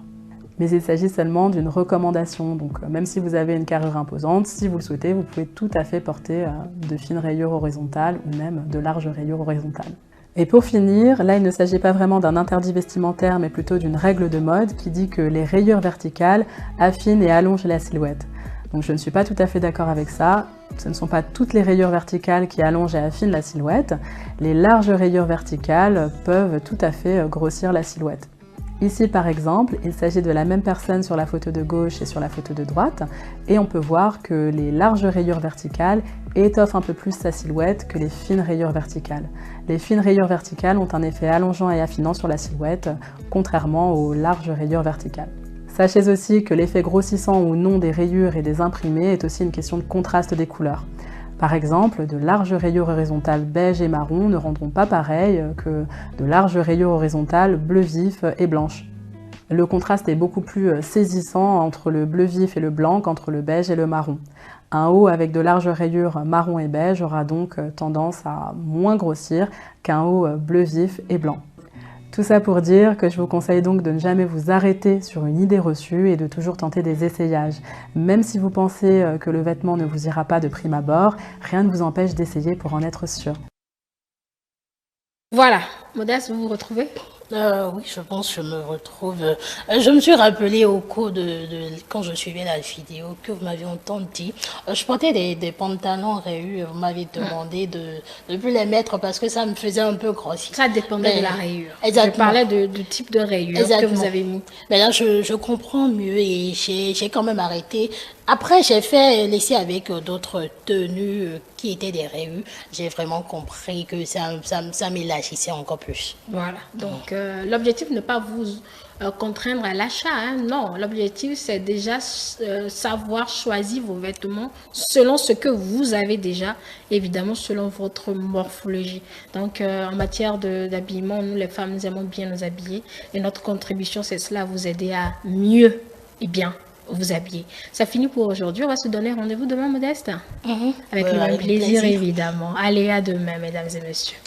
Mais il s'agit seulement d'une recommandation, donc même si vous avez une carrure imposante, si vous le souhaitez, vous pouvez tout à fait porter de fines rayures horizontales ou même de larges rayures horizontales. Et pour finir, là il ne s'agit pas vraiment d'un interdit vestimentaire, mais plutôt d'une règle de mode qui dit que les rayures verticales affinent et allongent la silhouette. Donc je ne suis pas tout à fait d'accord avec ça. Ce ne sont pas toutes les rayures verticales qui allongent et affinent la silhouette. Les larges rayures verticales peuvent tout à fait grossir la silhouette. Ici par exemple, il s'agit de la même personne sur la photo de gauche et sur la photo de droite, et on peut voir que les larges rayures verticales étoffent un peu plus sa silhouette que les fines rayures verticales. Les fines rayures verticales ont un effet allongeant et affinant sur la silhouette, contrairement aux larges rayures verticales. Sachez aussi que l'effet grossissant ou non des rayures et des imprimés est aussi une question de contraste des couleurs. Par exemple, de larges rayures horizontales beige et marron ne rendront pas pareil que de larges rayures horizontales bleu vif et blanches. Le contraste est beaucoup plus saisissant entre le bleu vif et le blanc qu'entre le beige et le marron. Un haut avec de larges rayures marron et beige aura donc tendance à moins grossir qu'un haut bleu vif et blanc. Tout ça pour dire que je vous conseille donc de ne jamais vous arrêter sur une idée reçue et de toujours tenter des essayages. Même si vous pensez que le vêtement ne vous ira pas de prime abord, rien ne vous empêche d'essayer pour en être sûr. Voilà, Modeste, vous vous retrouvez? Oui, je pense que je me retrouve. Je me suis rappelé au cours quand je suivais la vidéo que vous m'avez entendu dire. Je portais des pantalons rayures. Vous m'avez demandé de plus les mettre parce que ça me faisait un peu grossir. Ça dépendait de la rayure. Exactement. Je parlais du type de rayure que vous avez mis. Mais là, je comprends mieux et j'ai quand même arrêté. Après, j'ai fait l'essai avec d'autres tenues qui étaient des rayures. J'ai vraiment compris que ça m'élargissait encore plus. Voilà. Donc, l'objectif n'est pas vous contraindre à l'achat. Hein. Non, l'objectif, c'est déjà savoir choisir vos vêtements selon ce que vous avez déjà, évidemment, selon votre morphologie. Donc, en matière d'habillement, nous, les femmes, nous aimons bien nous habiller. Et notre contribution, c'est cela, vous aider à mieux et bien vous habiller. Ça finit pour aujourd'hui. On va se donner rendez-vous demain, Modeste. Avec le même plaisir, évidemment. Allez, à demain, mesdames et messieurs.